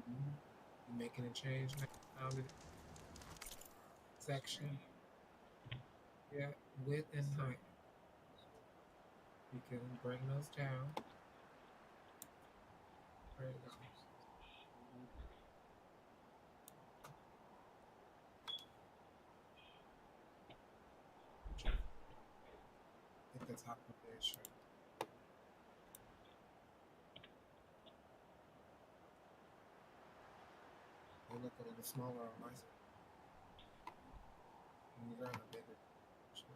You making a change now? Found it section. Yeah, width and height. You can bring those down. There you go. Get the top of their shirt. They look a little smaller on my side. And you're on a bigger shirt.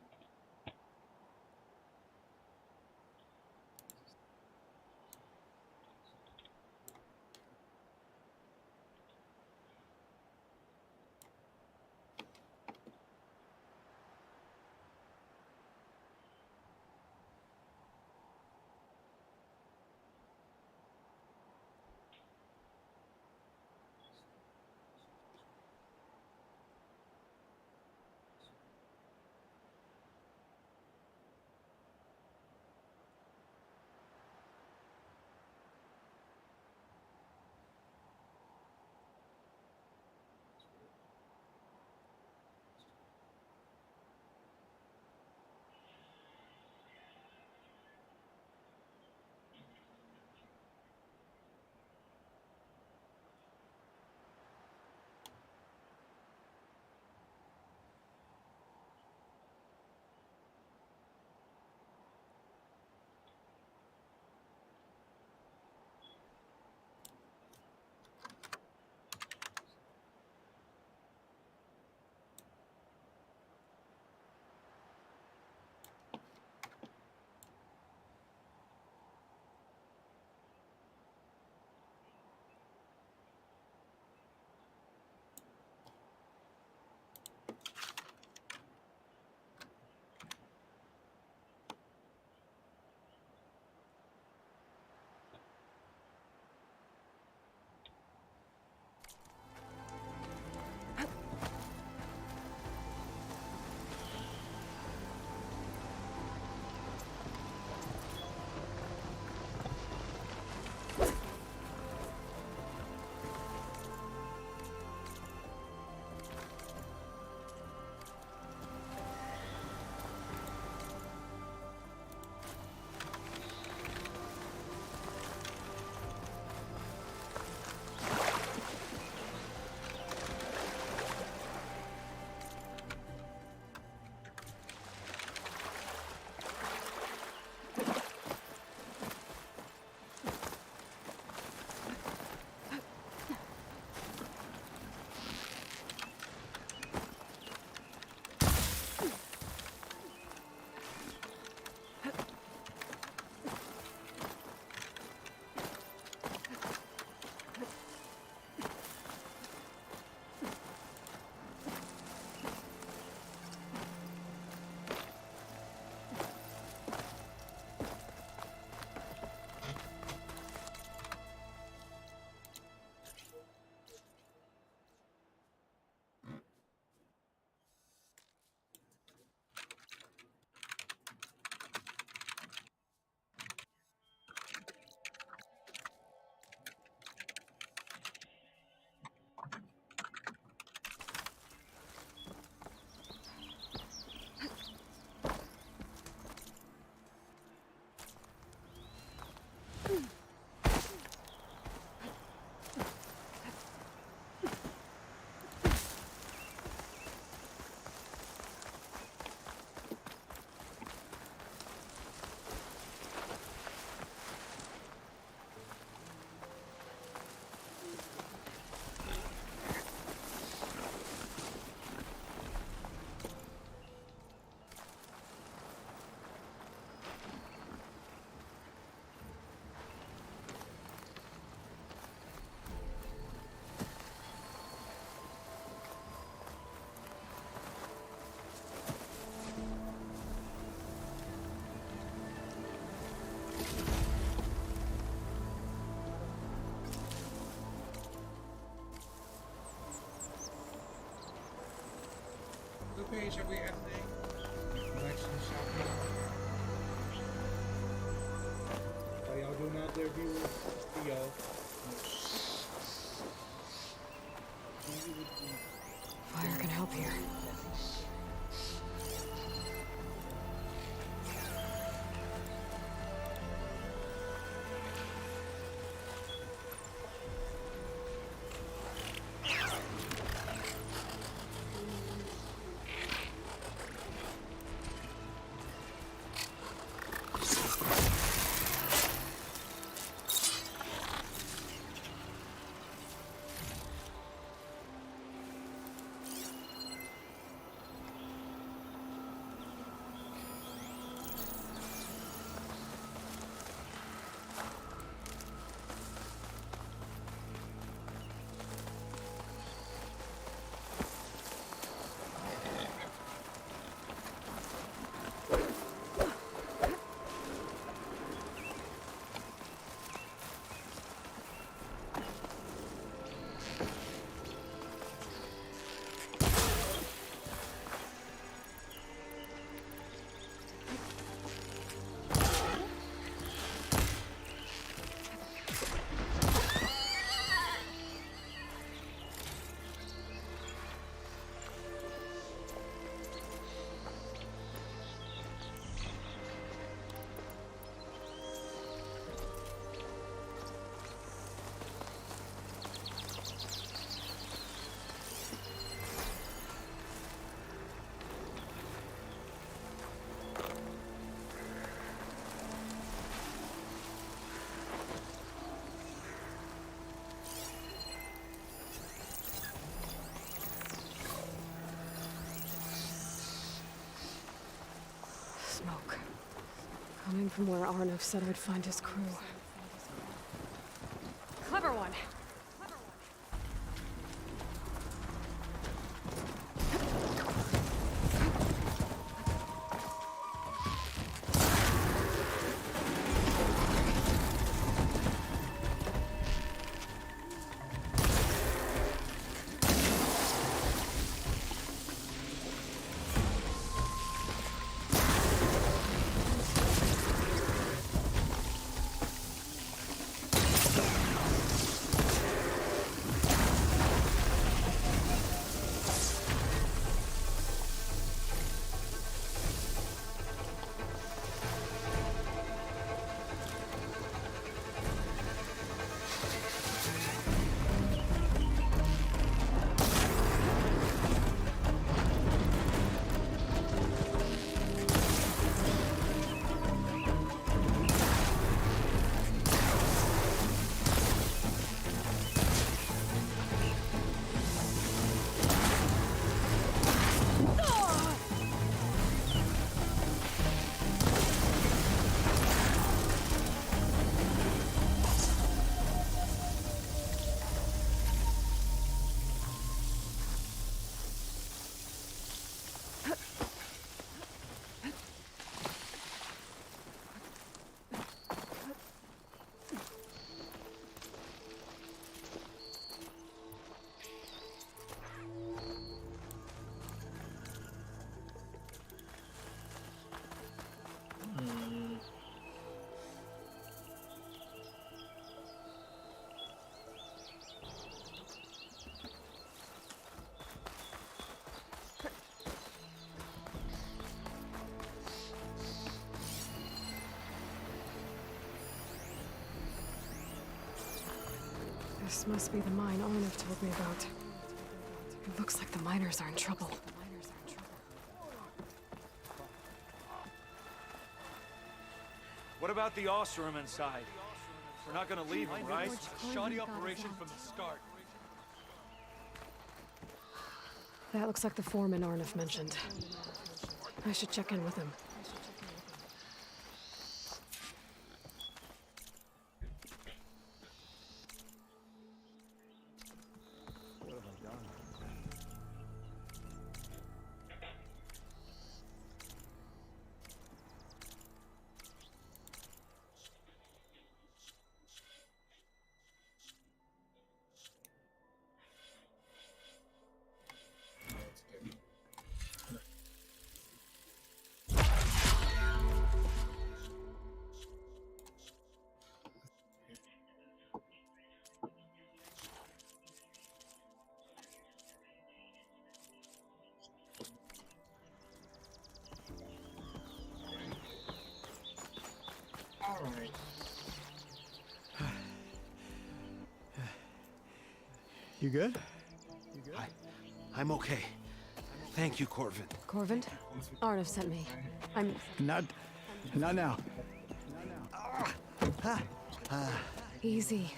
What page are we at today? Collection shopping. How y'all doing out there, viewers? See y'all. up here. Smoke. Coming from where Arnav said I'd find his crew. Clever one. This must be the mine Arnav told me about. It looks like the miners are in trouble. What about the Oseram inside? We're not gonna leave them, right? A shoddy operation from the start. That looks like the foreman Arnav mentioned. I should check in with him. That's good. You good? I'm okay. Thank you, Corvin. Corvin? Arnav sent me. I'm... Not now. Easy.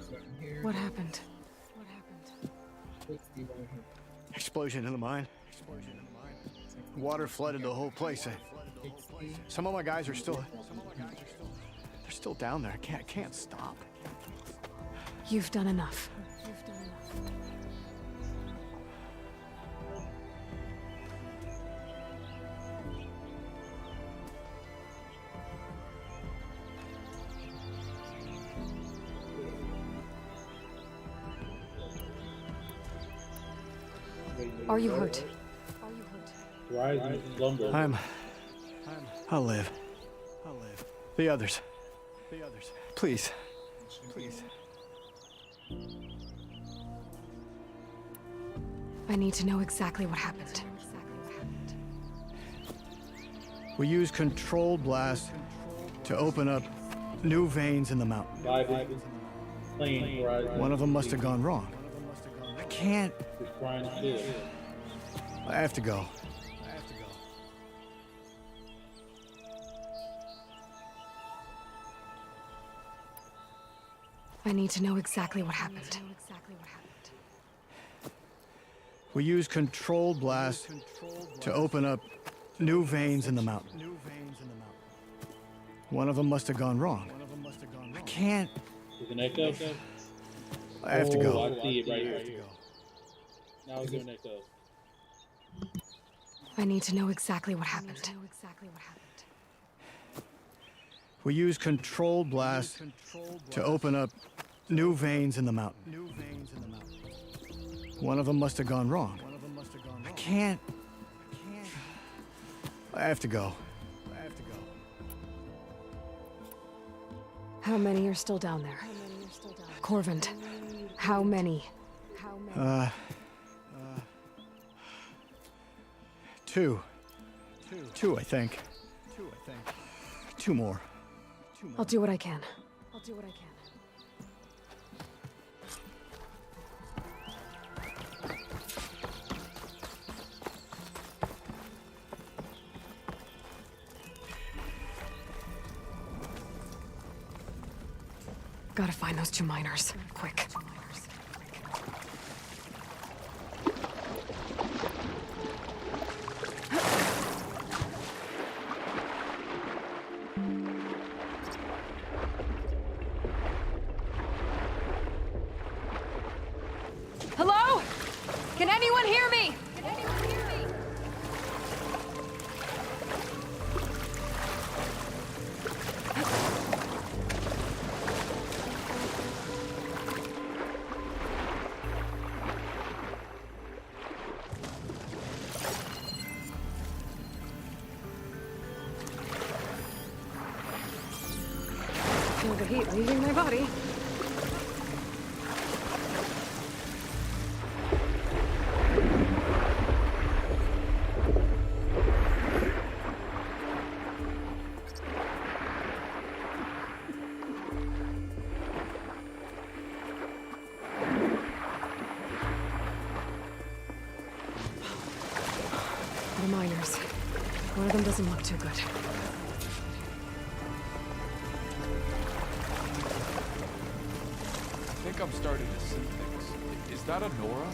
So here, What happened? what's the one here? Explosion in the mine. Water flooded the whole place. Some of my guys are still... They're still down there. I can't stop. You've done enough. Are you hurt? Rise and slumber. I'll live. The others. Please. I need to know exactly what happened. We use controlled blast to open up new veins in the mountain. Bible, plane, horizon. One of them must have gone wrong. I can't. His crying still. I have to go. I need to know exactly what happened. We use controlled blast to open up new veins in the mountain. One of them must have gone wrong. I can't. There's an echo. I have to go. I see it right here. Now we're doing echo. I need to know exactly what happened. We use controlled blast to open up new veins in the mountain. One of them must have gone wrong. I can't. I have to go. How many are still down there? Corvin, how many? Two. Two, I think. Two more. I'll do what I can. Gotta find those two miners. Quick. Hello? Can anyone hear me? Feel the heat leaving my body. The miners. One of them doesn't look too good. I think I'm starting to see things. Is that a Nora?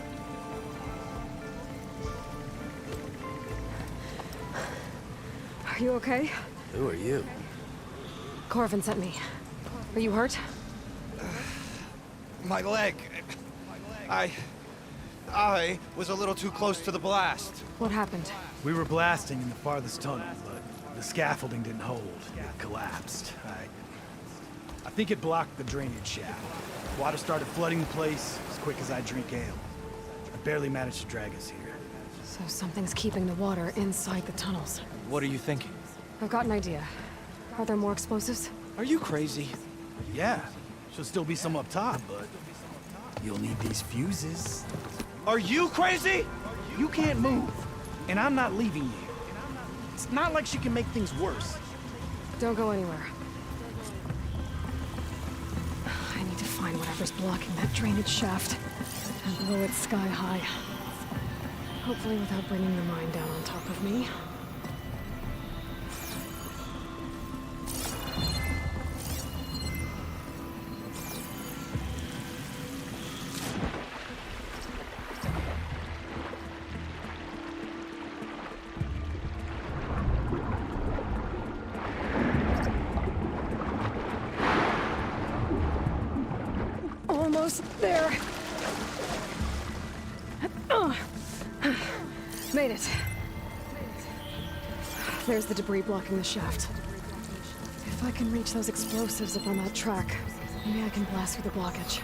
Are you okay? Who are you? Corvin sent me. Are you hurt? My leg. I was a little too close to the blast. What happened? We were blasting in the farthest tunnel, but the scaffolding didn't hold. It collapsed. I think it blocked the drainage shaft. Water started flooding the place as quick as I drink ale. I barely managed to drag us here. So something's keeping the water inside the tunnels. What are you thinking? I've got an idea. Are there more explosives? Are you crazy? Yeah, should still be some up top, but you'll need these fuses. Are you crazy? You can't move, and I'm not leaving you. It's not like she can make things worse. Don't go anywhere. I need to find what whatever's blocking that drainage shaft and blow it sky high. Hopefully without bringing the mine down on top of me. Almost there. Made it. There's the debris blocking the shaft. If I can reach those explosives up on that track, maybe I can blast through the blockage.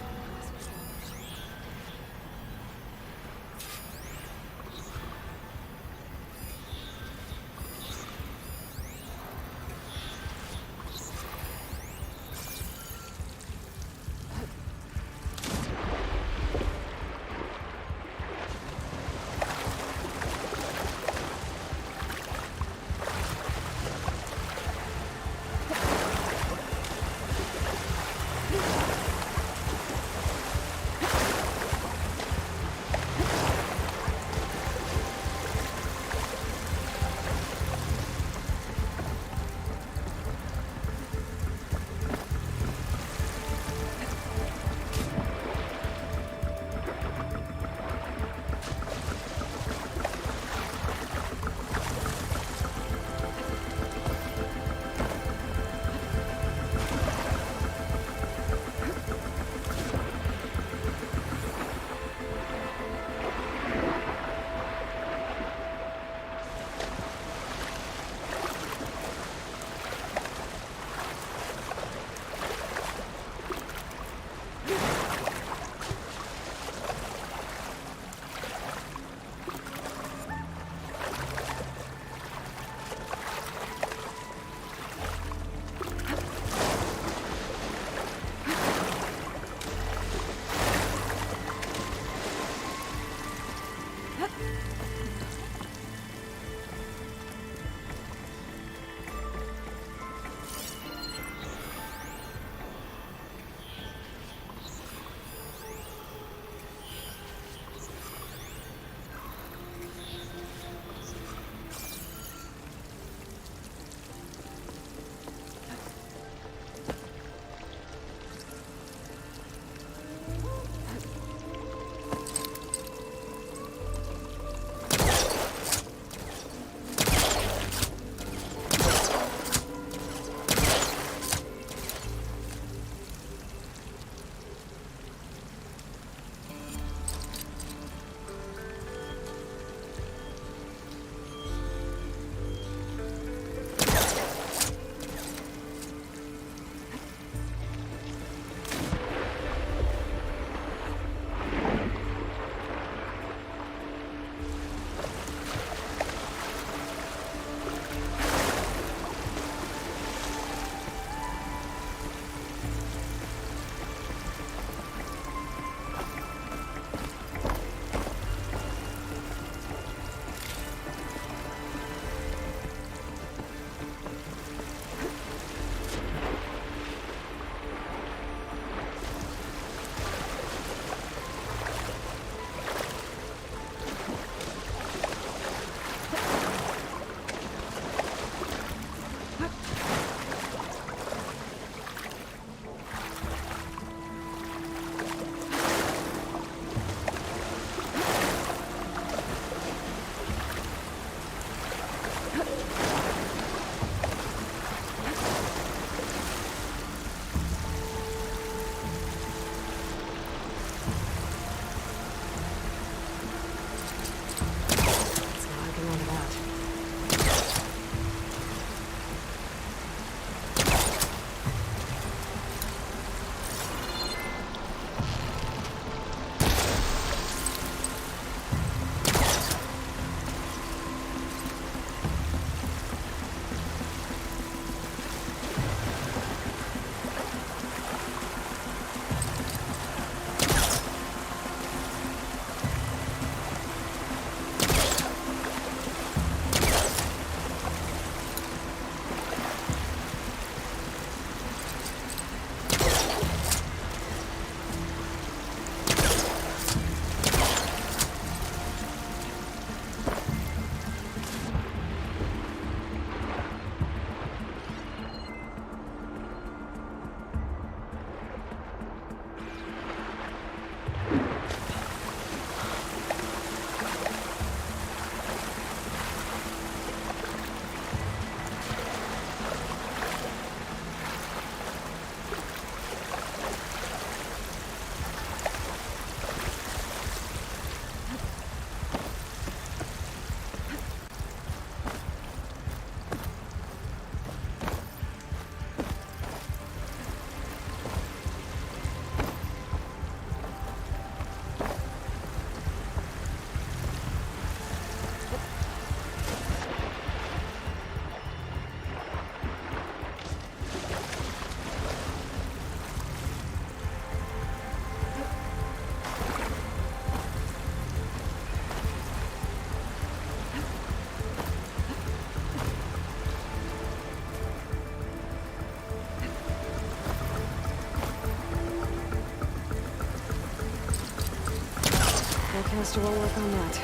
Forecaster will work on that.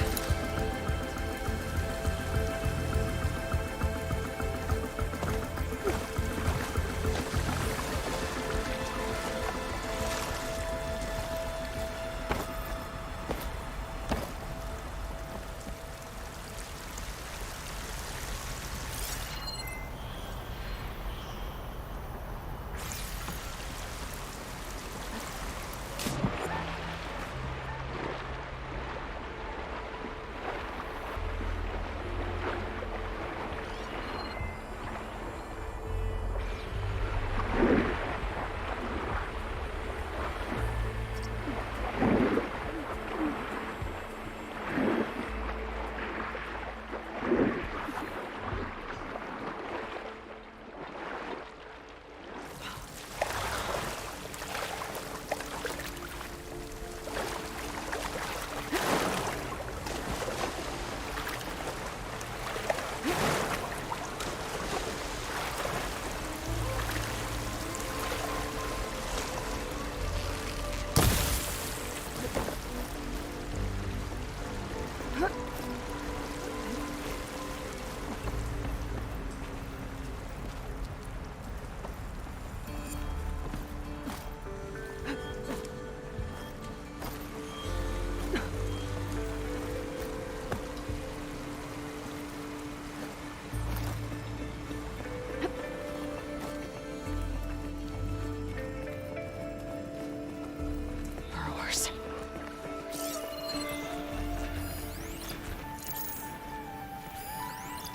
Burrowers.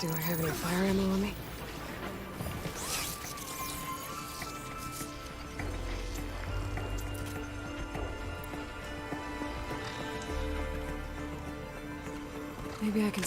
Do I have any fire ammo on me? Maybe I can...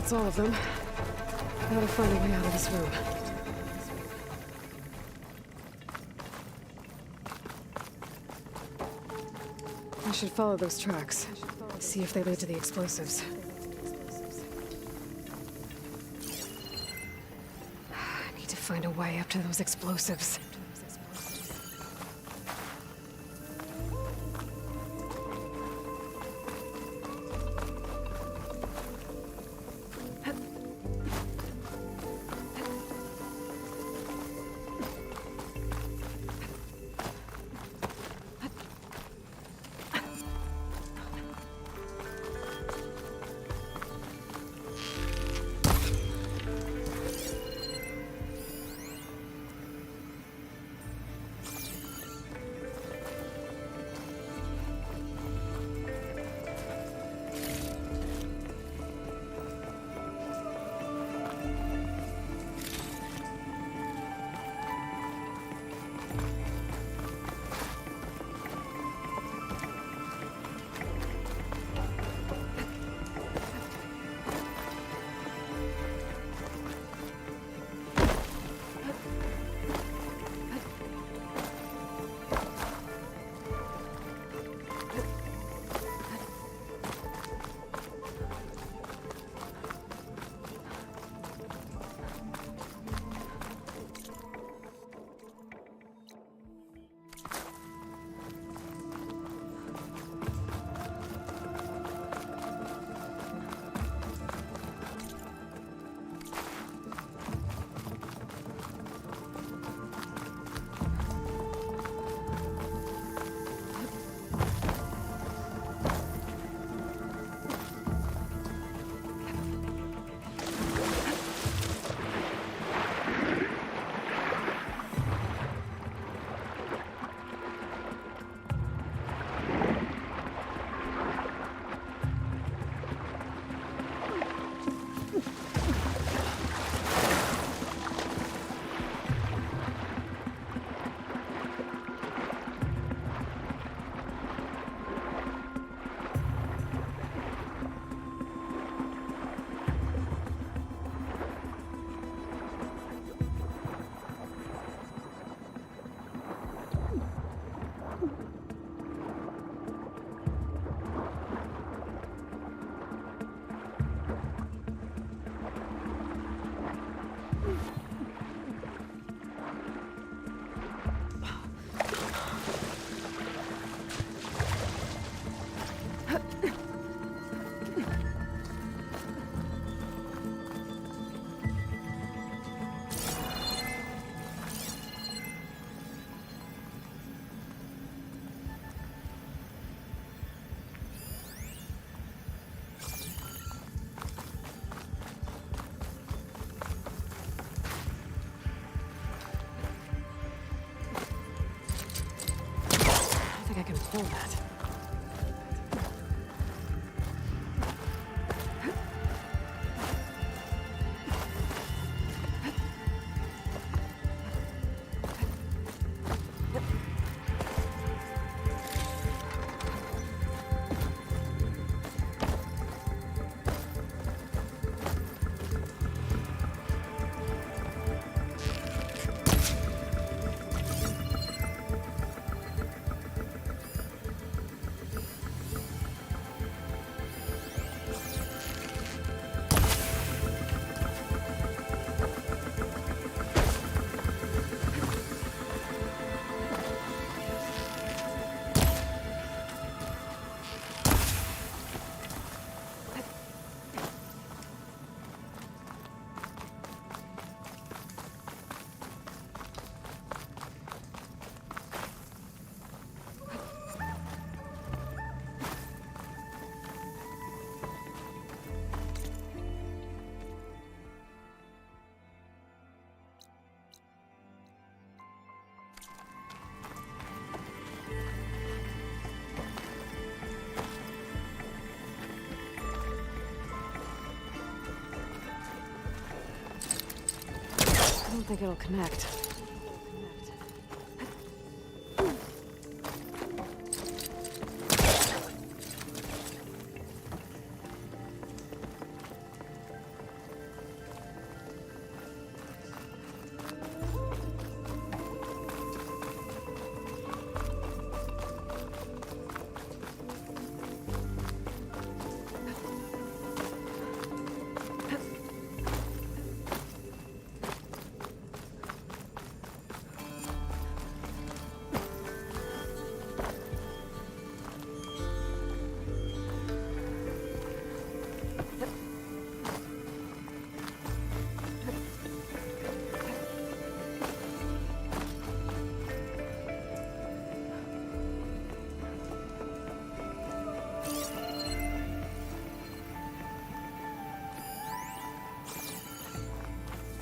That's all of them. Gotta find a way out of this room. I should follow those tracks. See if they lead to the explosives. I need to find a way up to those explosives. pull that. I don't think it'll connect.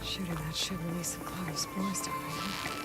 Shooting that should release a cloud of spores down here.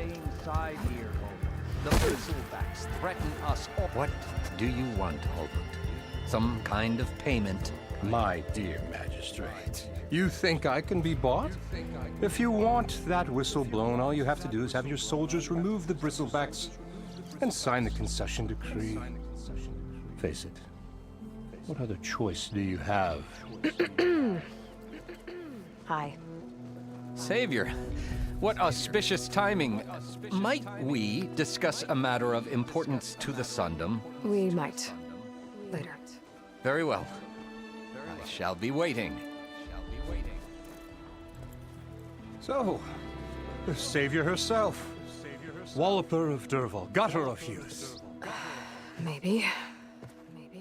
stay inside here, Holbert. The Bristlebacks threaten us all. What do you want, Holbert? Some kind of payment? My dear magistrate, you think I can be bought? If you want that whistle blown, all you have to do is have your soldiers remove the Bristlebacks and sign the concession decree. Face it, what other choice do you have? Hi. Savior, what auspicious timing. Might we discuss a matter of importance to the Sundom? We might. Later. Very well. I shall be waiting. So, the savior herself. Walloper of Derval, gutter of youth. Maybe.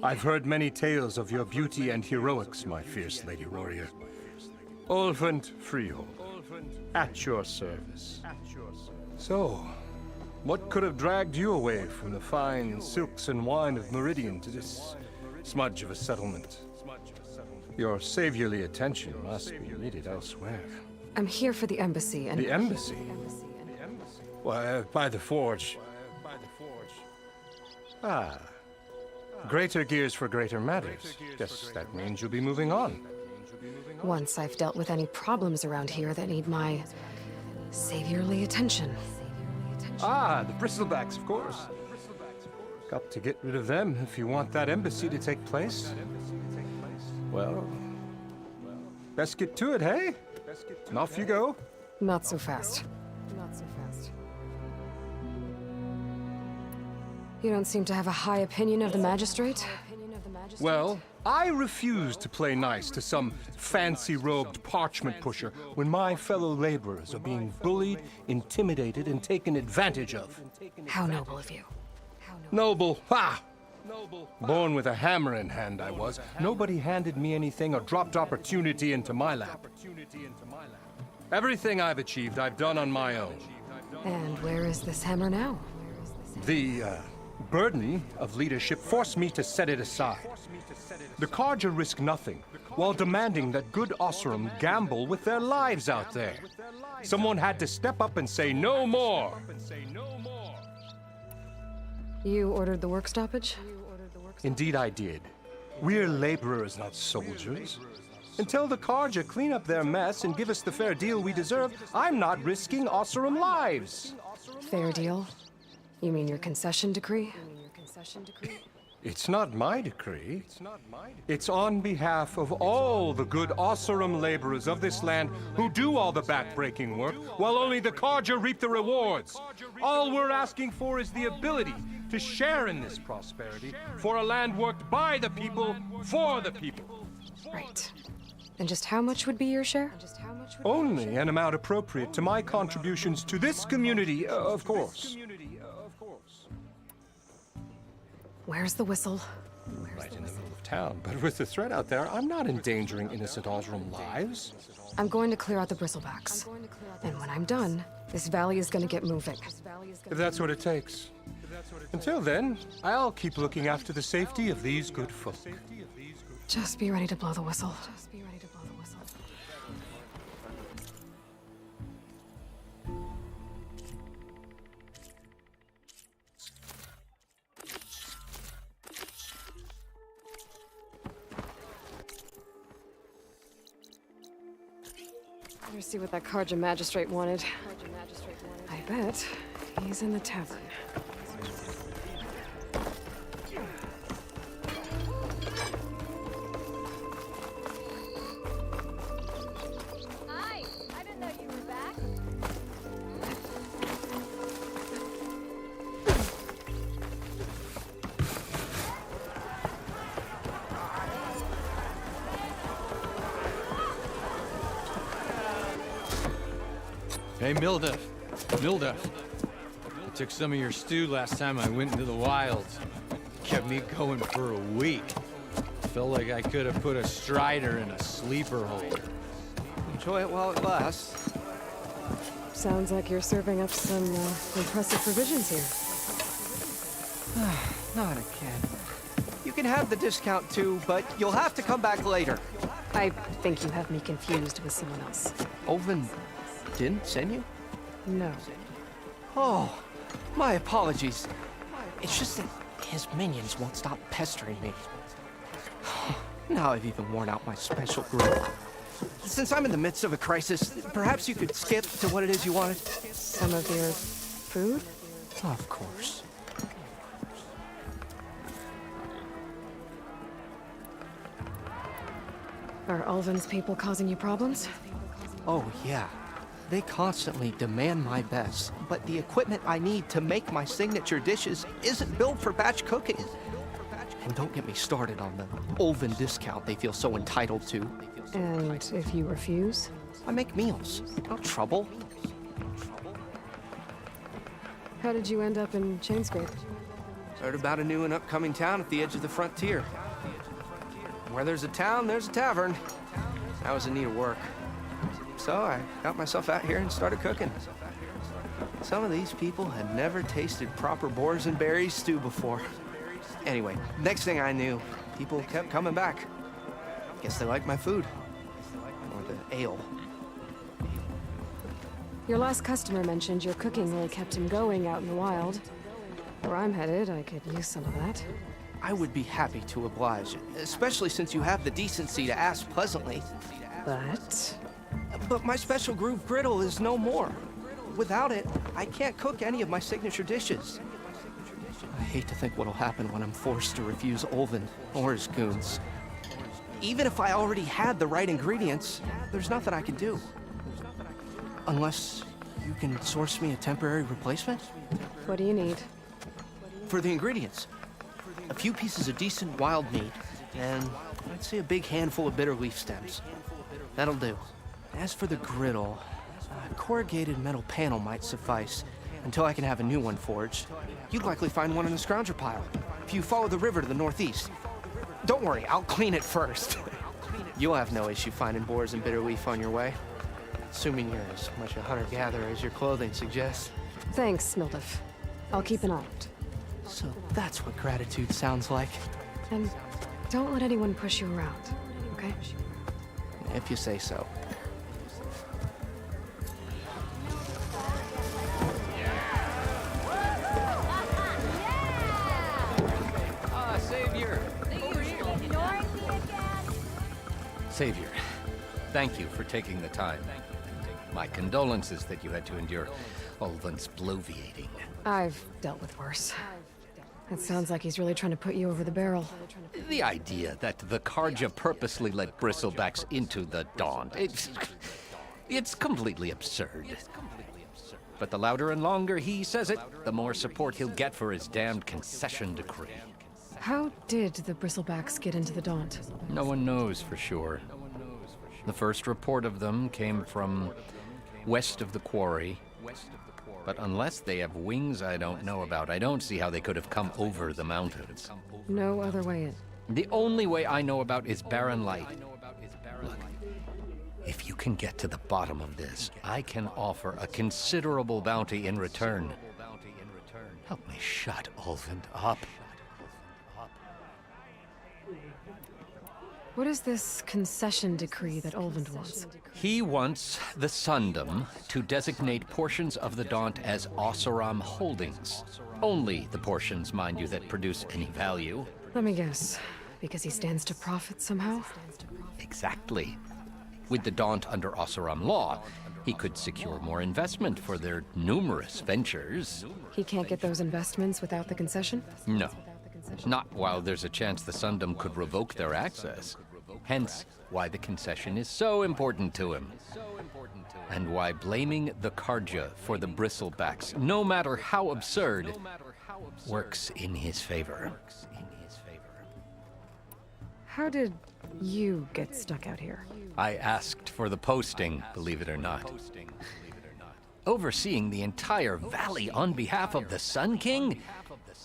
I've heard many tales of your beauty and heroics, my fierce lady warrior. Ulvund Freehold, at your service. So, what could have dragged you away from the fine silks and wine of Meridian to this smudge of a settlement? Your saviorly attention must be needed elsewhere. I'm here for the embassy and... The embassy? Why, by the forge. Ah. Greater gears for greater matters. Guess that means you'll be moving on. Once I've dealt with any problems around here that need my saviorly attention. Ah, the Bristlebacks, of course. Got to get rid of them if you want that embassy to take place. Well, best get to it, hey? And off you go. Not so fast. Not so fast. You don't seem to have a high opinion of the magistrate? Well, I refuse to play nice to some fancy-robed parchment pusher when my fellow laborers are being bullied, intimidated, and taken advantage of. How noble of you. Noble, ha! Born with a hammer in hand, I was. Nobody handed me anything or dropped opportunity into my lap. Everything I've achieved, I've done on my own. And where is this hammer now? The burden of leadership forced me to set it aside. The Carja risk nothing, while demanding that good Oseram gamble with their lives out there. Someone had to step up and say no more. You ordered the work stoppage? Indeed I did. We're laborers, not soldiers. Until the Carja clean up their mess and give us the fair deal we deserve, I'm not risking Oseram lives. Fair deal? You mean your concession decree? It's not my decree. It's on behalf of all the good Oseram laborers of this land who do all the backbreaking work, while only the Carja reap the rewards. All we're asking for is the ability to share in this prosperity for a land worked by the people, for the people. Right. And just how much would be your share? Only an amount appropriate to my contributions to this community, of course. Where's the whistle? Right in the middle of town, but with the threat out there, I'm not endangering innocent Oseram lives. I'm going to clear out the Bristlebacks. And when I'm done, this valley is going to get moving. If that's what it takes. Until then, I'll keep looking after the safety of these good folk. Just be ready to blow the whistle. Better see what that Carja magistrate wanted. I bet he's in the tavern. Hi, I didn't know you were back. Hey, Milduff. Milduff. I took some of your stew last time I went into the wilds. Kept me going for a week. Felt like I could have put a strider in a sleeper hole. Enjoy it while it lasts. Sounds like you're serving up some impressive provisions here. Not again. You can have the discount too, but you'll have to come back later. I think you have me confused with someone else. Ulvund didn't send you? No. Oh, my apologies. It's just that his minions won't stop pestering me. Now I've even worn out my special grill. Since I'm in the midst of a crisis, perhaps you could skip to what it is you wanted? Some of your food? Of course. Are Ulvin's people causing you problems? Oh, yeah. They constantly demand my best, but the equipment I need to make my signature dishes isn't built for batch cooking. And don't get me started on the Ulvin discount they feel so entitled to. And if you refuse? I make meals. No trouble. How did you end up in Chainscrape? Heard about a new and upcoming town at the edge of the frontier. Where there's a town, there's a tavern. I was in need of work. So I got myself out here and started cooking. Some of these people had never tasted proper boars and berries stew before. Anyway, next thing I knew, people kept coming back. Guess they liked my food. Or the ale. Your last customer mentioned your cooking really kept him going out in the wild. Where I'm headed, I could use some of that. I would be happy to oblige, especially since you have the decency to ask pleasantly. But my special groove griddle is no more. Without it, I can't cook any of my signature dishes. I hate to think what'll happen when I'm forced to refuse Ulvin or his goons. Even if I already had the right ingredients, there's nothing I can do. Unless you can source me a temporary replacement? What do you need? For the ingredients, a few pieces of decent wild meat, and I'd say a big handful of bitter leaf stems. That'll do. As for the griddle, a corrugated metal panel might suffice until I can have a new one forged. You'd likely find one in the scrounger pile if you follow the river to the northeast. Don't worry, I'll clean it first. You'll have no issue finding boars and bitter leaf on your way. Assuming you're as much a hunter-gatherer as your clothing suggests. Thanks, Mildef. I'll keep an eye out. So that's what gratitude sounds like. And don't let anyone push you around, okay? If you say so. Savior! Savior, thank you for taking the time. My condolences that you had to endure Ulvin's bloviating. I've dealt with worse. It sounds like he's really trying to put you over the barrel. The idea that the Carja purposely let bristlebacks into the Daunt, it's completely absurd. But the louder and longer he says it, the more support he'll get for his damned concession decree. How did the Bristlebacks get into the Daunt? No one knows for sure. The first report of them came from west of the quarry. But unless they have wings I don't know about, I don't see how they could have come over the mountains. No other way in. The only way I know about is Barren Light. Look, if you can get to the bottom of this, I can offer a considerable bounty in return. Help me shut Ulvin up. What is this concession decree that Ulvin wants? He wants the Sundom to designate portions of the Daunt as Oseram holdings. Only the portions, mind you, that produce any value. Let me guess. Because he stands to profit somehow? Exactly. With the Daunt under Oseram law, he could secure more investment for their numerous ventures. He can't get those investments without the concession? No. Not while there's a chance the Sundom could revoke their access. Hence, why the concession is so important to him. And why blaming the Carja for the Bristlebacks, no matter how absurd, works in his favor. How did you get stuck out here? I asked for the posting, believe it or not. Overseeing the entire valley on behalf of the Sun King?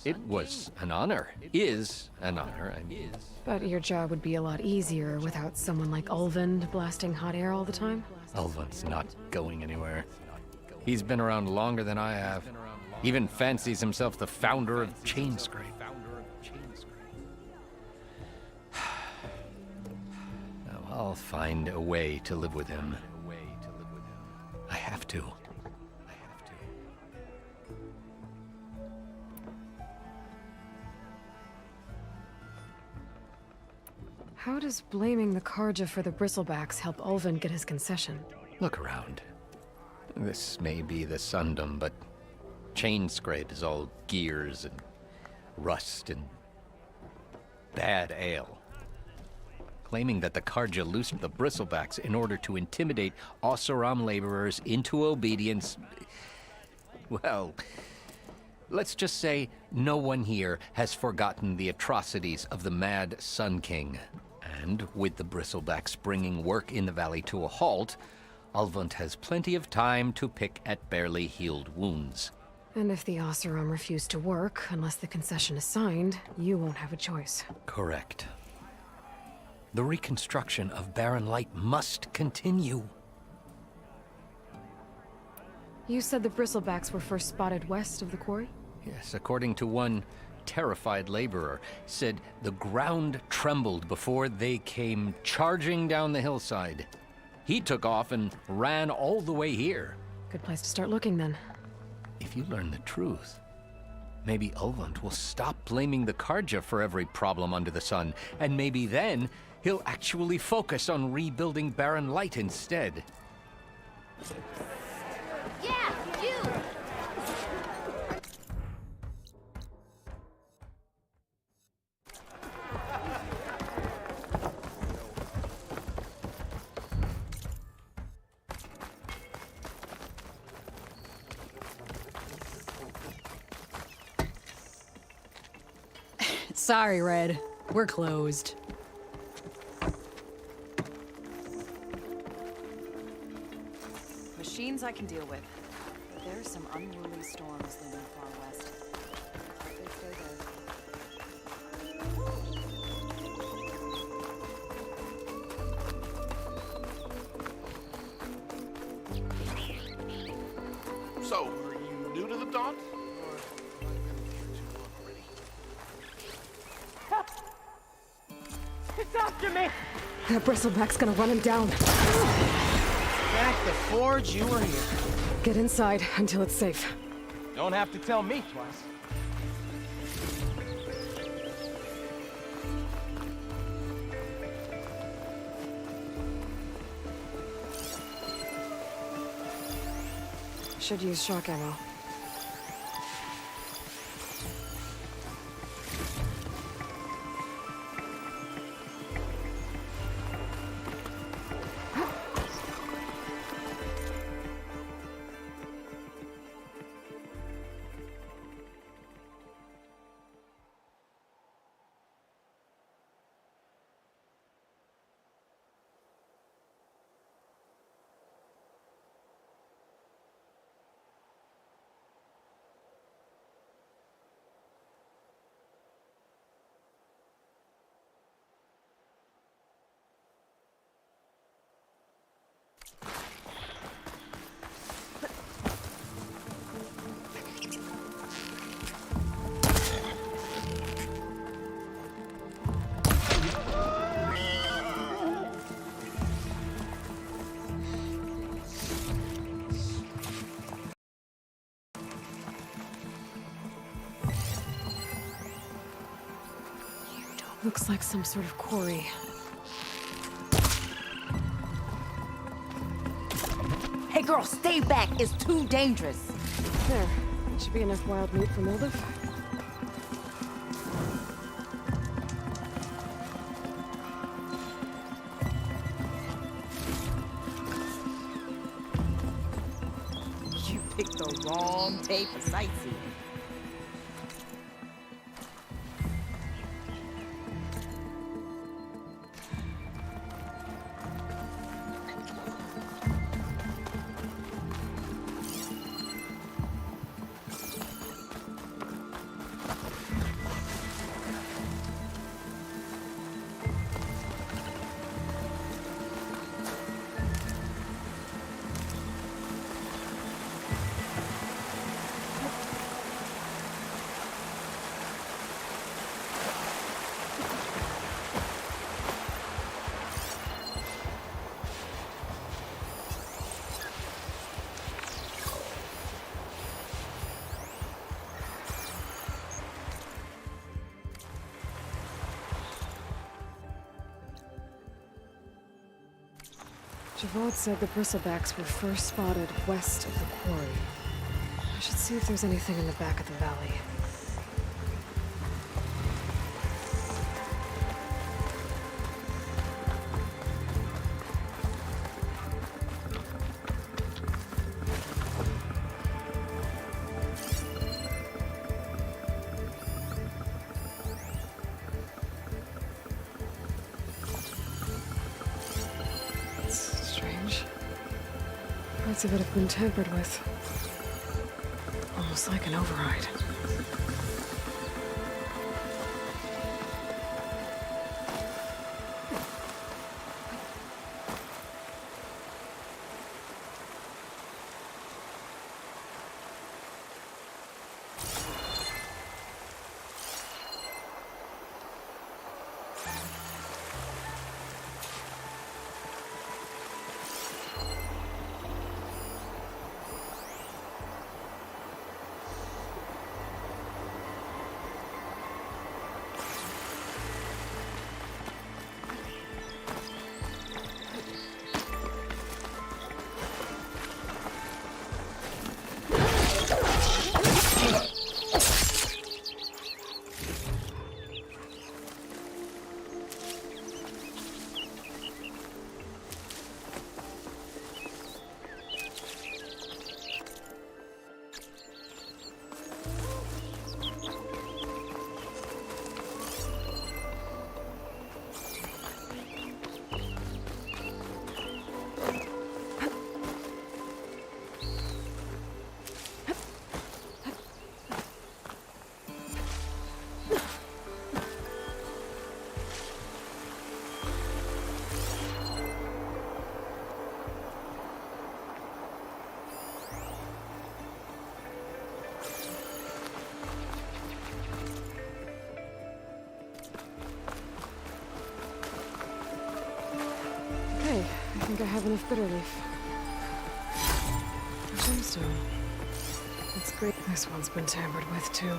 It was an honor. Is an honor, I mean. But your job would be a lot easier without someone like Ulvin blasting hot air all the time? Ulvin's not going anywhere. He's been around longer than I have. Even fancies himself the founder of Chainscrape. Now, I'll find a way to live with him. I have to. How does blaming the Karja for the bristlebacks help Ulvund get his concession? Look around. This may be the Sundom, but Chainscrape is all gears and rust and bad ale. Claiming that the Karja loosed the bristlebacks in order to intimidate Oseram laborers into obedience. Well, let's just say no one here has forgotten the atrocities of the Mad Sun King. And with the bristlebacks bringing work in the valley to a halt, Ulvund has plenty of time to pick at barely healed wounds. And if the Oseram refuse to work, unless the concession is signed, you won't have a choice. Correct. The reconstruction of Barren Light must continue. You said the bristlebacks were first spotted west of the quarry? Yes, according to one terrified laborer, said the ground trembled before they came charging down the hillside. He took off and ran all the way here. Good place to start looking, then. If you learn the truth, maybe Ulvund will stop blaming the Karja for every problem under the sun, and maybe then he'll actually focus on rebuilding Barren Light instead. Yeah, you! Sorry, Red. We're closed. Machines I can deal with. But there's some unruly storms looming far west. They stay there. So, are you new to the Daunt? It's after me! That bristleback's gonna run him down. Back the forge, you were here. Get inside until it's safe. Don't have to tell me twice. Should use shock ammo. Looks like some sort of quarry. Hey girl, stay back! It's too dangerous! There. That should be enough wild meat for Mildif. You picked the wrong day for sightseeing. Javad said the bristlebacks were first spotted west of the quarry. I should see if there's anything in the back of the valley. Parts of it have been tampered with. Almost like an override. I think I have enough bitter leaf. A gemstone. That's great. This one's been tampered with, too.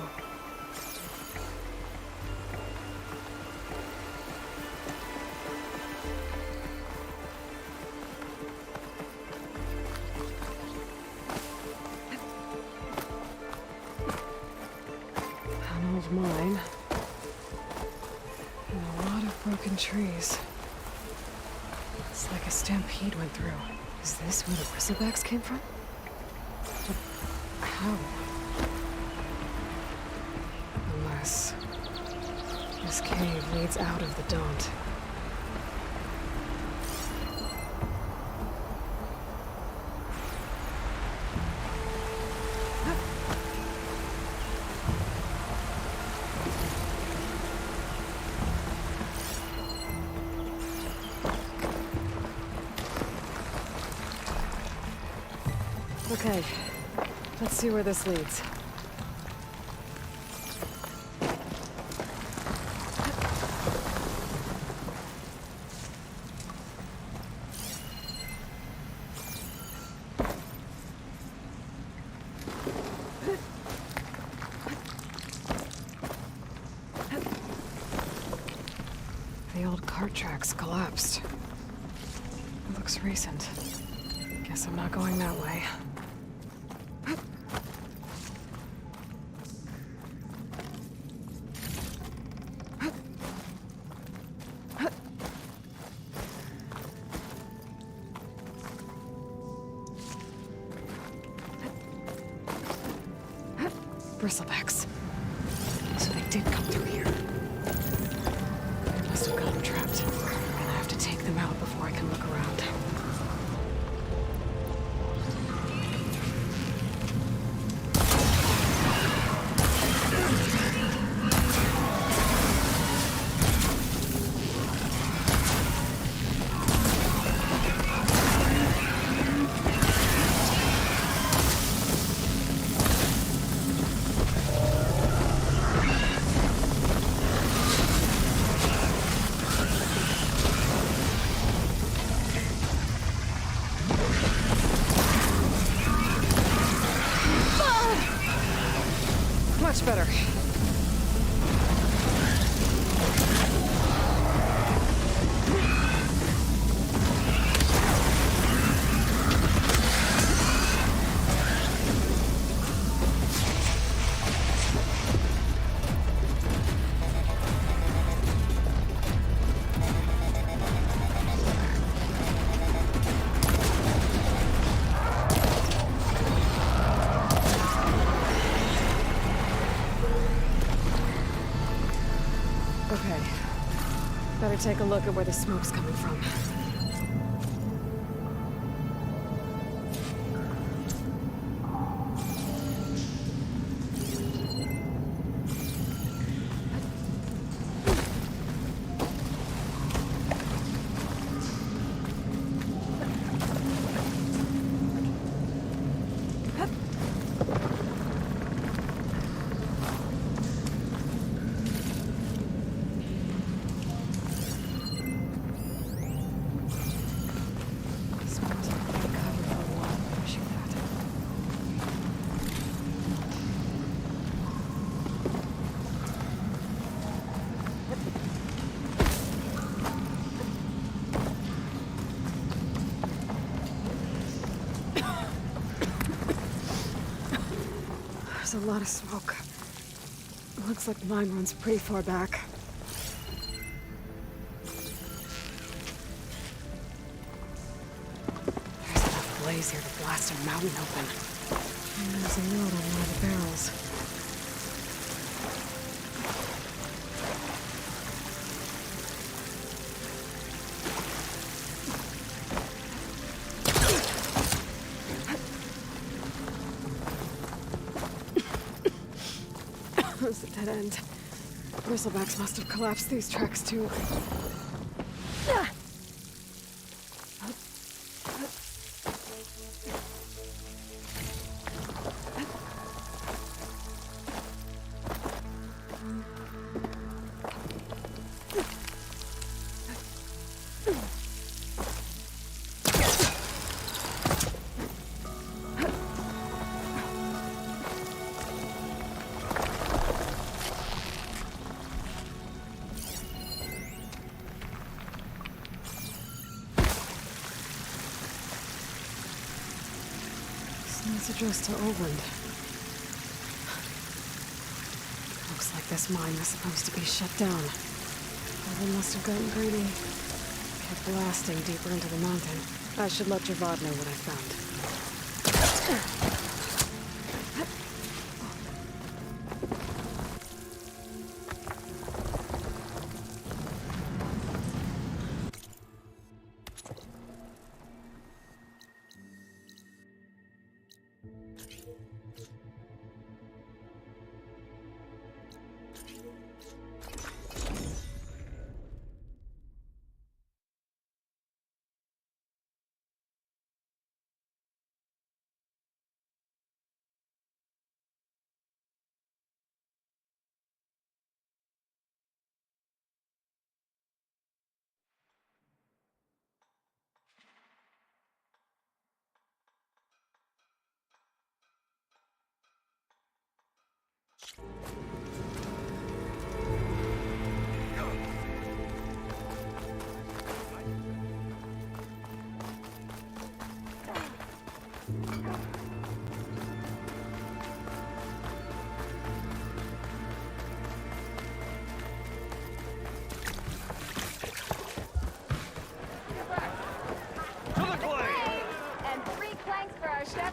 An old mine. And a lot of broken trees. It's like a stampede went through. Is this where the bristlebacks came from? But how? Unless this cave leads out of the Daunt. Okay, let's see where this leads. The old cart tracks collapsed. It looks recent. Guess I'm not going that way. Bristlebacks. So they did come through here. I must have got them trapped. I'm gonna have to take them out before I can look around. Much better. Better take a look at where the smoke's coming from. There's a lot of smoke. Looks like the mine runs pretty far back. There's enough blaze here to blast a mountain open. And there's a note on one of the barrels. It's a dead end. Bristlebacks must have collapsed these tracks too. It's addressed to Olvend. Looks like this mine was supposed to be shut down. Olvend must have gotten greedy. Kept blasting deeper into the mountain. I should let Javad know what I found.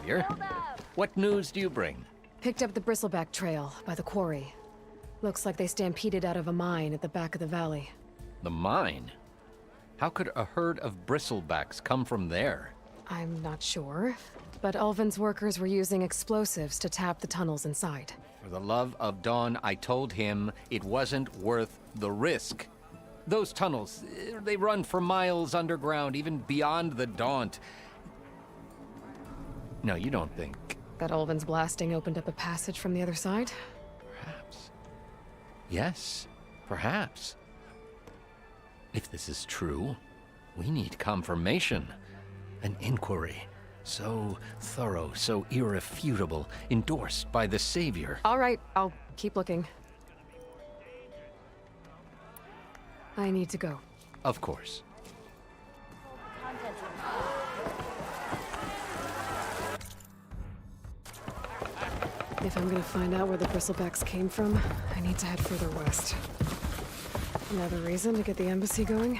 Here. What news do you bring? Picked up the Bristleback trail by the quarry. Looks like they stampeded out of a mine at the back of the valley. The mine? How could a herd of bristlebacks come from there? I'm not sure, but Ulvin's workers were using explosives to tap the tunnels inside. For the love of Dawn, I told him it wasn't worth the risk. Those tunnels, they run for miles underground, even beyond the Daunt. No, you don't think... That Ulvin's blasting opened up a passage from the other side? Perhaps. Yes, perhaps. If this is true, we need confirmation. An inquiry. So thorough, so irrefutable, endorsed by the Savior. All right, I'll keep looking. I need to go. Of course. If I'm gonna find out where the Bristlebacks came from, I need to head further west. Another reason to get the embassy going?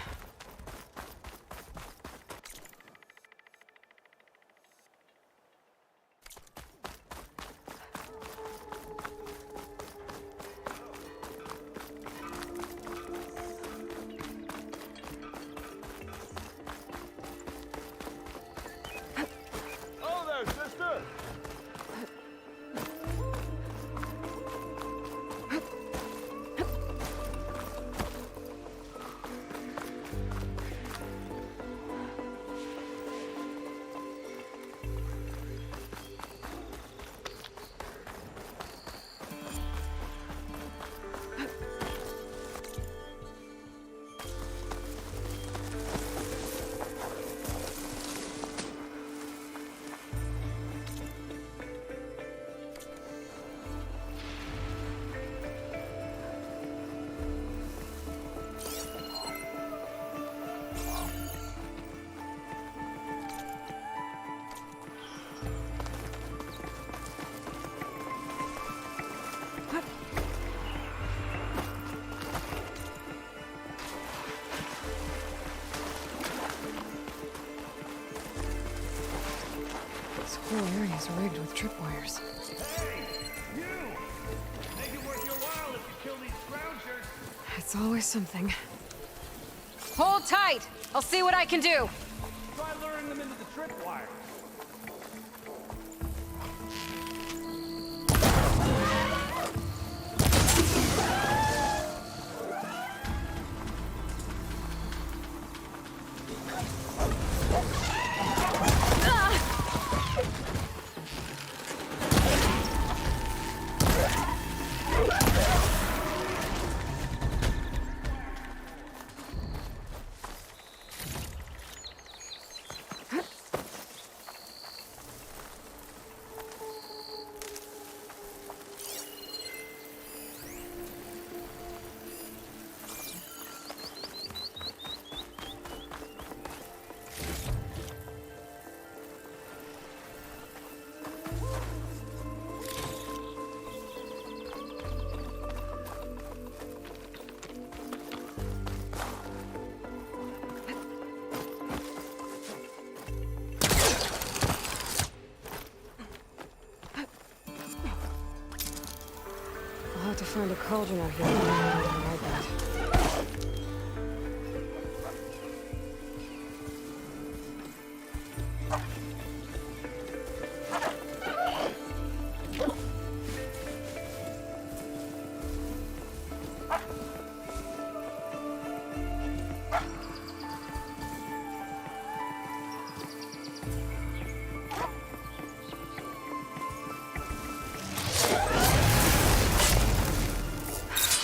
It's rigged with tripwires. It's always something. Hold tight! I'll see what I can do! Try luring them into the tripwire. I'll have to find a cauldron out here. Like that.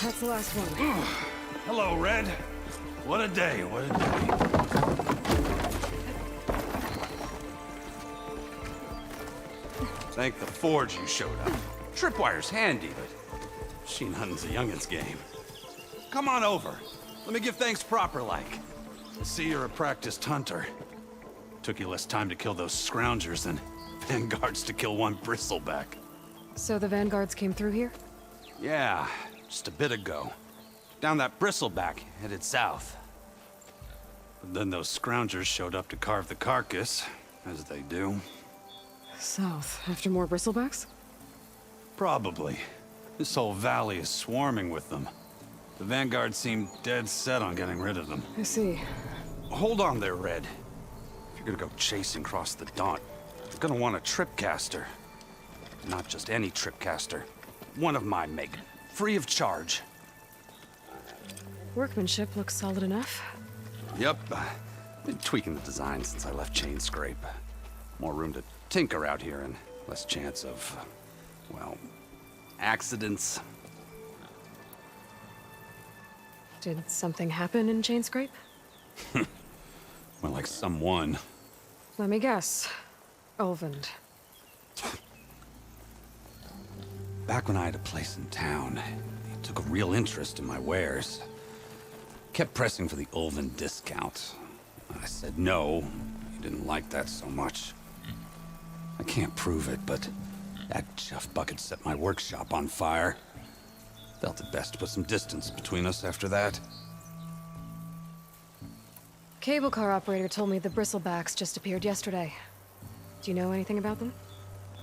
That's the last one. Hello, Red. What a day, what a day. Thank the Forge you showed up. Tripwire's handy, but machine hunting's a youngin's game. Come on over. Let me give thanks proper like. I see you're a practiced hunter. Took you less time to kill those scroungers than vanguards to kill one bristleback. So the vanguards came through here? Yeah, just a bit ago. Down that bristleback, headed south. But then those scroungers showed up to carve the carcass, as they do. South, after more bristlebacks? Probably. This whole valley is swarming with them. The Vanguard seemed dead set on getting rid of them. I see. Hold on there, Red. If you're gonna go chasing across the Daunt, you're gonna want a tripcaster. Not just any tripcaster. One of my make. Free of charge. Workmanship looks solid enough. Yep. Been tweaking the design since I left Chain Scrape. More room to tinker out here and less chance of, well, accidents. Did something happen in Chainscrape? Well, like someone. Let me guess. Ulvund. Back when I had a place in town, he took a real interest in my wares. Kept pressing for the Ulvund discount. I said no. He didn't like that so much. I can't prove it, but that chuff bucket set my workshop on fire. Felt it best to put some distance between us after that. Cable car operator told me the bristlebacks just appeared yesterday. Do you know anything about them?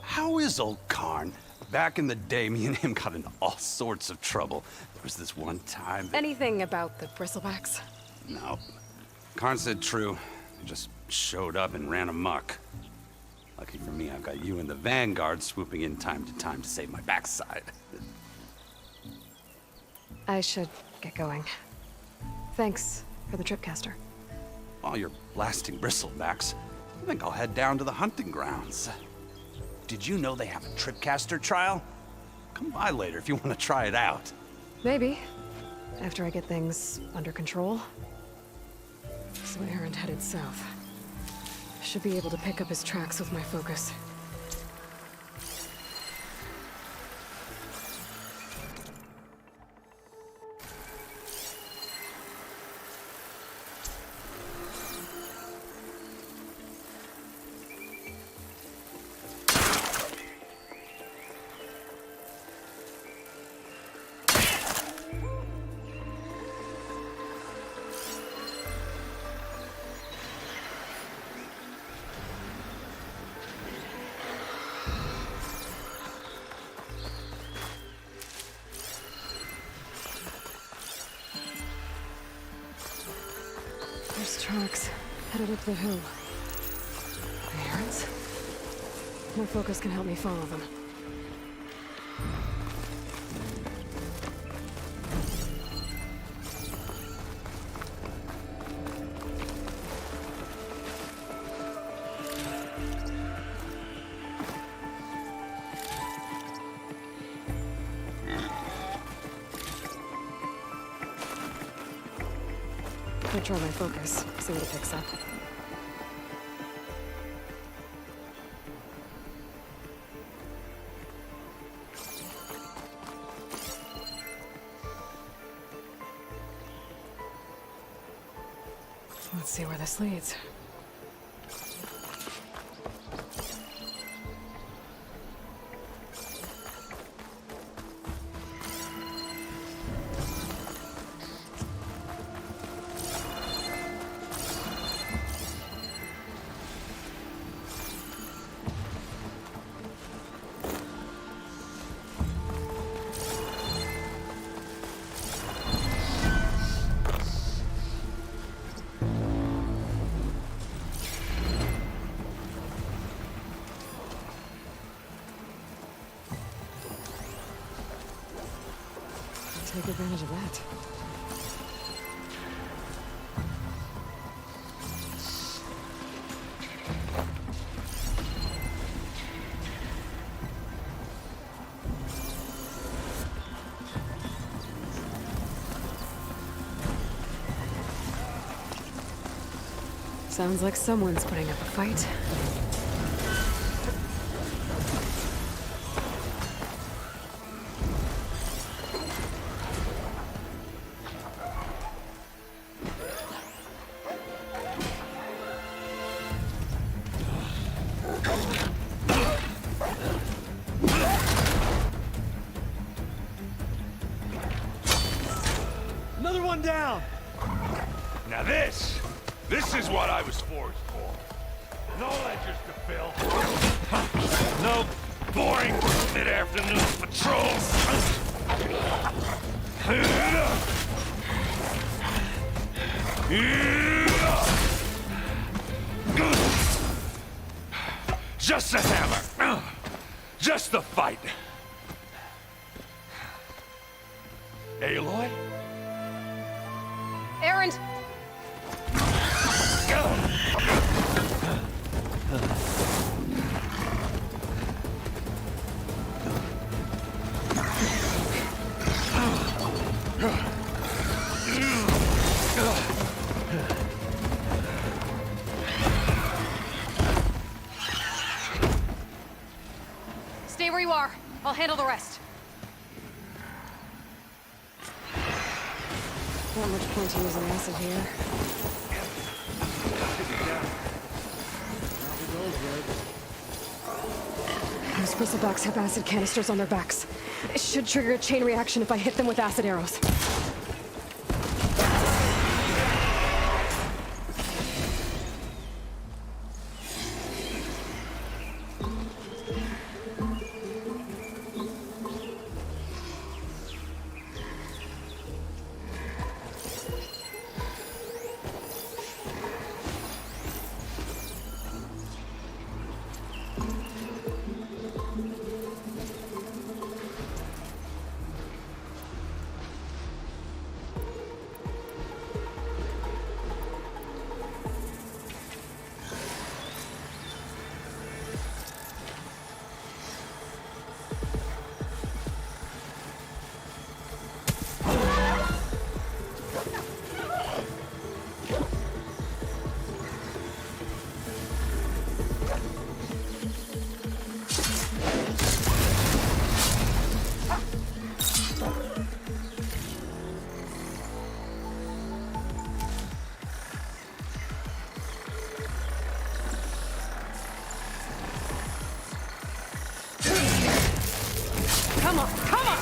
How is old Karn? Back in the day, me and him got into all sorts of trouble. There was this one time that... Anything about the bristlebacks? No. Karn said true. They just showed up and ran amok. Lucky for me, I've got you and the Vanguard swooping in time to save my backside. I should get going. Thanks for the tripcaster. While you're blasting bristlebacks, I think I'll head down to the hunting grounds. Did you know they have a tripcaster trial? Come by later if you want to try it out. Maybe. After I get things under control. So Erend headed south. Should be able to pick up his tracks with my focus. tracks, headed up the hill. The Errands? More focus can help me follow them. Control my focus, see what it picks up. Let's see where this leads. Take advantage of that. Sounds like someone's putting up a fight. Another one down! Now this is what I was forged for. No ledgers to fill. No boring mid-afternoon patrols. Just a hammer. Just the fight. Aloy? Errand! Stay where you are. I'll handle the rest. Not much point to using acid here. Those bristlebacks have acid canisters on their backs. It should trigger a chain reaction if I hit them with acid arrows. Come on, come on!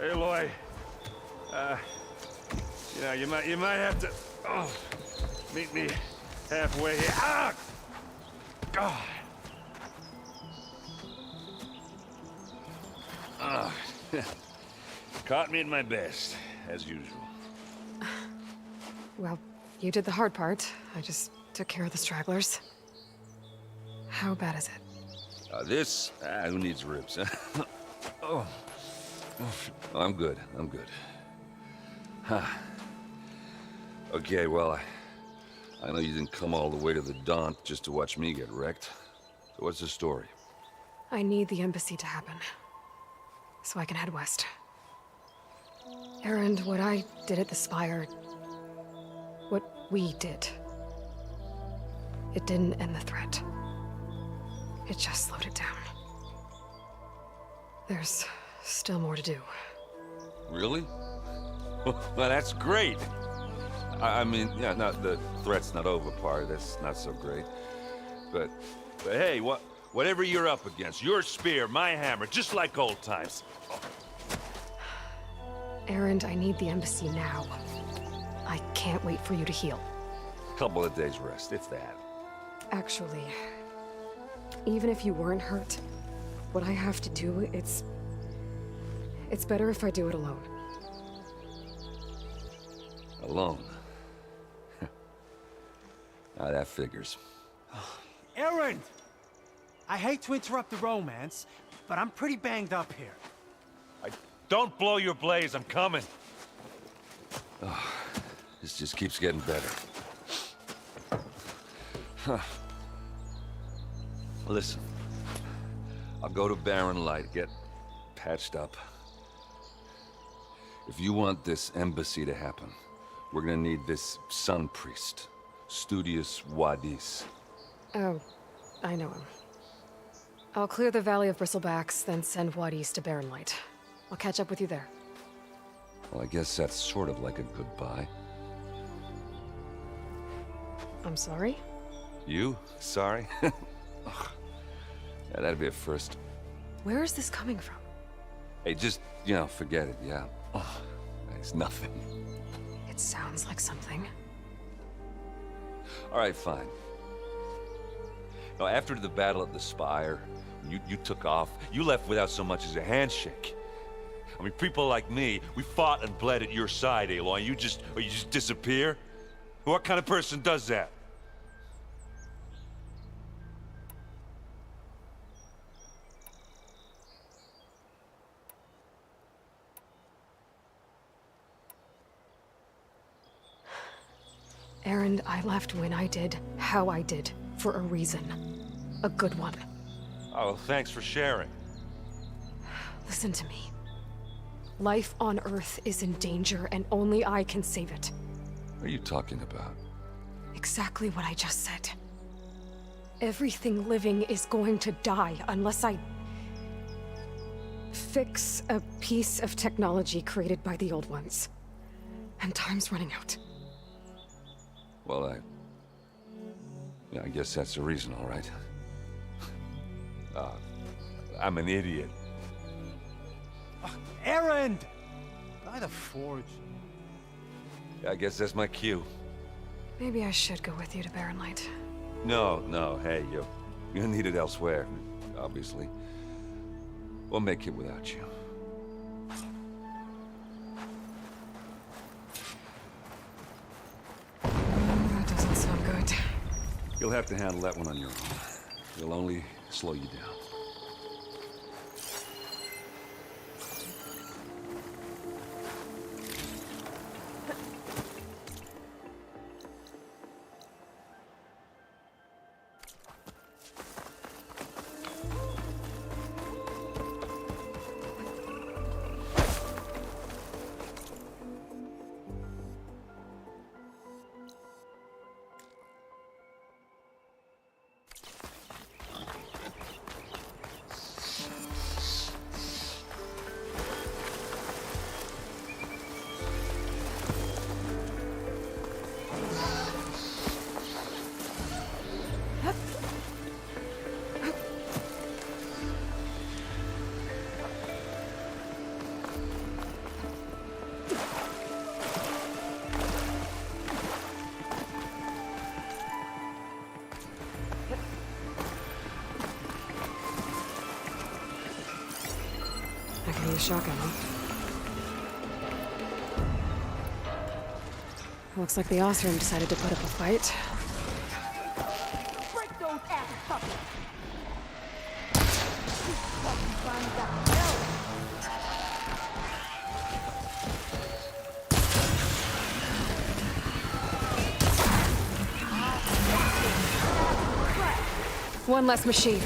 Aloy, you know, you might have to meet me halfway here. Ah! God. Caught me at my best, as usual. Well, you did the hard part. I just took care of the stragglers. How bad is it? Who needs ribs? Oh. I'm good. Huh. Okay, well, I know you didn't come all the way to the Daunt just to watch me get wrecked. So what's the story? I need the embassy to happen, so I can head west. Erend, what I did at the Spire, what we did, it didn't end the threat. It just slowed it down. There's still more to do. Really? Well, that's great. I mean, yeah, the threat's not over part. That's not so great. But hey, whatever you're up against, your spear, my hammer, just like old times. Erend, I need the embassy now. I can't wait for you to heal. Couple of days rest, if that. Actually, even if you weren't hurt, what I have to do, it's better if I do it alone. Alone? That figures. Erend! I hate to interrupt the romance, but I'm pretty banged up here. Don't blow your blaze, I'm coming. This just keeps getting better. Huh. Listen, I'll go to Barren Light, get patched up. If you want this embassy to happen, we're gonna need this sun priest, Studius Wadis. Oh, I know him. I'll clear the Valley of Bristlebacks, then send Wadis to Barren Light. I'll catch up with you there. Well, I guess that's sort of like a goodbye. I'm sorry? You? Sorry? Ugh. Yeah, that'd be a first. Where is this coming from? Hey, just, forget it, yeah. Ugh. It's nothing. It sounds like something. All right, fine. Now, after the Battle of the Spire, you took off, you left without so much as a handshake. I mean, people like me, we fought and bled at your side, Aloy. You just disappear? What kind of person does that? Erend, I left when I did, how I did, for a reason. A good one. Oh, thanks for sharing. Listen to me. Life on Earth is in danger, and only I can save it. What are you talking about? Exactly what I just said. Everything living is going to die unless I fix a piece of technology created by the old ones. And time's running out. Well, I guess that's the reason, all right. I'm an idiot. Erend! By the Forge. I guess that's my cue. Maybe I should go with you to Barren Light. No, hey, you're needed elsewhere, obviously. We'll make it without you. That doesn't sound good. You'll have to handle that one on your own. It'll only slow you down. I can use shotgun. Looks like the Osram decided to put up a fight. Break those asses fuckers! One less machine.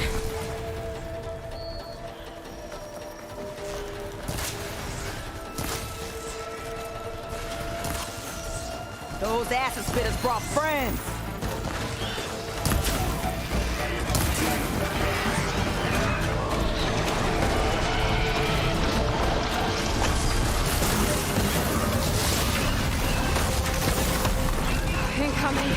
Those acid spitters brought friends. Incoming.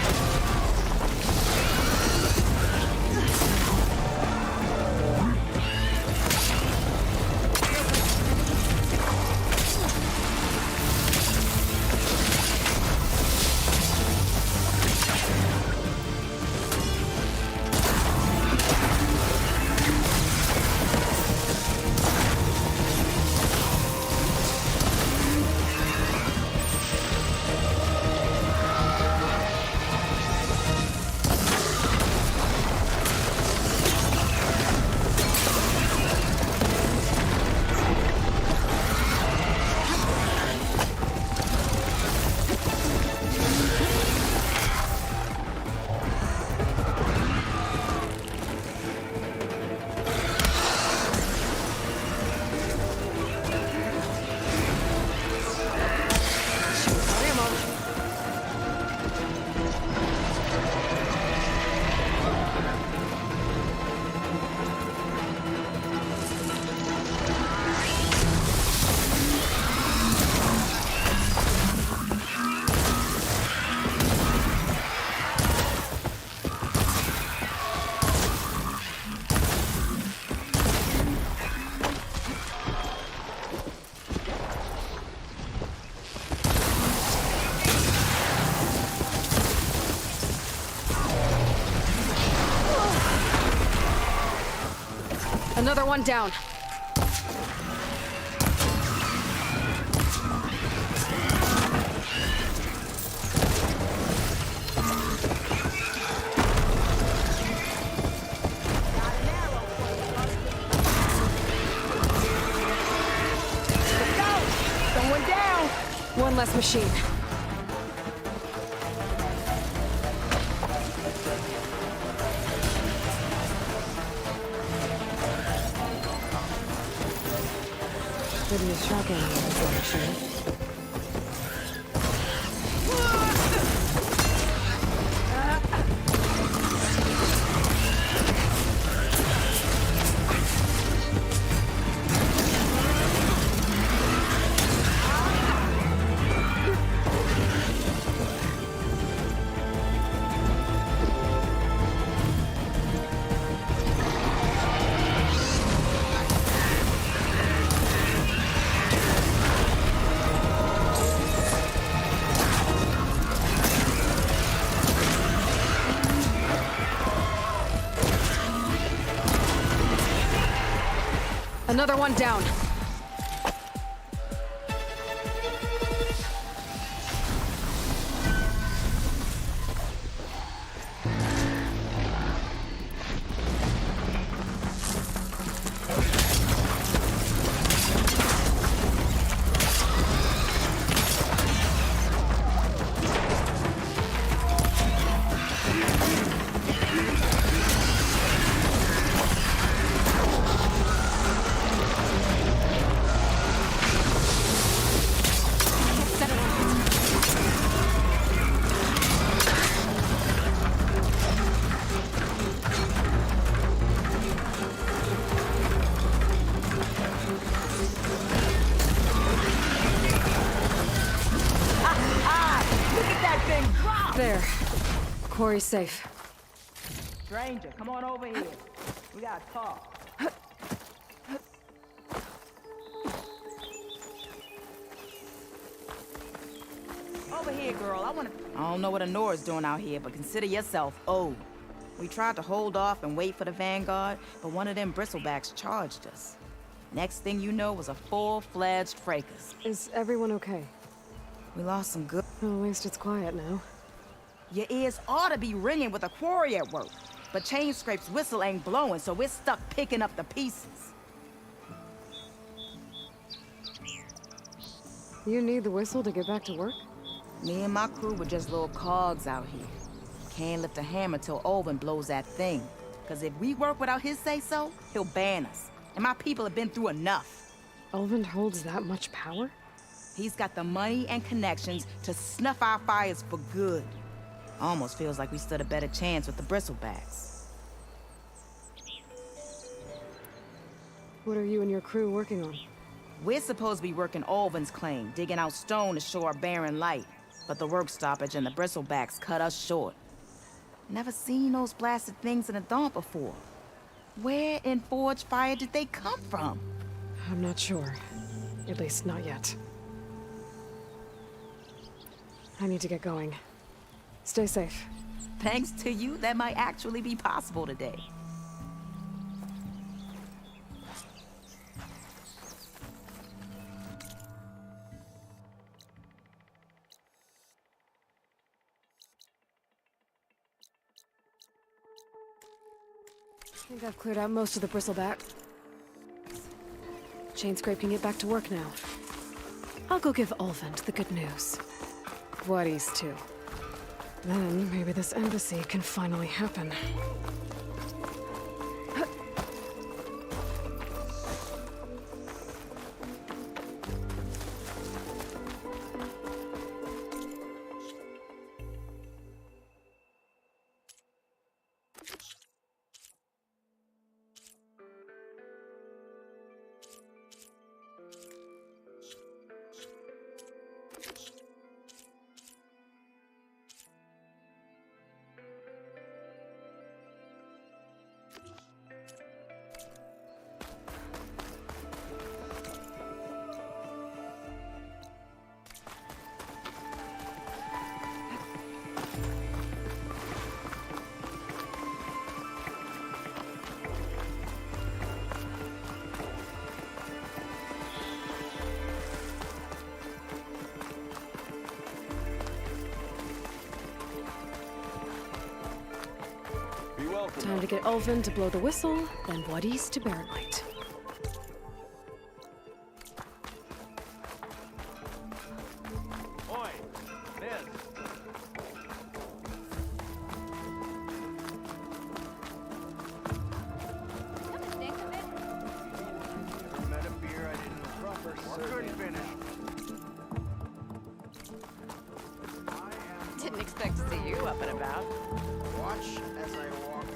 Another one down. Someone down! One less machine. Could use shotgun ammo, actually. Another one down. There. Quarry's safe. Stranger, come on over here. We gotta talk. Over here, girl. I don't know what Honora's doing out here, but consider yourself owed. We tried to hold off and wait for the Vanguard, but one of them bristlebacks charged us. Next thing you know was a full-fledged fracas. Is everyone okay? We lost some good... Well, at least it's quiet now. Your ears ought to be ringing with a quarry at work. But Chain Scrape's whistle ain't blowing, so we're stuck picking up the pieces. You need the whistle to get back to work? Me and my crew were just little cogs out here. Can't lift a hammer till Olvin blows that thing. Cause if we work without his say-so, he'll ban us. And my people have been through enough. Olvin holds that much power? He's got the money and connections to snuff our fires for good. Almost feels like we stood a better chance with the bristlebacks. What are you and your crew working on? We're supposed to be working Olvin's claim, digging out stone to show our barren light. But the work stoppage and the bristlebacks cut us short. Never seen those blasted things in the dawn before. Where in Forge Fire did they come from? I'm not sure. At least not yet. I need to get going. Stay safe. Thanks to you, that might actually be possible today. I think I've cleared out most of the bristleback. Chain Scrape can get back to work now. I'll go give Olvend the good news. Wadis too. Then maybe this embassy can finally happen. Time to get Olvin to blow the whistle, then Wadis to Barren Light. Oi, Ned. Met a beer I didn't proper couldn't finish. Didn't expect to see you up and about. Watch as I walk.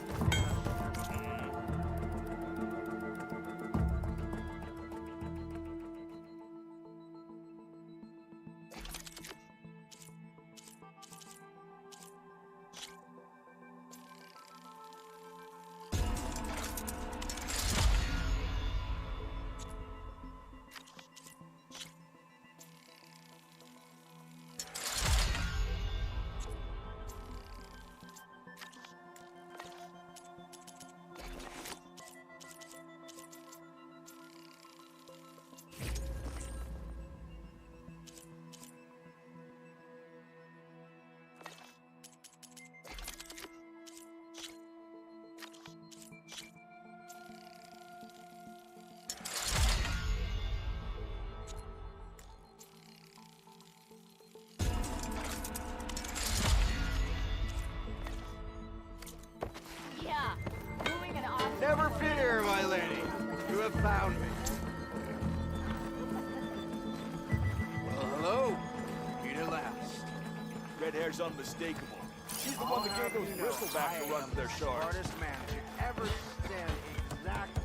Never fear, my lady. You have found me. Well, hello. Meet at last. Red hair's unmistakable. She's the one that gave those bristlebacks a run for their shards. Smartest manager ever stand exactly.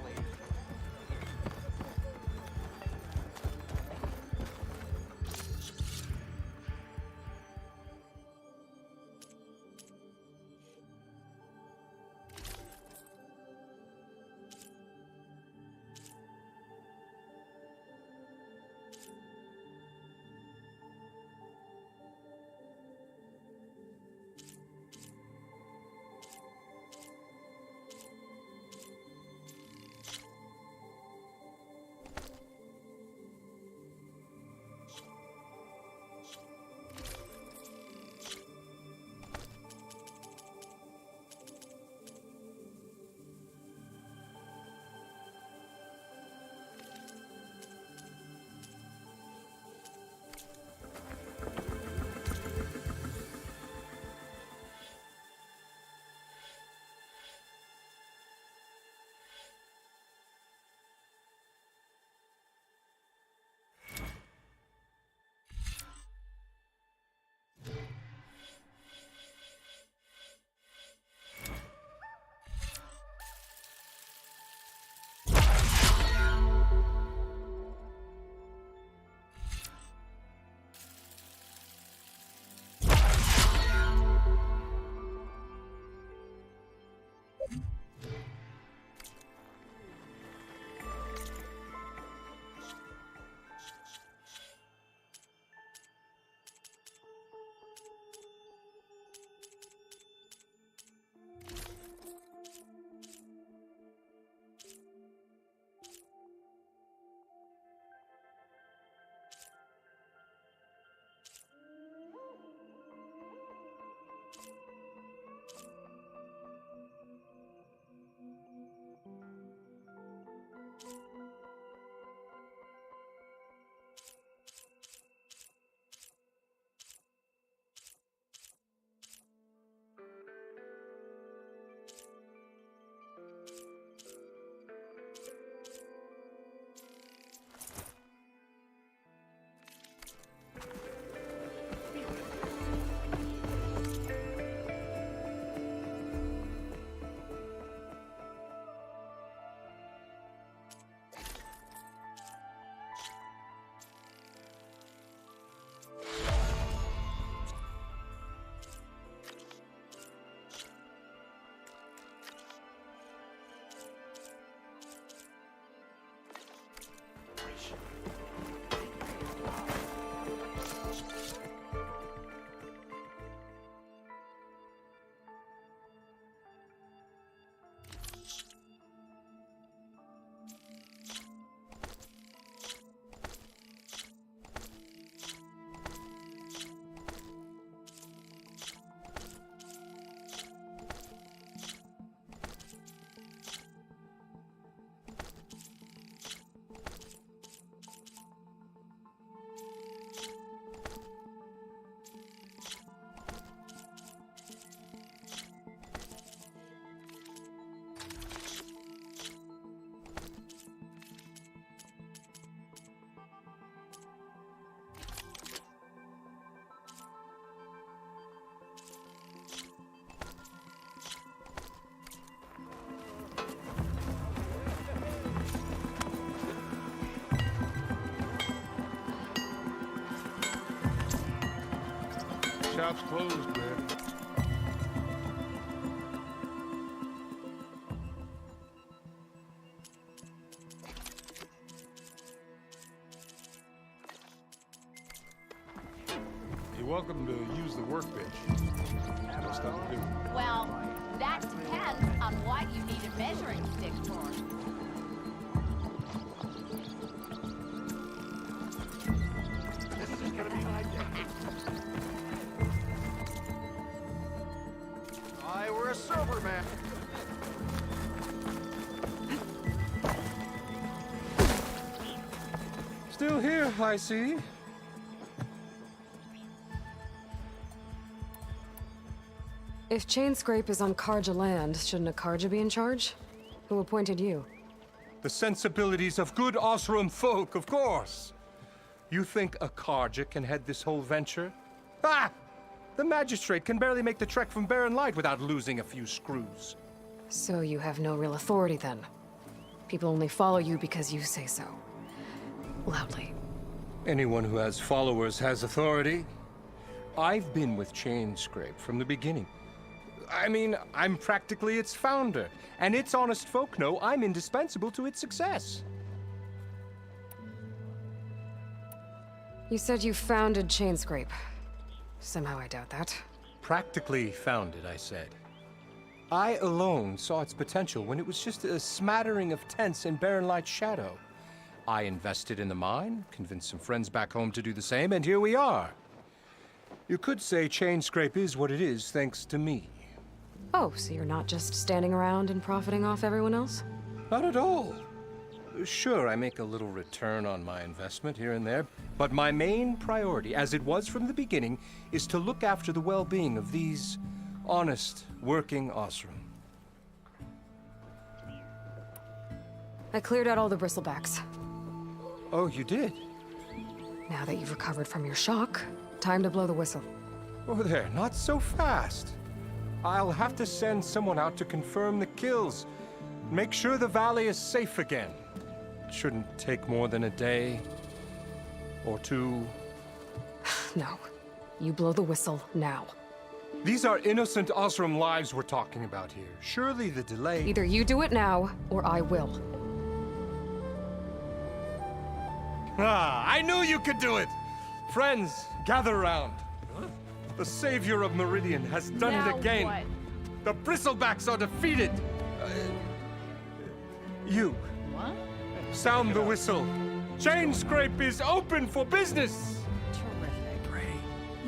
shop's closed, man. You're welcome to use the workbench. No stuff to do. Well, that depends on what you need a measuring stick for. This is gonna be my day. We're a sober man. Still here, I see. If Chainscrape is on Karja land, shouldn't a Karja be in charge? Who appointed you? The sensibilities of good Osram folk, of course. You think a Karja can head this whole venture? Ah! The magistrate can barely make the trek from Barren Light without losing a few screws. So you have no real authority then? People only follow you because you say so. Loudly. Anyone who has followers has authority. I've been with Chainscrape from the beginning. I mean, I'm practically its founder, and its honest folk know I'm indispensable to its success. You said you founded Chainscrape. Somehow I doubt that. Practically founded, I said. I alone saw its potential when it was just a smattering of tents in Barren Light's shadow. I invested in the mine, convinced some friends back home to do the same, and here we are. You could say Chainscrape is what it is thanks to me. Oh, so you're not just standing around and profiting off everyone else? Not at all. Sure, I make a little return on my investment here and there, but my main priority, as it was from the beginning, is to look after the well-being of these honest, working Osram. I cleared out all the bristlebacks. Oh, you did? Now that you've recovered from your shock, time to blow the whistle. Oh there, not so fast. I'll have to send someone out to confirm the kills. Make sure the valley is safe again. It shouldn't take more than a day or two. No. You blow the whistle now. These are innocent Osram lives we're talking about here. Surely the delay... Either you do it now, or I will. Ah, I knew you could do it! Friends, gather around. The savior of Meridian has done Now it again. what? The Bristlebacks are defeated. You. What? Sound the whistle. Chainscrape is open for business.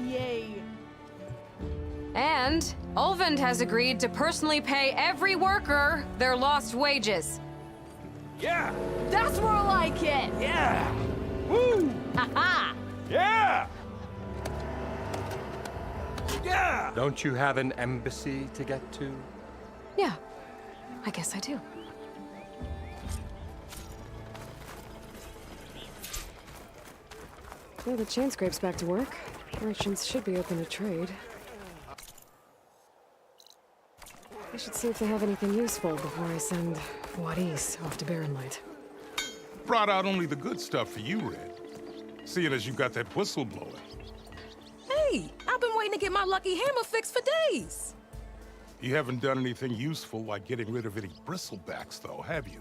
Yay. And Ulvund has agreed to personally pay every worker their lost wages. Yeah! That's more like it! Yeah! Woo! Ha-ha! Yeah! Yeah! Don't you have an embassy to get to? Yeah, I guess I do. Well, the Chainscrape's back to work. Merchants should be open to trade. I should see if they have anything useful before I send Wadis off to Barren Light. Brought out only the good stuff for you, Red. Seeing as you got that whistle blowing. Hey, I've been waiting to get my lucky hammer fixed for days. You haven't done anything useful like getting rid of any bristlebacks, though, have you?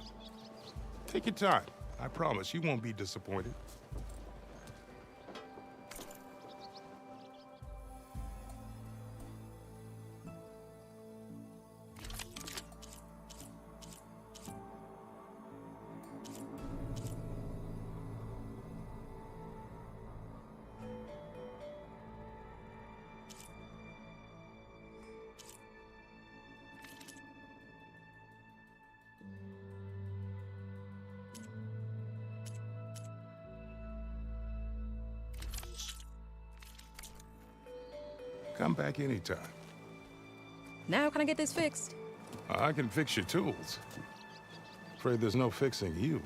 Take your time. I promise you won't be disappointed. Come back anytime. Now can I get this fixed? I can fix your tools. Afraid there's no fixing you.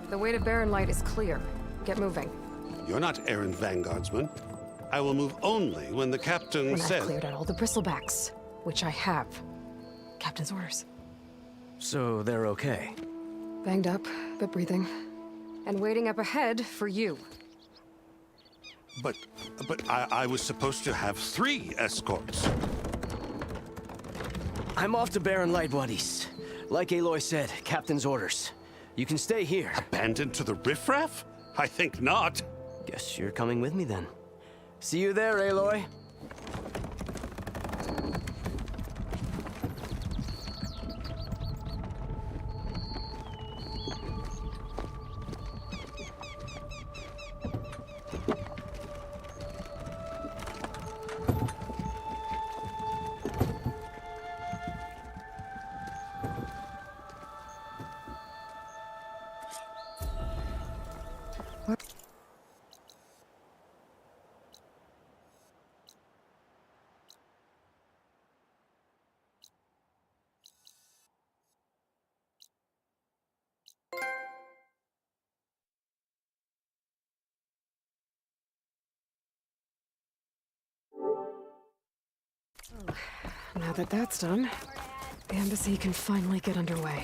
The way to Barren Light is clear. Get moving. You're not errand vanguardsman. I will move only when the captain When says... I've cleared out all the bristlebacks, which I have. Captain's orders. So they're okay? Banged up, but breathing. And waiting up ahead for you. But I was supposed to have 3 escorts. I'm off to Barren Light, buddies. Like Aloy said, Captain's orders. You can stay here. Abandoned to the riffraff? I think not. Guess you're coming with me then. See you there, Aloy. Now that that's done, the embassy can finally get underway.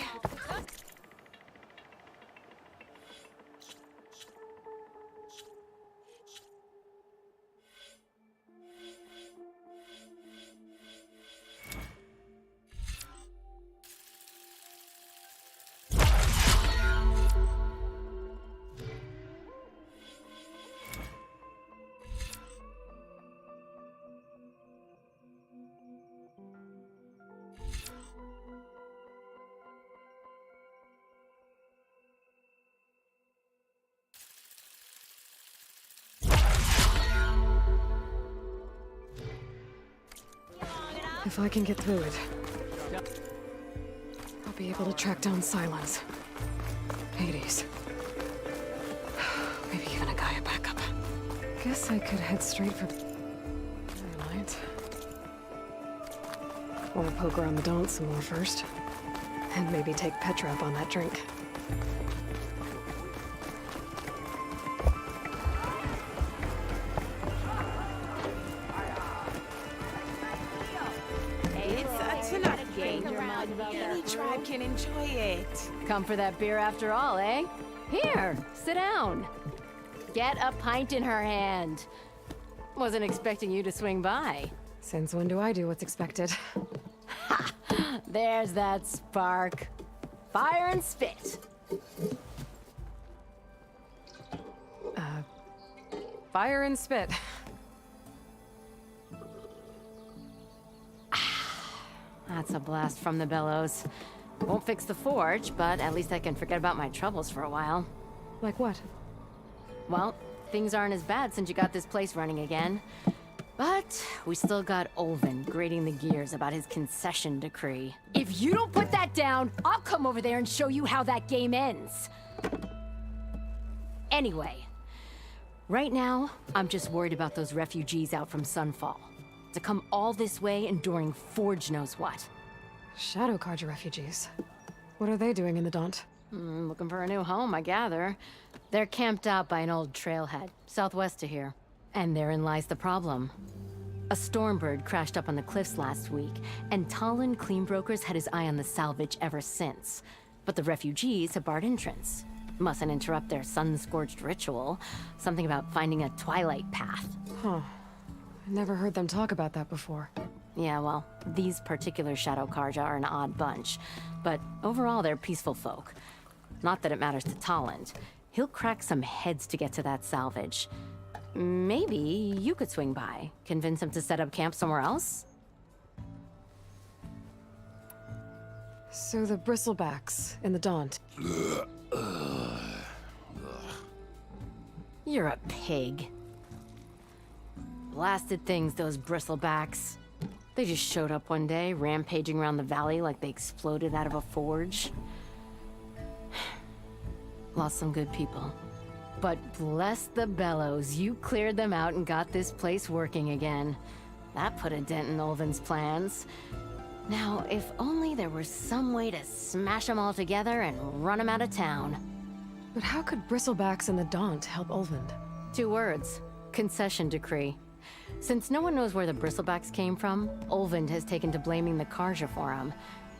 If I can get through it, I'll be able to track down Silence, Hades, maybe even a Gaia backup. Guess I could head straight for Light. Or poke around the Daunt some more first. And maybe take Petra up on that drink. Any tribe can enjoy it. Come for that beer after all, eh? Here, sit down. Get a pint in her hand. Wasn't expecting you to swing by. Since when do I do what's expected? Ha! There's that spark. Fire and spit. Fire and spit. That's a blast from the bellows. Won't fix the forge, but at least I can forget about my troubles for a while. Like what? Well, things aren't as bad since you got this place running again. But we still got Olvin grating the gears about his concession decree. If you don't put that down, I'll come over there and show you how that game ends. Anyway, right now, I'm just worried about those refugees out from Sunfall. To come all this way enduring Forge knows what. Shadow Carja refugees. What are they doing in the Daunt? Looking for a new home, I gather. They're camped out by an old trailhead, southwest of here. And therein lies the problem. A Stormbird crashed up on the cliffs last week, and Talon Cleanbrokers had his eye on the salvage ever since. But the refugees have barred entrance. Mustn't interrupt their sun-scorched ritual. Something about finding a twilight path. Huh. Never heard them talk about that before. Yeah, well, these particular Shadow Carja are an odd bunch. But overall, they're peaceful folk. Not that it matters to Talon. He'll crack some heads to get to that salvage. Maybe you could swing by, convince him to set up camp somewhere else? So the Bristlebacks in the Daunt. You're a pig. Blasted things, those Bristlebacks. They just showed up one day, rampaging around the valley like they exploded out of a forge. Lost some good people. But bless the bellows, you cleared them out and got this place working again. That put a dent in Olvin's plans. Now, if only there were some way to smash them all together and run them out of town. But how could Bristlebacks and the Daunt help Ulvund? 2 words. Concession decree. Since no one knows where the Bristlebacks came from, Ulvund has taken to blaming the Karja for him.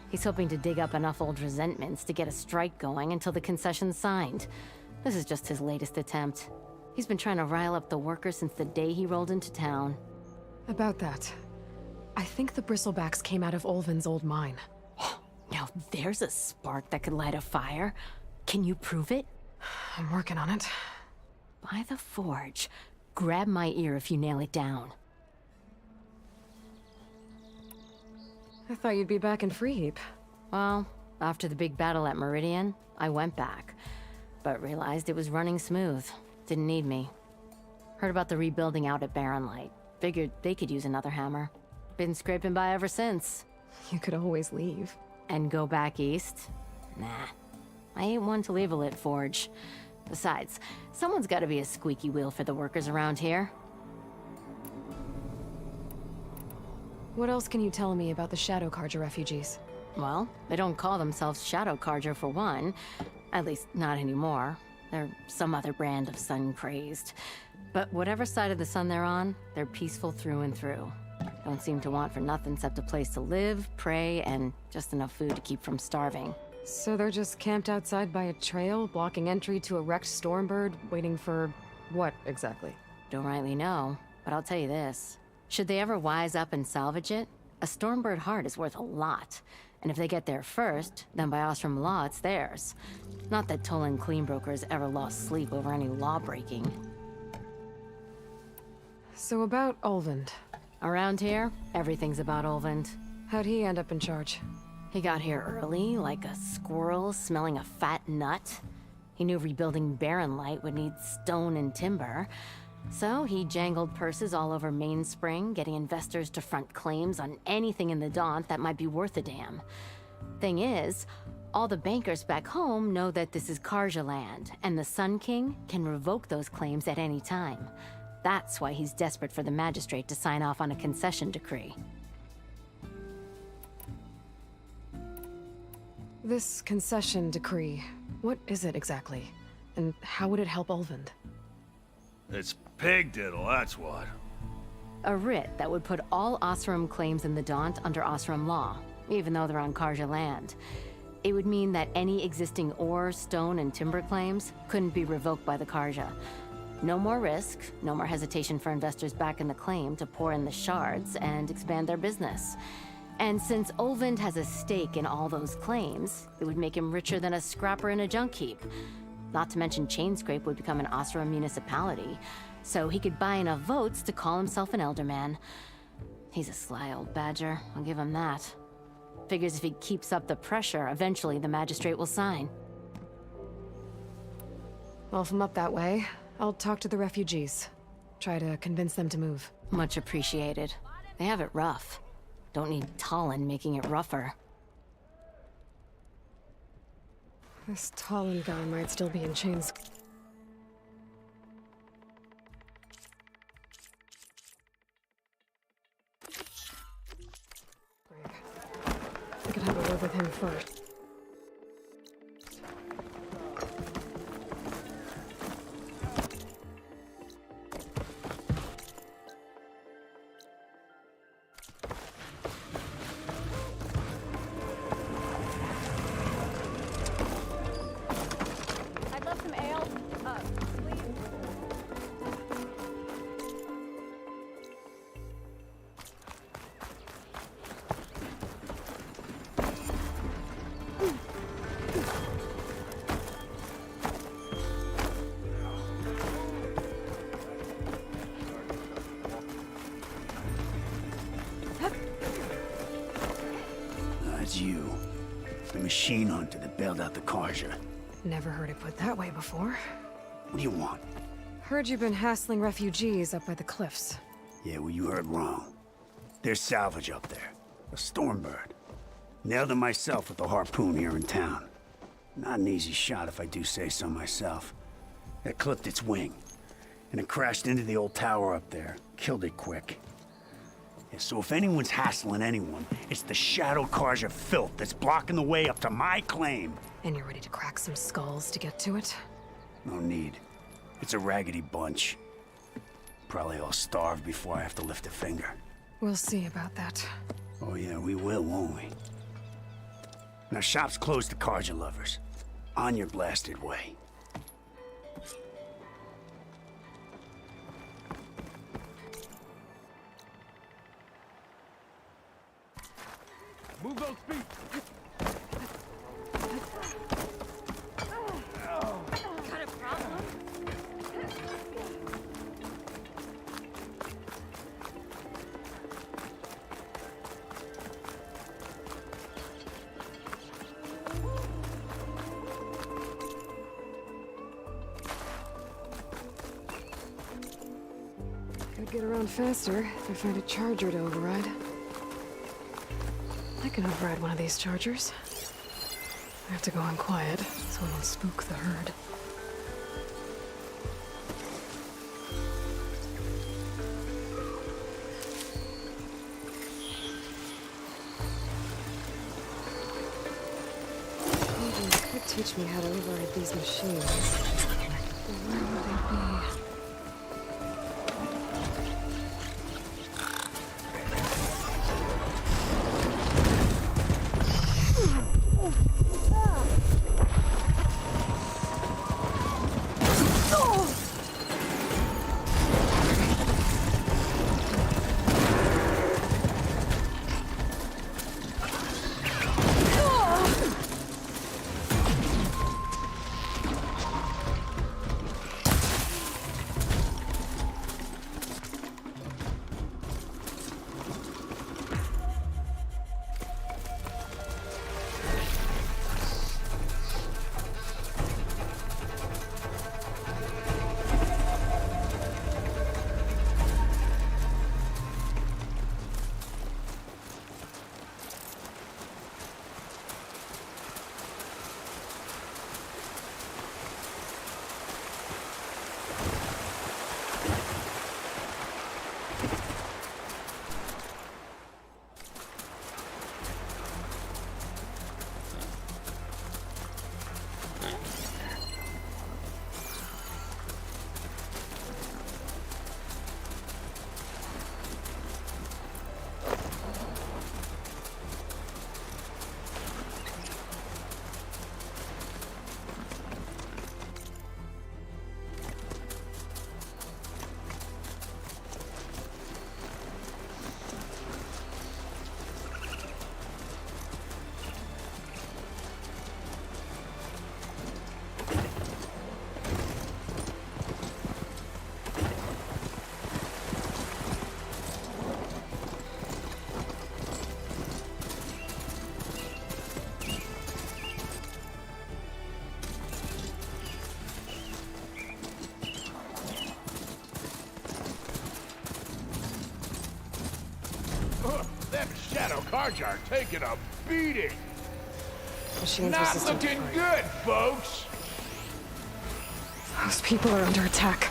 He's hoping to dig up enough old resentments to get a strike going until the concession's signed. This is just his latest attempt. He's been trying to rile up the workers since the day he rolled into town. About that, I think the Bristlebacks came out of Ulvund's old mine. Now there's a spark that could light a fire. Can you prove it? I'm working on it. By the Forge. Grab my ear if you nail it down. I thought you'd be back in Freeheap. Well, after the big battle at Meridian, I went back. But realized it was running smooth. Didn't need me. Heard about the rebuilding out at Barren Light. Figured they could use another hammer. Been scraping by ever since. You could always leave. And go back east? Nah. I ain't one to leave a lit forge. Besides, someone's gotta be a squeaky wheel for the workers around here. What else can you tell me about the Shadow Karja refugees? Well, they don't call themselves Shadow Karja for one. At least, not anymore. They're some other brand of sun-crazed. But whatever side of the sun they're on, they're peaceful through and through. Don't seem to want for nothing except a place to live, pray, and just enough food to keep from starving. So they're just camped outside by a trail, blocking entry to a wrecked Stormbird, waiting for what exactly? Don't rightly know, but I'll tell you this. Should they ever wise up and salvage it, a Stormbird heart is worth a lot. And if they get there first, then by Ostrom law, it's theirs. Not that Tolan Cleanbroker's ever lost sleep over any law breaking. So about Ulvund. Around here, everything's about Ulvund. How'd he end up in charge? He got here early, like a squirrel smelling a fat nut. He knew rebuilding Barren Light would need stone and timber. So he jangled purses all over Mainspring, getting investors to front claims on anything in the Daunt that might be worth a damn. Thing is, all the bankers back home know that this is Karja land, and the Sun King can revoke those claims at any time. That's why he's desperate for the magistrate to sign off on a concession decree. This concession decree, what is it exactly? And how would it help Ulvund? It's pig diddle, that's what. A writ that would put all Osram claims in the Daunt under Osram law, even though they're on Karja land. It would mean that any existing ore, stone, and timber claims couldn't be revoked by the Karja. No more risk, no more hesitation for investors back in the claim to pour in the shards and expand their business. And since Ulvund has a stake in all those claims, it would make him richer than a scrapper in a junk heap. Not to mention Chainscrape would become an Osram municipality, so he could buy enough votes to call himself an Elderman. He's a sly old badger, I'll give him that. Figures if he keeps up the pressure, eventually the magistrate will sign. Well, if I'm up that way, I'll talk to the refugees. Try to convince them to move. Much appreciated. They have it rough. Don't need Talon making it rougher. This Talon guy might still be in chains. I could have a word with him first. I'd love some ale. Please. It's you. The machine hunter that bailed out the Karja. Never heard it put that way before. What do you want? Heard you've been hassling refugees up by the cliffs. Yeah, well, you heard wrong. There's salvage up there. A Stormbird. Nailed it myself with the harpoon here in town. Not an easy shot if I do say so myself. It clipped its wing. And it crashed into the old tower up there. Killed it quick. Yeah, so if anyone's hassling anyone, it's the Shadow Karja filth that's blocking the way up to my claim. And you're ready to crack some skulls to get to it? No need. It's a raggedy bunch. Probably all starved before I have to lift a finger. We'll see about that. Oh yeah, we will, won't we? Now, shop's closed to Carja lovers. On your blasted way. Move those feet! Got a problem? Could get around faster if I find a charger to override. I can override one of these chargers. I have to go in quiet, so I don't spook the herd. Cauldron could teach me how to override these machines. But where would they be? Them Shadow Carja are taking a beating. Machines Not resistant to looking fire. good, folks. Those people are under attack.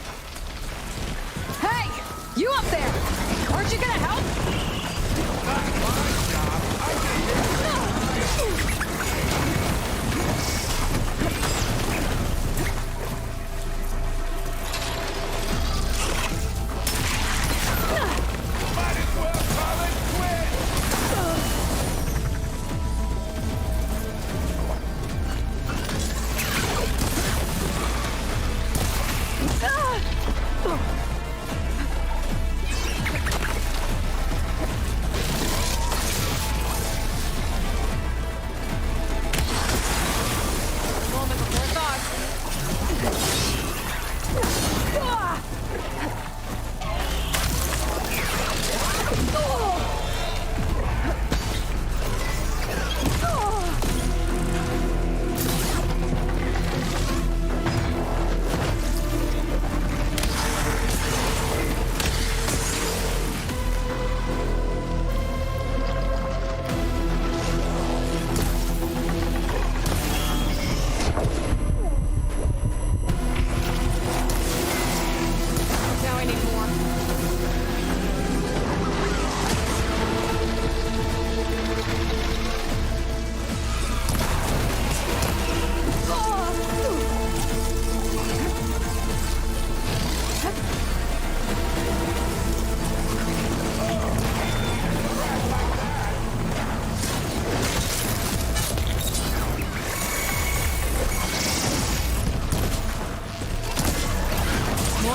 Hey! You up there! Aren't you gonna help? Might as well call it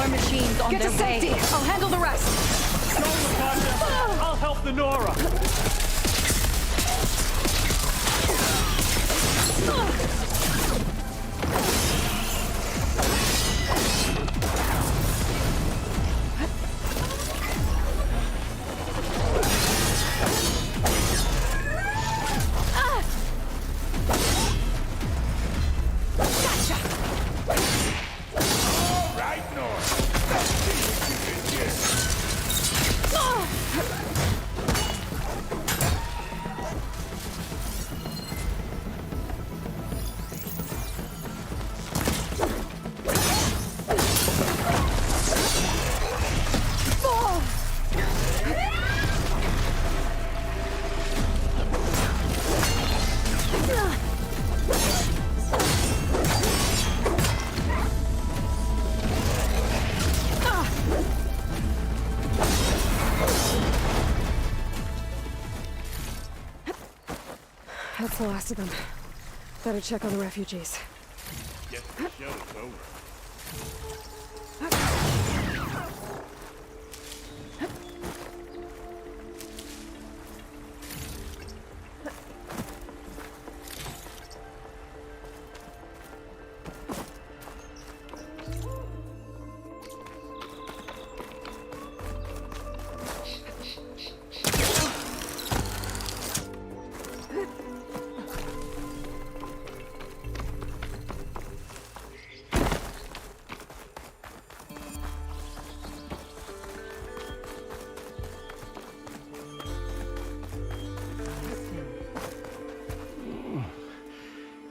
machines on Get their to safety! way. I'll handle the rest! I'll help the Nora. That's the last of them. Better check on the refugees. Guess the show is over.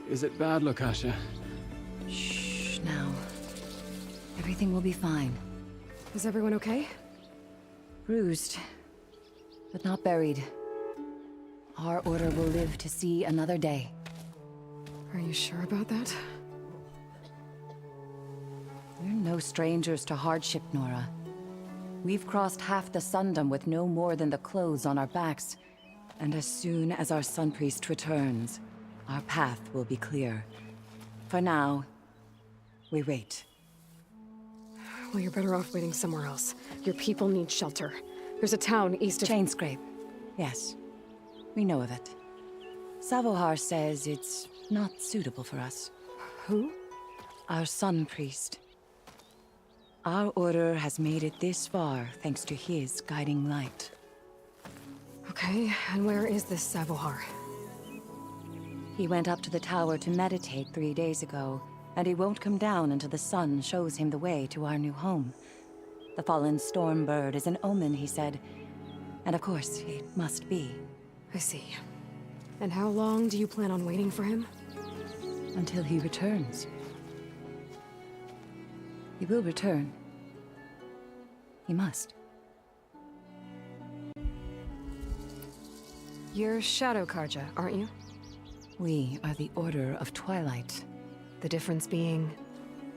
Is it bad, Lakasha? Shh, now. Everything will be fine. Is everyone okay? Bruised, but not buried. Our order will live to see another day. Are you sure about that? We're no strangers to hardship, Nora. We've crossed half the Sundom with no more than the clothes on our backs. And as soon as our Sun Priest returns, our path will be clear. For now, we wait. Well, you're better off waiting somewhere else. Your people need shelter. There's a town east of... Chainscrape. Yes. We know of it. Savohar says it's not suitable for us. Who? Our Sun Priest. Our order has made it this far thanks to his guiding light. Okay, and where is this Savohar? He went up to the tower to meditate 3 days ago, and he won't come down until the sun shows him the way to our new home. The fallen Stormbird is an omen, he said. And of course, it must be. I see. And how long do you plan on waiting for him? Until he returns. He will return. He must. You're Shadow Karja, aren't you? We are the Order of Twilight. The difference being...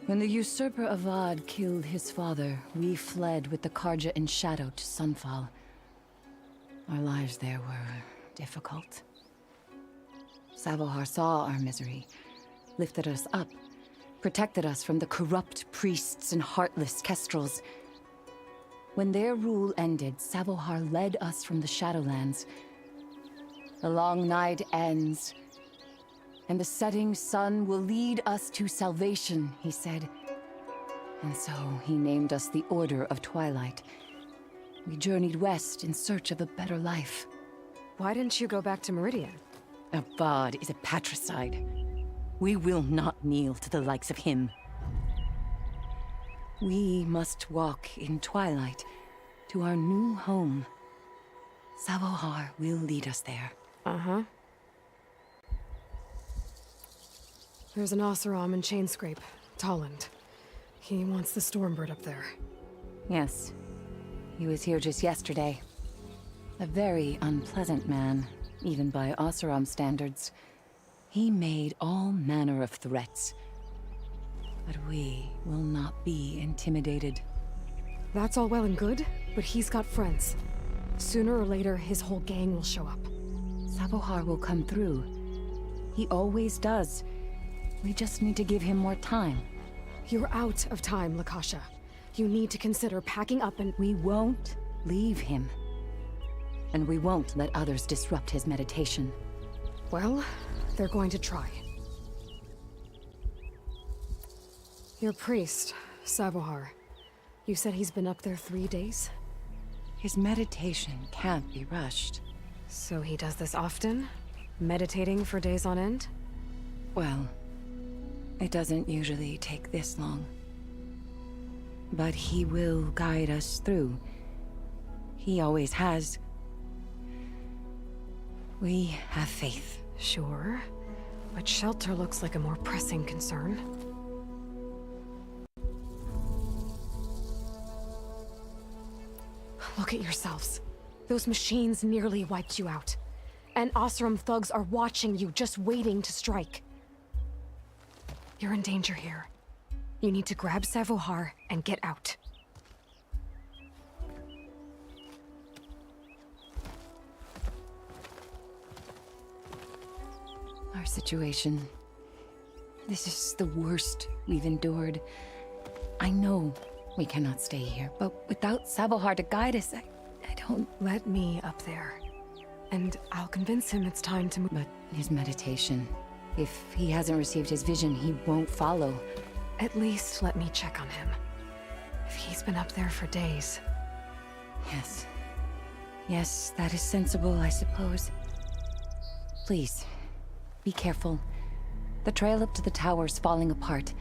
When the usurper Avad killed his father, we fled with the Karja in shadow to Sunfall. Our lives there were difficult. Savohar saw our misery, lifted us up, protected us from the corrupt priests and heartless Kestrels. When their rule ended, Savohar led us from the Shadowlands. The long night ends, and the setting sun will lead us to salvation, he said. And so he named us the Order of Twilight. We journeyed west in search of a better life. Why didn't you go back to Meridian? Avad is a patricide. We will not kneel to the likes of him. We must walk in twilight to our new home. Savohar will lead us there. Uh-huh. There's an Oseram in Chainscrape, Tolland. He wants the Stormbird up there. Yes. He was here just yesterday. A very unpleasant man, even by Oseram standards. He made all manner of threats. But we will not be intimidated. That's all well and good, but he's got friends. Sooner or later, his whole gang will show up. Savohar will come through. He always does. We just need to give him more time. You're out of time, Lakasha. You need to consider packing up and— We won't leave him. And we won't let others disrupt his meditation. Well, they're going to try. Your priest, Savohar. You said he's been up there 3 days? His meditation can't be rushed. So he does this often? Meditating for days on end? Well, it doesn't usually take this long. But he will guide us through. He always has. We have faith. Sure. But shelter looks like a more pressing concern. Look at yourselves. Those machines nearly wiped you out. And Oseram thugs are watching you, just waiting to strike. You're in danger here. You need to grab Savohar and get out. Our situation. This is the worst we've endured. I know we cannot stay here, but without Savohar to guide us, I don't... Let me up there. And I'll convince him it's time to move. But his meditation... If he hasn't received his vision, he won't follow. At least let me check on him. If he's been up there for days. Yes. Yes, that is sensible, I suppose. Please, be careful. The trail up to the tower's falling apart.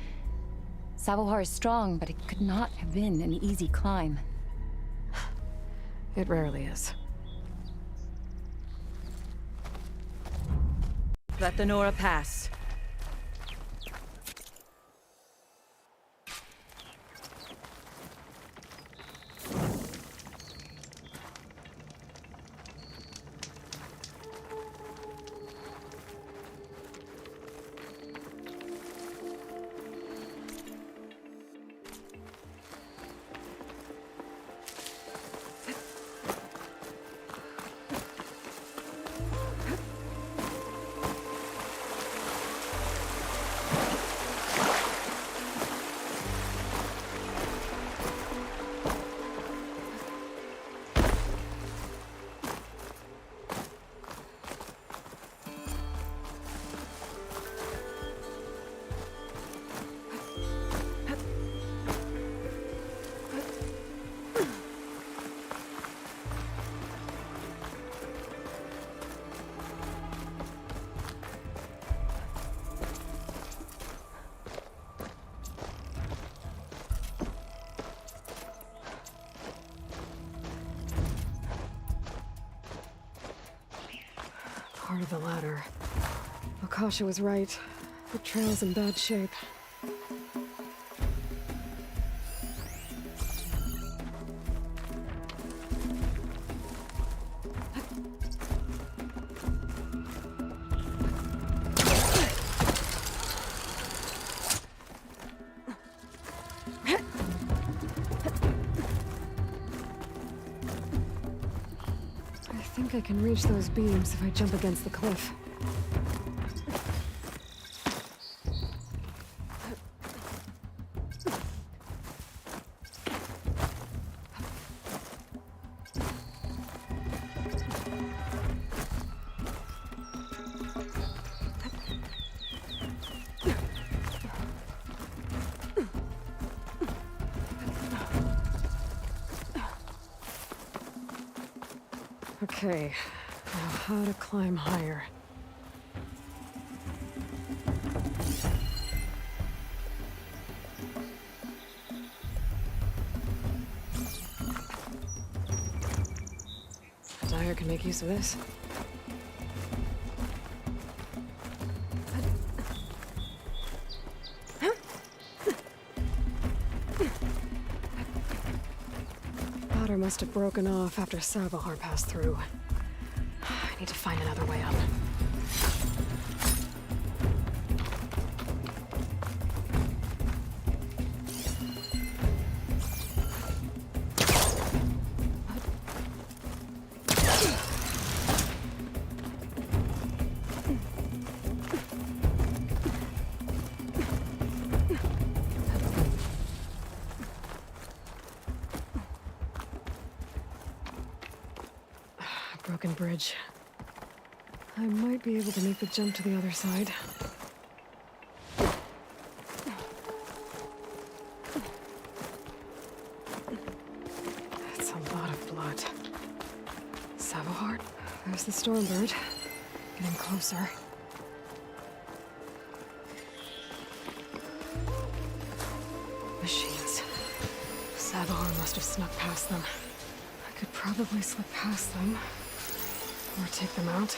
Savohar is strong, but it could not have been an easy climb. It rarely is. Let the Nora pass. Part of the ladder. Akasha was right. The trail's in bad shape. I think I can reach those beams if I jump against the cliff. Okay, now how to climb higher. Dyer can make use of this. Ladder must have broken off after Savohar passed through. I need to find another way up. the bridge. I might be able to make the jump to the other side. That's a lot of blood. Savohard? There's the Stormbird. Getting closer. Machines. Savohard must have snuck past them. I could probably slip past them. Or take them out.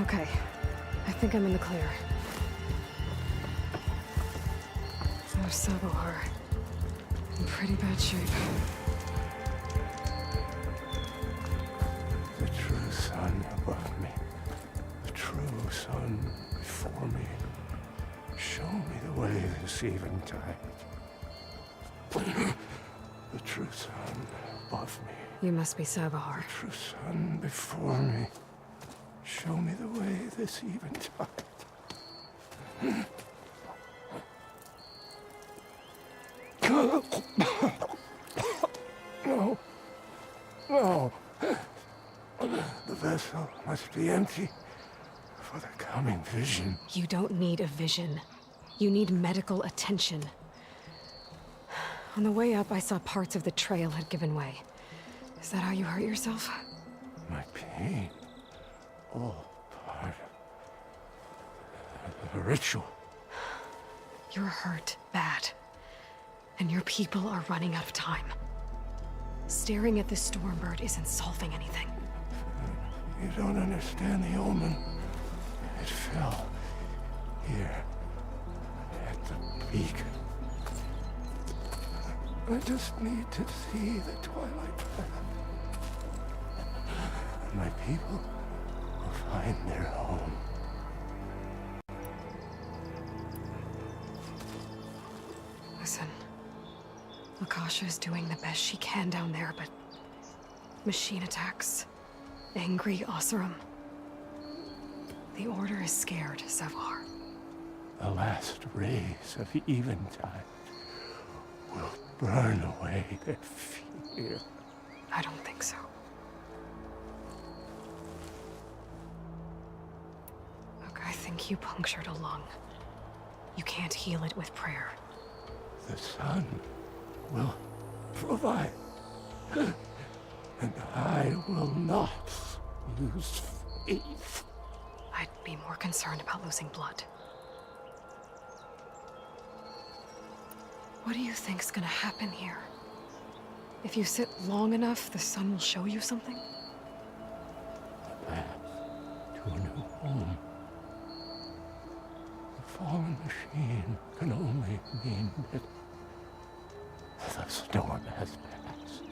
Okay. I think I'm in the clear. There's Savohar. In pretty bad shape. The true sun above me. The true sun before me. Show me the way this eventide. The true sun above me. You must be Savohar. The true sun before me. Show me the way this eventide. No. No. The vessel must be empty for the coming vision. You don't need a vision. You need medical attention. On the way up, I saw parts of the trail had given way. Is that how you hurt yourself? My pain. All part of the ritual. You're hurt bad. And your people are running out of time. Staring at the Stormbird isn't solving anything. You don't understand the omen. It fell here at the peak. I just need to see the twilight path. And my people will find their home. Akasha is doing the best she can down there, but machine attacks, angry Oseram. The Order is scared, Sevar. The last rays of Eventide will burn away their fear. I don't think so. Look, I think you punctured a lung. You can't heal it with prayer. The sun will provide. And I will not lose faith. I'd be more concerned about losing blood. What do you think's gonna happen here? If you sit long enough, the sun will show you something? A path to a new home. The fallen machine can only mean that the storm has passed.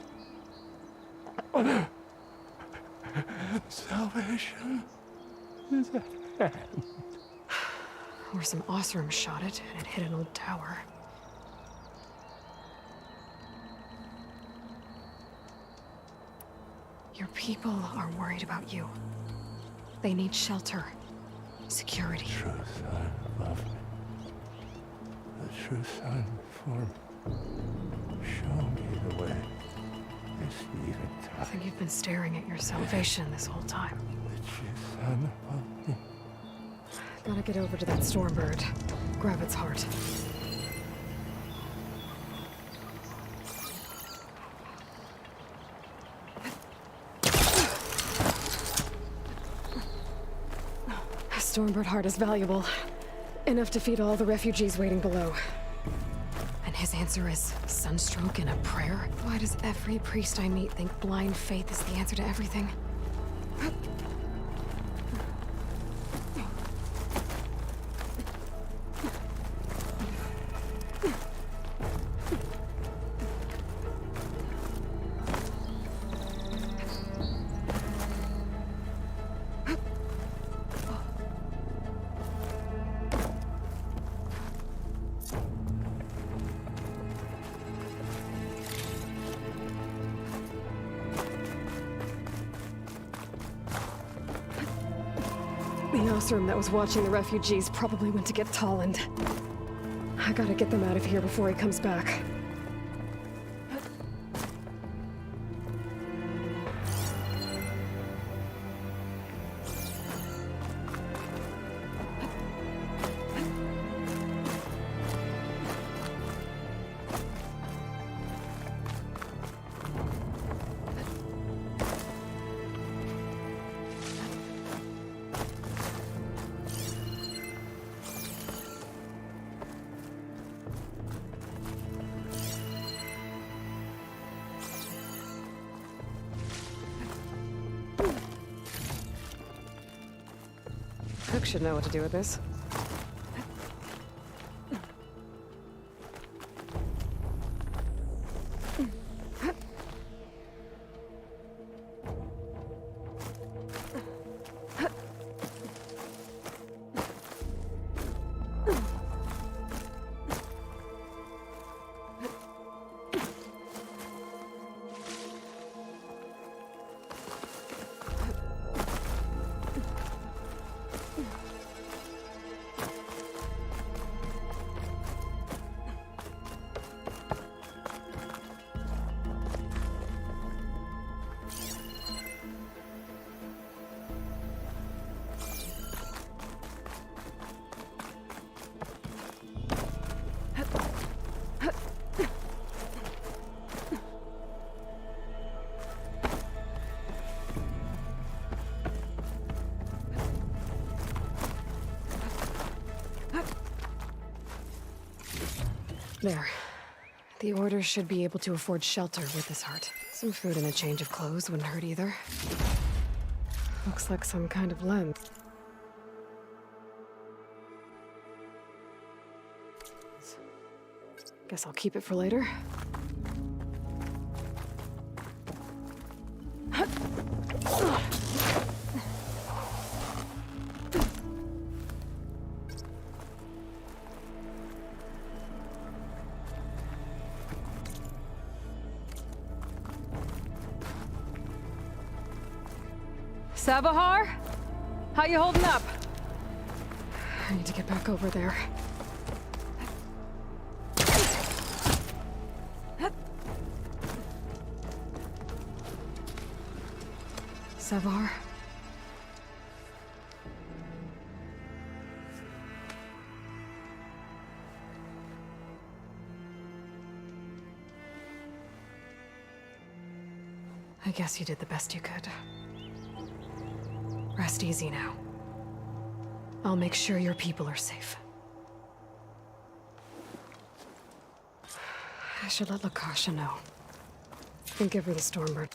Salvation is at hand. Or some Oseram shot it, and it hit an old tower. Your people are worried about you. They need shelter, security. True son above me. The true son before me. Show me the way. This Eventide. I think you've been staring at your salvation this whole time. The true son above me. Gotta get over to that Stormbird. Grab its heart. A Stormbird heart is valuable. Enough to feed all the refugees waiting below. And his answer is sunstroke and a prayer? Why does every priest I meet think blind faith is the answer to everything? The Oseram that was watching the refugees probably went to get Tolland. I gotta get them out of here before he comes back. Cook should know what to do with this. There. The Order should be able to afford shelter with this heart. Some food and a change of clothes wouldn't hurt either. Looks like some kind of lens. Guess I'll keep it for later. Savahar? How you holding up? I need to get back over there. Savahar? I guess you did the best you could. Rest easy now. I'll make sure your people are safe. I should let Lakasha know. And give her the Stormbird.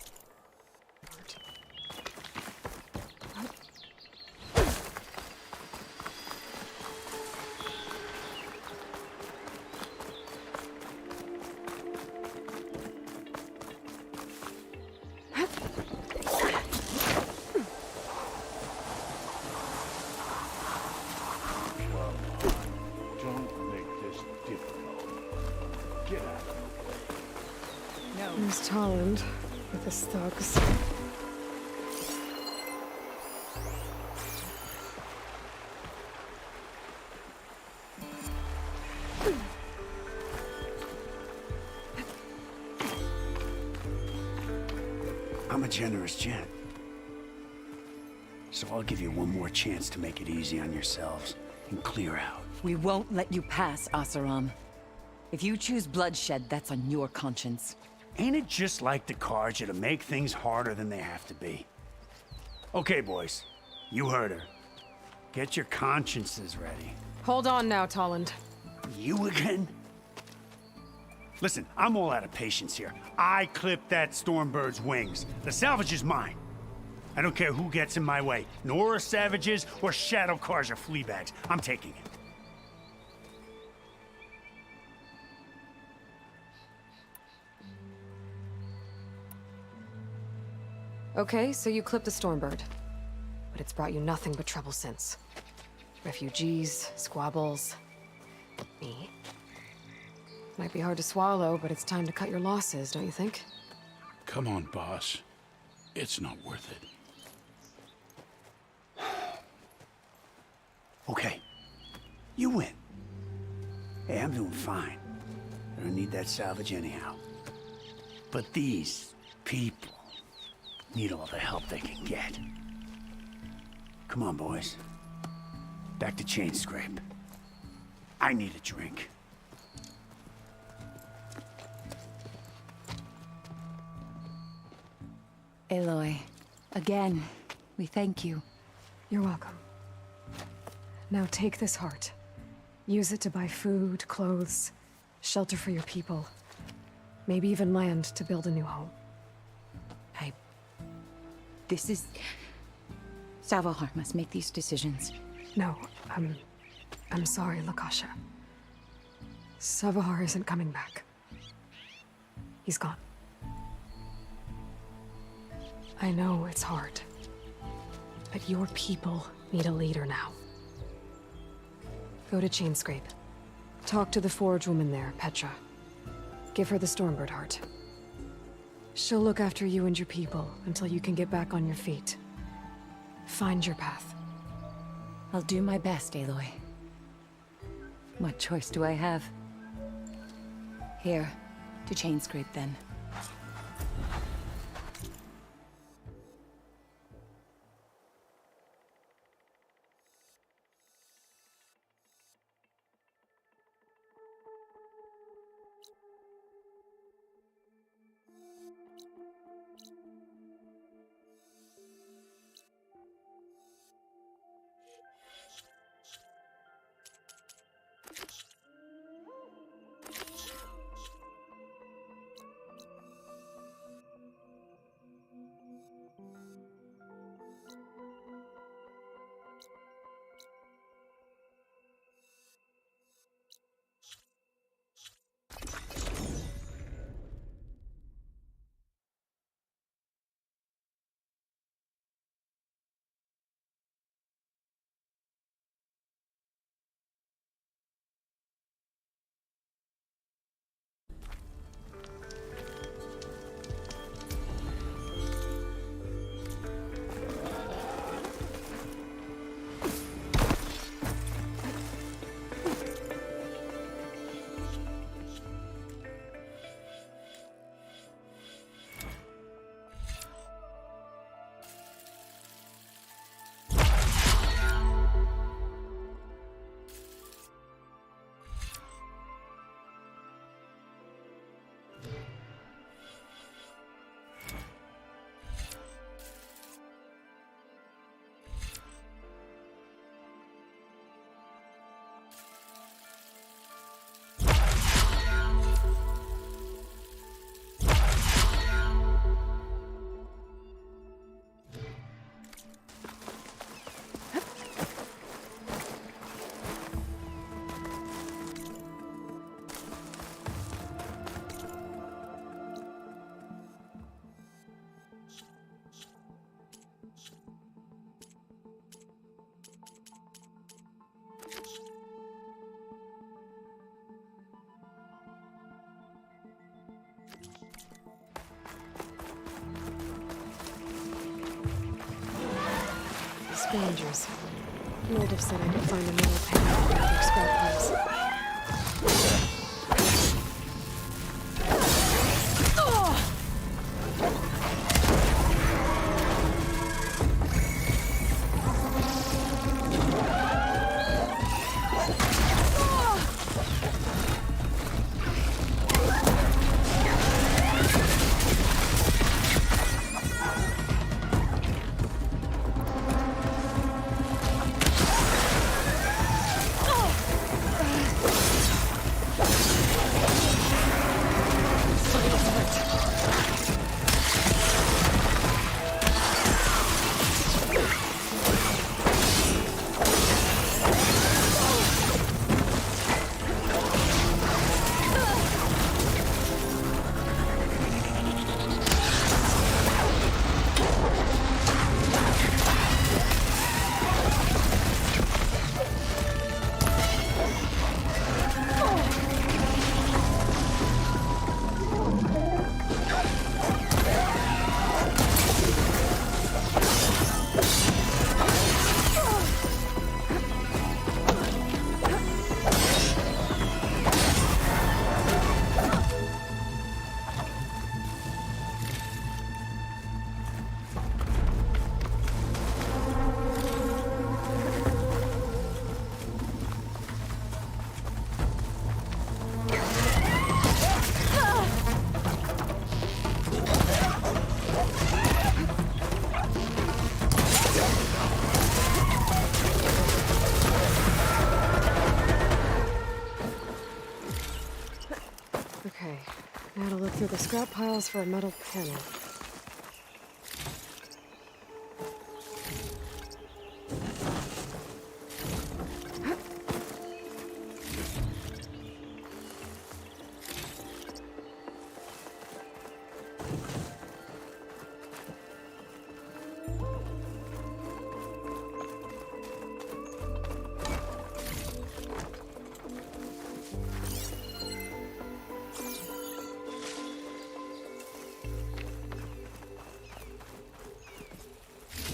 Don't make this difficult. Get out of the way. There's Tolland with his thugs. I'm a generous gent. So I'll give you one more chance to make it easy on yourselves and clear out. We won't let you pass, Asaram. If you choose bloodshed, that's on your conscience. Ain't it just like the Carja to make things harder than they have to be? Okay, boys. You heard her. Get your consciences ready. Hold on now, Tolland. You again? Listen, I'm all out of patience here. I clipped that Stormbird's wings. The salvage is mine. I don't care who gets in my way. Nora savages or Shadow Carja fleabags. I'm taking it. Okay, so you clipped the Stormbird. But it's brought you nothing but trouble since. Refugees, squabbles, me. Might be hard to swallow, but it's time to cut your losses, don't you think? Come on, boss. It's not worth it. Okay. You win. Hey, I'm doing fine. I don't need that salvage anyhow. But these people need all the help they can get. Come on, boys. Back to Chain Scrape. I need a drink. Aloy, again, we thank you. You're welcome. Now take this heart. Use it to buy food, clothes, shelter for your people. Maybe even land to build a new home. This is... Savahar must make these decisions. No, I'm sorry, Lakasha. Savahar isn't coming back. He's gone. I know it's hard, but your people need a leader now. Go to Chainscrape. Talk to the Forge woman there, Petra. Give her the Stormbird heart. She'll look after you and your people until you can get back on your feet. Find your path. I'll do my best, Aloy. What choice do I have? Here, to Chainscrape then. Scavengers. Moldov said I could find a metal panel with their scrap piles. Okay, now to look through the scrap piles for a metal panel.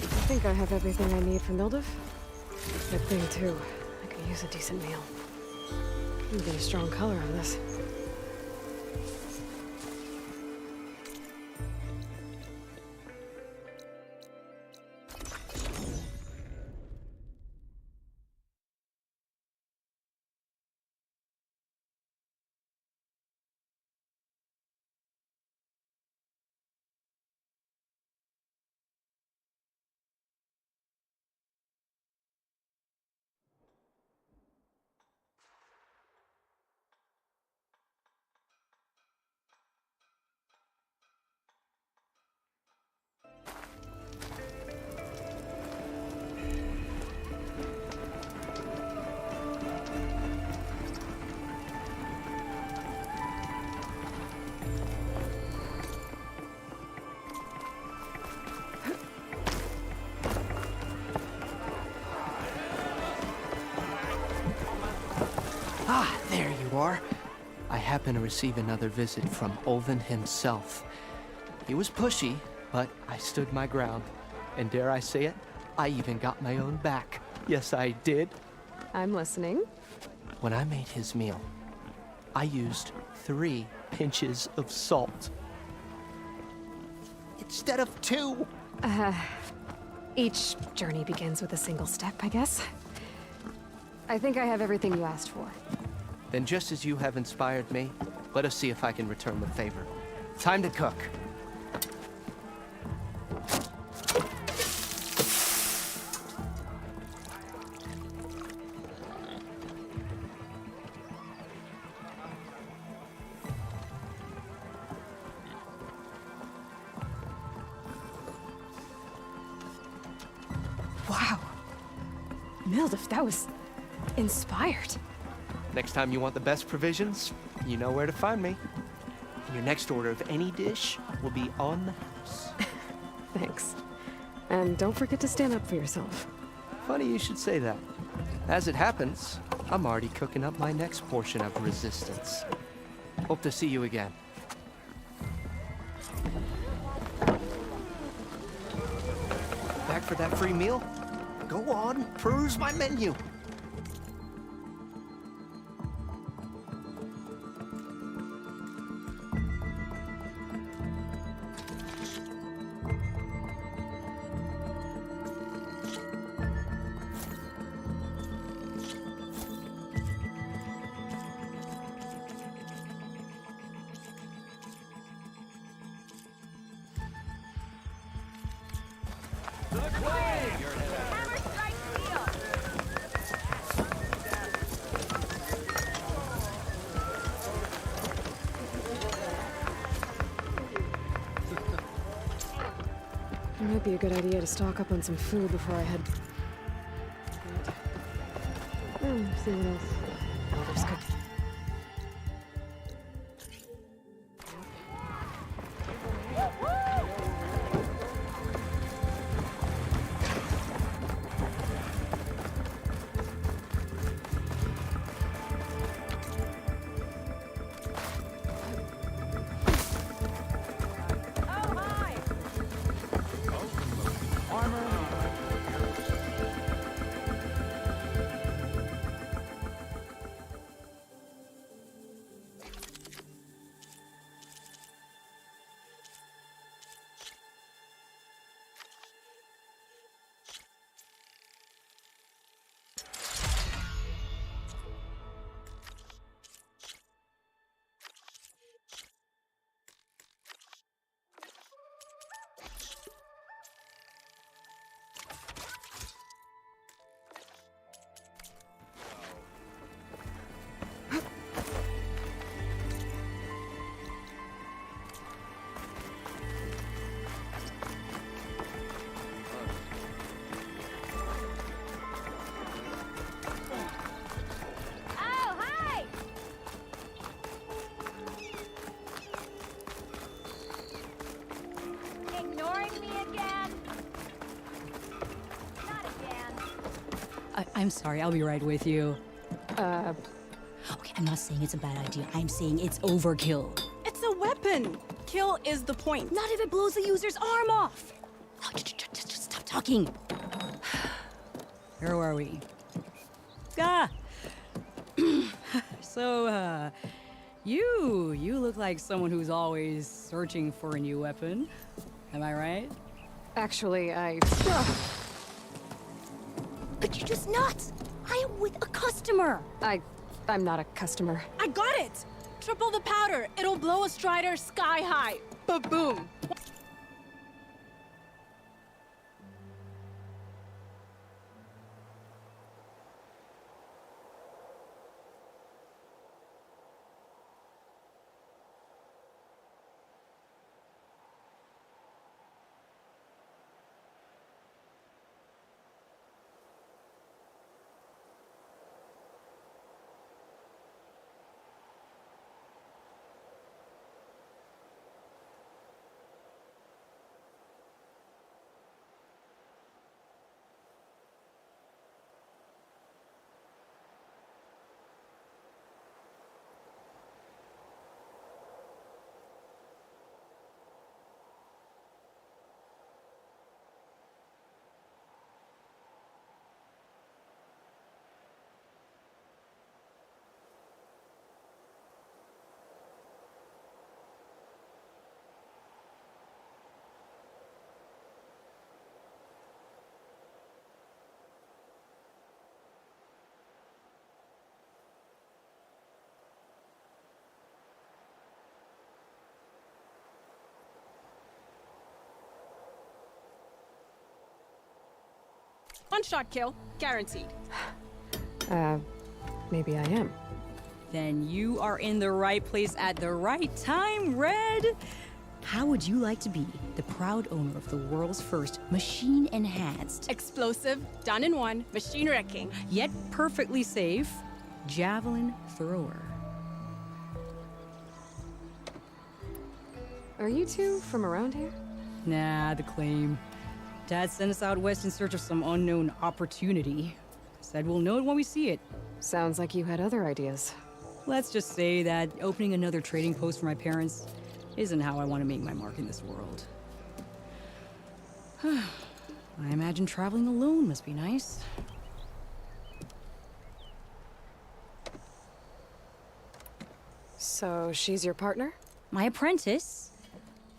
I think I have everything I need for Mildov. Good thing, too. I could use a decent meal. I'm gonna get a strong color on this. Ah, there you are. I happen to receive another visit from Olvin himself. He was pushy, but I stood my ground. And dare I say it, I even got my own back. Yes, I did. I'm listening. When I made his meal, I used 3 pinches of salt. Instead of 2. Each journey begins with a single step, I guess. I think I have everything you asked for. Then just as you have inspired me, let us see if I can return the favor. Time to cook. Wow. Mildov, that was inspired. Next time you want the best provisions, you know where to find me. Your next order of any dish will be on the house. Thanks. And don't forget to stand up for yourself. Funny you should say that. As it happens, I'm already cooking up my next portion of resistance. Hope to see you again. Back for that free meal? Go on, peruse my menu. It might be a good idea to stock up on some food before I head. See what else. There's good. I'm sorry, I'll be right with you. Okay, I'm not saying it's a bad idea. I'm saying it's overkill. It's a weapon. Kill is the point. Not if it blows the user's arm off. No, just stop talking. Where were we? So, you look like someone who's always searching for a new weapon. Am I right? Actually, Could you just not? I am with a customer. I'm not a customer. I got it! Triple the powder. It'll blow a Strider sky high. Ba-boom. One-shot kill, guaranteed. Maybe I am. Then you are in the right place at the right time, Red. How would you like to be the proud owner of the world's first machine-enhanced, explosive, done in one, machine wrecking, yet perfectly safe, javelin thrower? Are you two from around here? Nah, the claim. Dad sent us out west in search of some unknown opportunity. Said we'll know it when we see it. Sounds like you had other ideas. Let's just say that opening another trading post for my parents isn't how I want to make my mark in this world. I imagine traveling alone must be nice. So, she's your partner? My apprentice,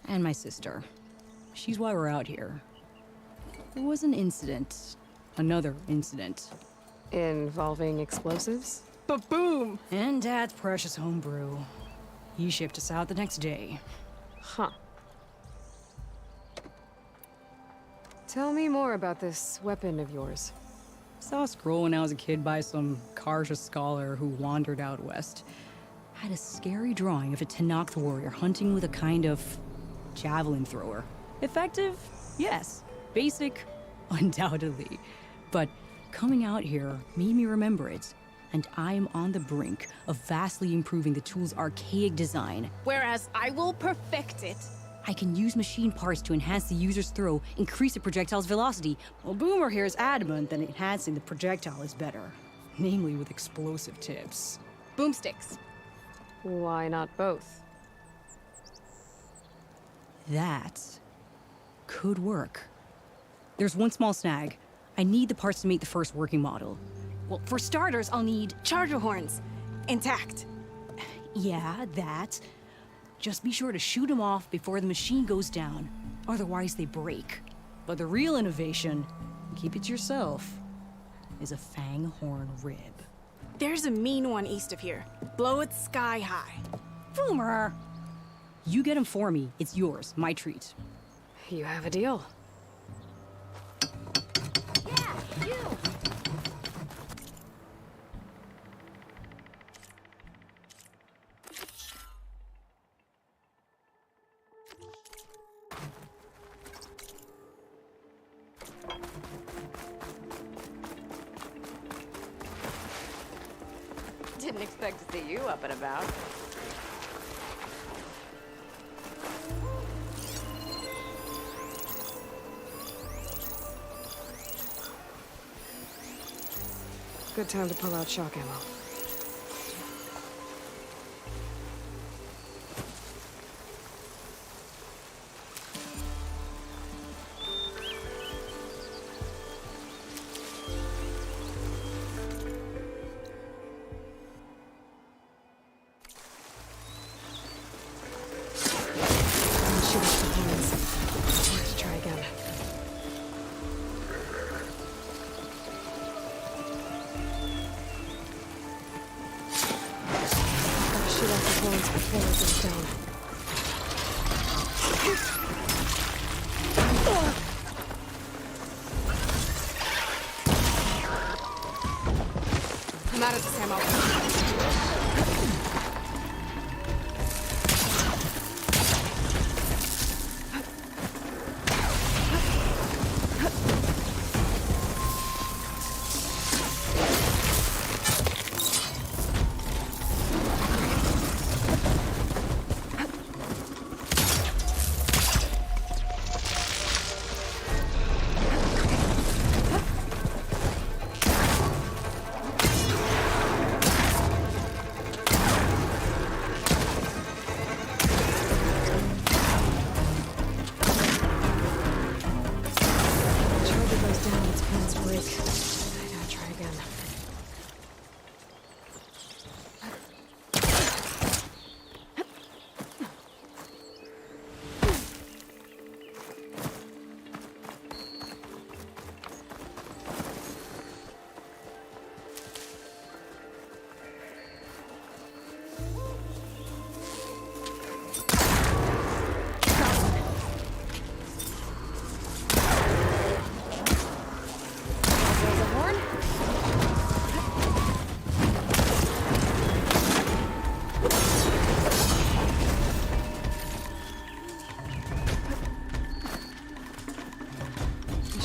and my sister. She's why we're out here. There was an incident. Another incident. Involving explosives? Ba-boom! And Dad's precious homebrew. He shipped us out the next day. Huh. Tell me more about this weapon of yours. Saw a scroll when I was a kid by some Karja scholar who wandered out west. Had a scary drawing of a Tenakth warrior hunting with a kind of javelin thrower. Effective? Yes. Basic? Undoubtedly. But coming out here made me remember it. And I am on the brink of vastly improving the tool's archaic design. Whereas I will perfect it. I can use machine parts to enhance the user's throw, increase the projectile's velocity. Well, Boomer here is adamant that enhancing the projectile is better. Namely with explosive tips. Boomsticks. Why not both? That could work. There's one small snag. I need the parts to make the first working model. Well, for starters, I'll need charger horns. Intact. Yeah, that. Just be sure to shoot them off before the machine goes down. Otherwise, they break. But the real innovation, keep it to yourself, is a fang horn rib. There's a mean one east of here. Blow it sky high. Boomer! You get him for me. It's yours. My treat. You have a deal. Yeah, you! Didn't expect to see you up and about. Good time to pull out shock ammo. I'm out of this ammo.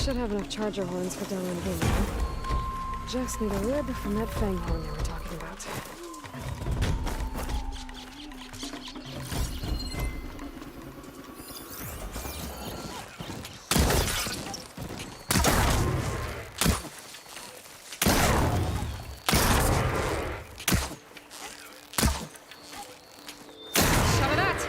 Should have enough charger horns for down in the game. Just need a rib from that fang horn they were talking about. Shove it at!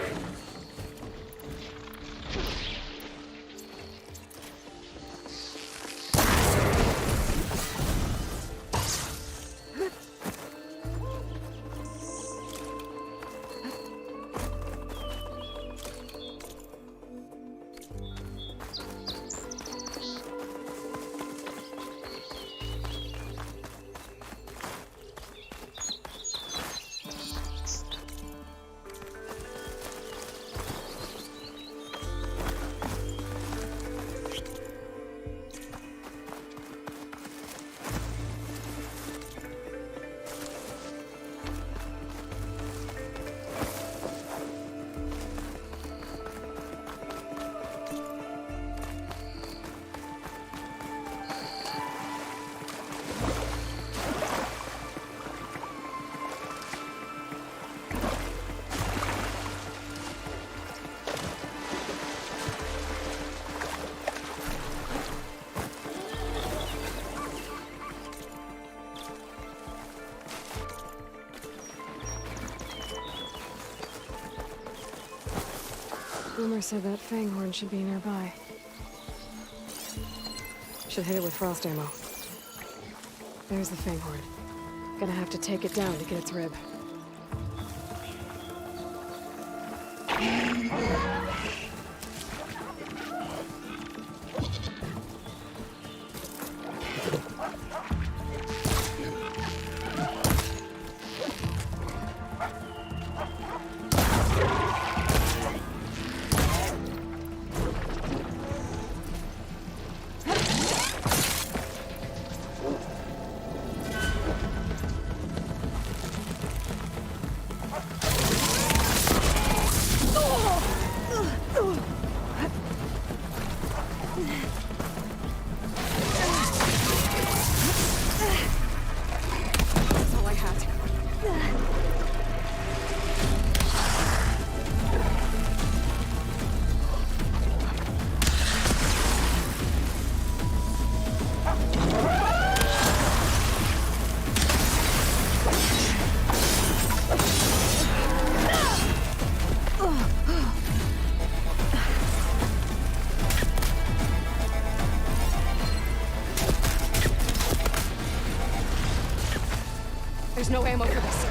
said that Fanghorn should be nearby. Should hit it with frost ammo. There's the Fanghorn. Gonna have to take it down to get its rib. That's all I had. There's no ammo for this.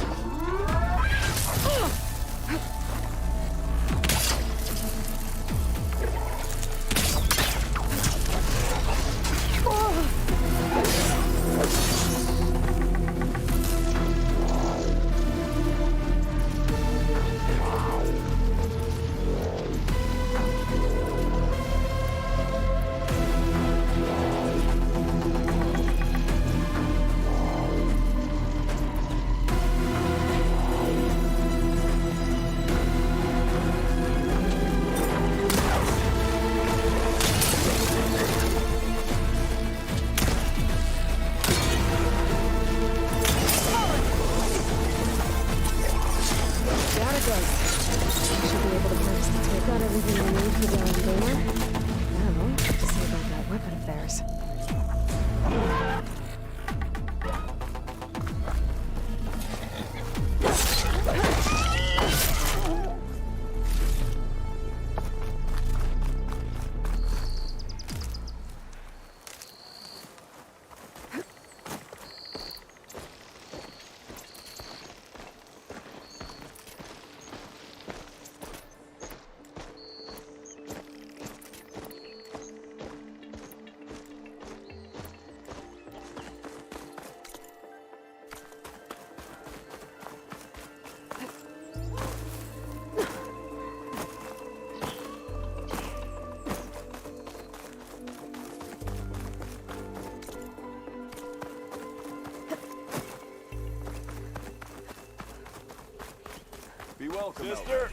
Be welcome, Sister.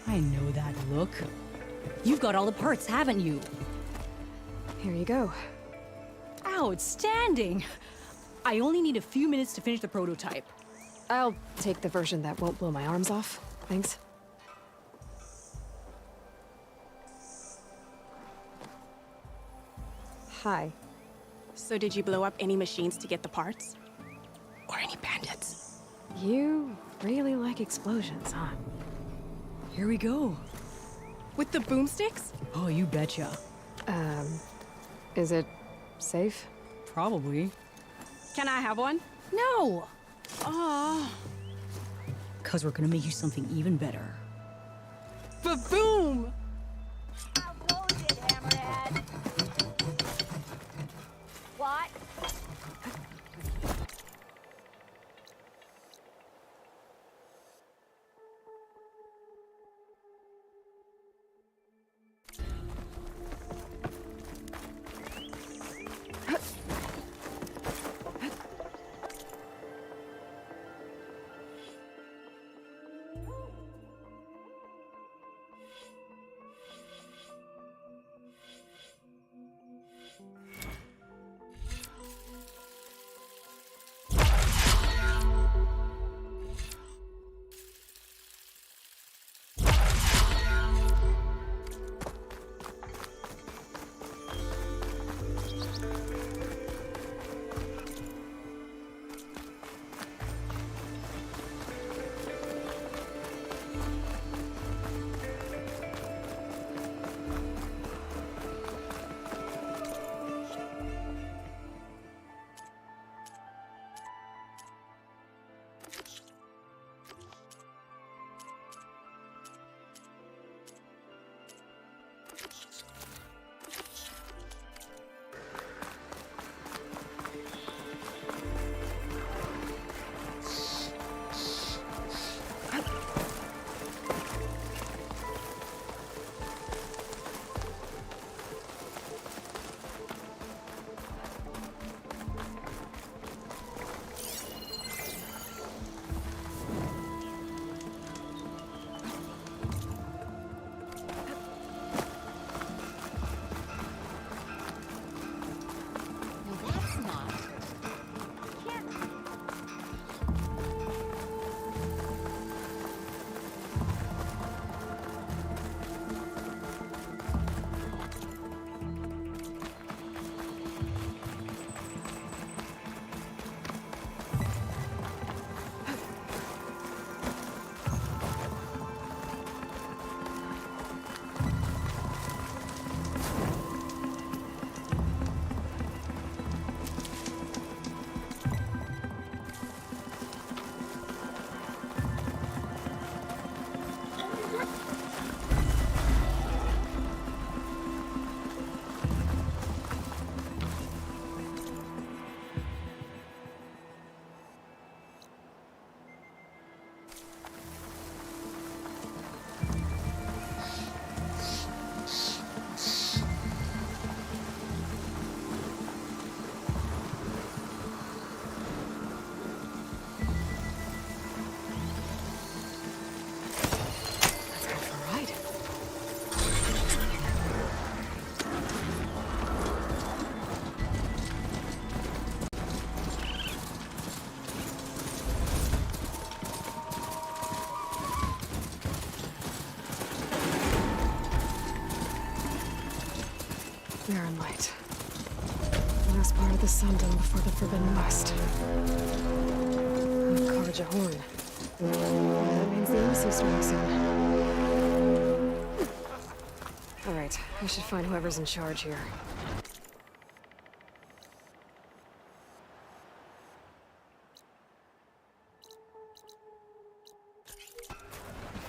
I know that look. You've got all the parts, haven't you? Here you go. Outstanding! I only need a few minutes to finish the prototype. I'll take the version that won't blow my arms off. Thanks. Hi. So did you blow up any machines to get the parts? Or any bandits? You really like explosions, huh? Here we go. With the boomsticks? Oh, you betcha. Is it safe? Probably. Can I have one? No! Aw. 'Cause we're gonna make you something even better. Ba-boom! What? Part of the Sundom before the Forbidden West. Karja Horn. That means the embassy starting soon. Alright, I should find whoever's in charge here.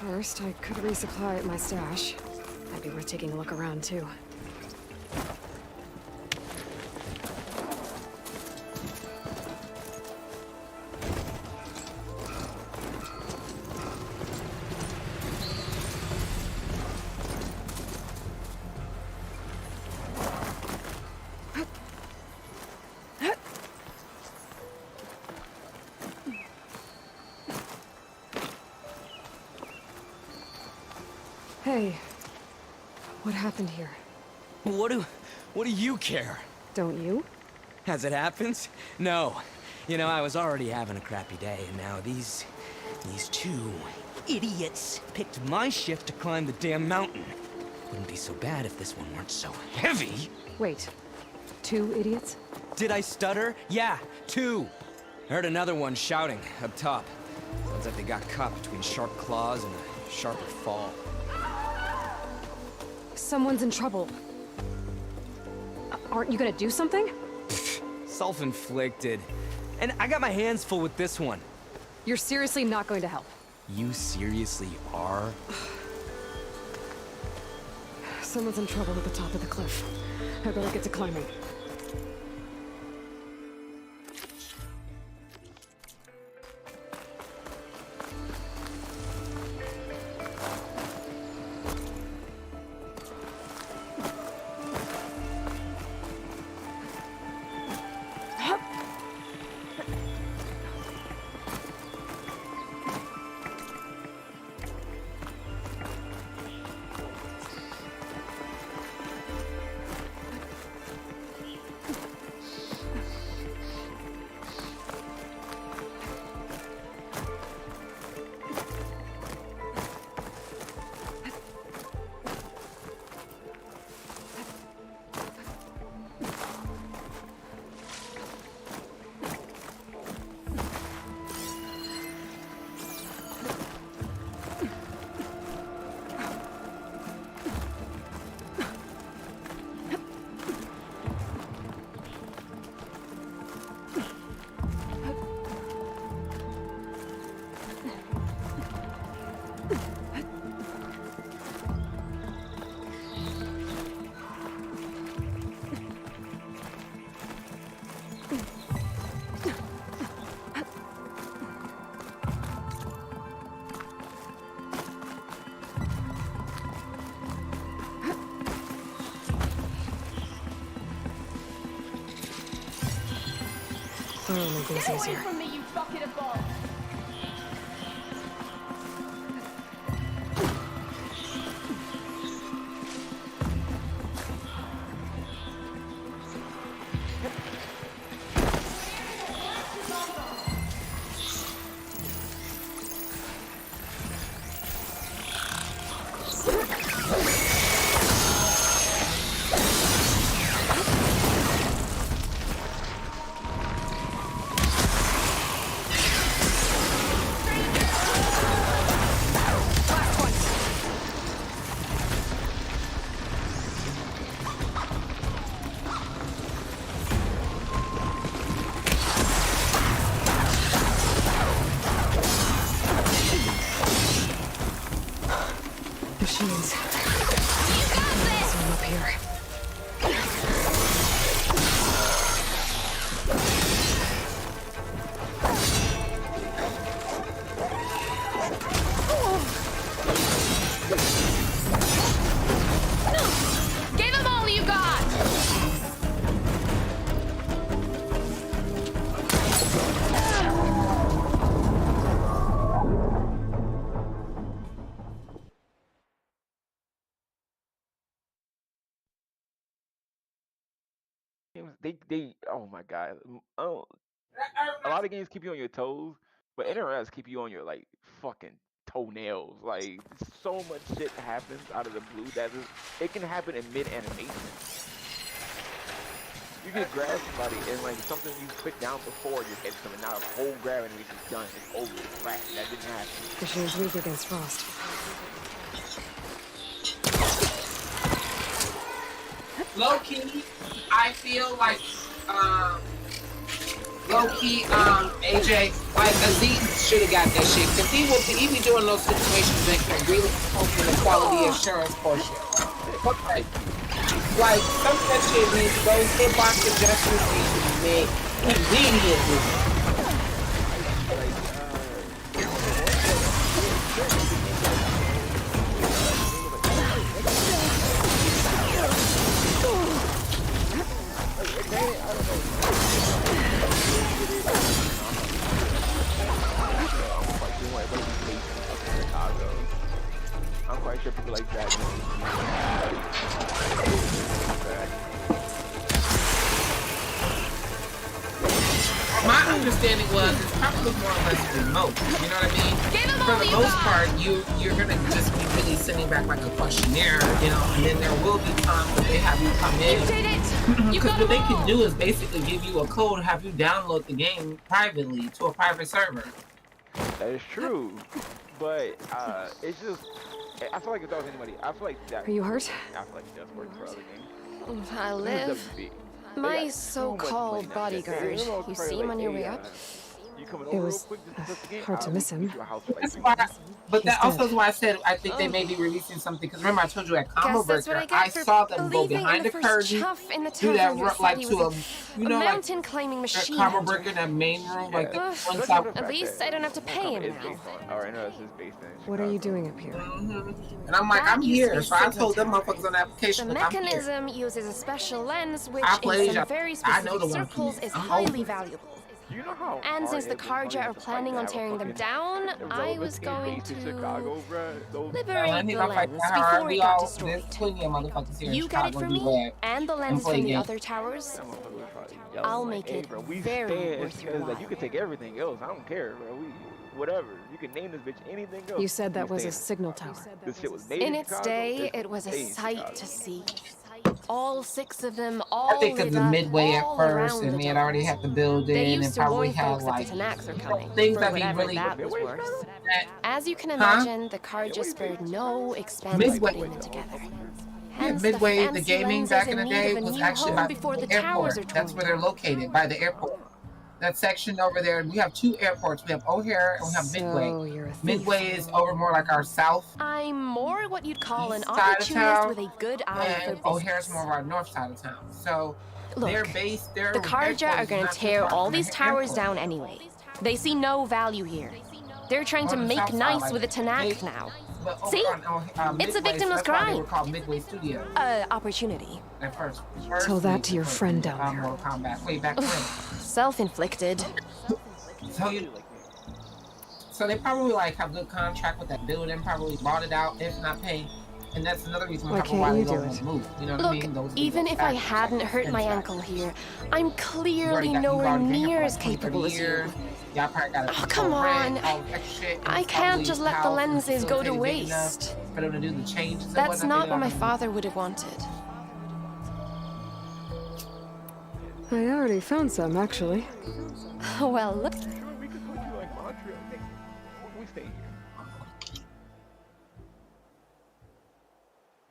First, I could resupply at my stash. Might be worth taking a look around, too. Hey, what happened here? What do you care? Don't you? As it happens? No. You know, I was already having a crappy day, and now these two idiots picked my shift to climb the damn mountain. Wouldn't be so bad if this one weren't so heavy. Wait, 2 idiots? Did I stutter? Yeah, 2. I heard another one shouting up top. Sounds like they got caught between sharp claws and a sharper fall. Someone's in trouble. Aren't you gonna do something? Self-inflicted. And I got my hands full with this one. You're seriously not going to help? You seriously are? Someone's in trouble at the top of the cliff. I better get to climbing. That'll make things easier. From me, you bucket of balls! Machines. You got this! I'm up here. Give him all you got! They oh my god. Oh, a lot of games keep you on your toes, but NRS keep you on your like fucking toenails. Like so much shit happens out of the blue that it can happen in mid animation. You can grab somebody and like something you put down before you hit them, and now the whole grab animation is done. It's over. It's flat. That didn't happen. Machine's weak against frost. Low key, I feel like, low key, AJ, like Aziz should have got that shit, cause he be doing those situations that can really help in the quality assurance portion. Okay. Like, some of that shit needs those hitbox adjustments need to be made immediately. I'm quite sure people like that. My understanding was it's probably more or less remote. You know what I mean? For the most part, you're gonna just be really sending back like a questionnaire, you know, and then there will be times where they have you come in. You did it! Because what they can do is basically give you a code, have you download the game privately to a private server. That is true, but it's just. I feel like if that was anybody, I feel like that. Are you hurt? I feel like it does work for other games. I live. My so-called bodyguard. You see him on your way up? It was hard to miss him. That's why, but that also is why I said I think they may be releasing something. Because remember, I told you at Combo Breaker, I saw them go behind the curtain, do that like to a, you know, like climbing machine. Combo Breaker, that main room, like the one side. At least I don't have to pay him now. Alright, no, this is based in. What are you doing up here? And I'm like, I'm here. So I told them motherfuckers on the application. The mechanism uses a special lens, which in some very specific circles is highly valuable. You know how and since the Karja are planning on tearing them down, I was going to liberate the lens before it got destroyed. You get it from me, and the lens from the other towers. I'll make it very worth your while. You can take everything else. I don't care, bro. Whatever. You can name this bitch anything else. You said that was a signal tower. This shit was made in its day, it was a sight to see. All 6 of them, I think of the Midway at first, and they had already had the building, and probably had like things that be really. As you can imagine, the Karja spared no expense putting them together. Yeah, Midway, the gaming back in the day was actually by the airport. That's where they're located, by the airport. That section over there, we have 2 airports. We have O'Hare and we have Midway. Midway is over more like our south. I'm more what you'd call an opportunist with a good eye for business. O'Hare's more of our north side of town. So they're based there. The Karja are going to tear all these towers down anyway. They see no value here. They're trying to make nice with the Tanakh now. See? It's a victimless crime. They were called Midway Studios. Opportunity. At first. Tell that to your friend down there. Mortal Kombat, way back when. Self-inflicted. So they probably like have good contract with that building, probably bought it out, if not paid. And that's another reason why they don't move. You know what I mean? Look, even if I hadn't hurt my ankle here, I'm clearly nowhere near as capable as you. Oh, come on. I can't just let the lenses go to waste. That's not what my father would have wanted. I already found some, actually. Well, look.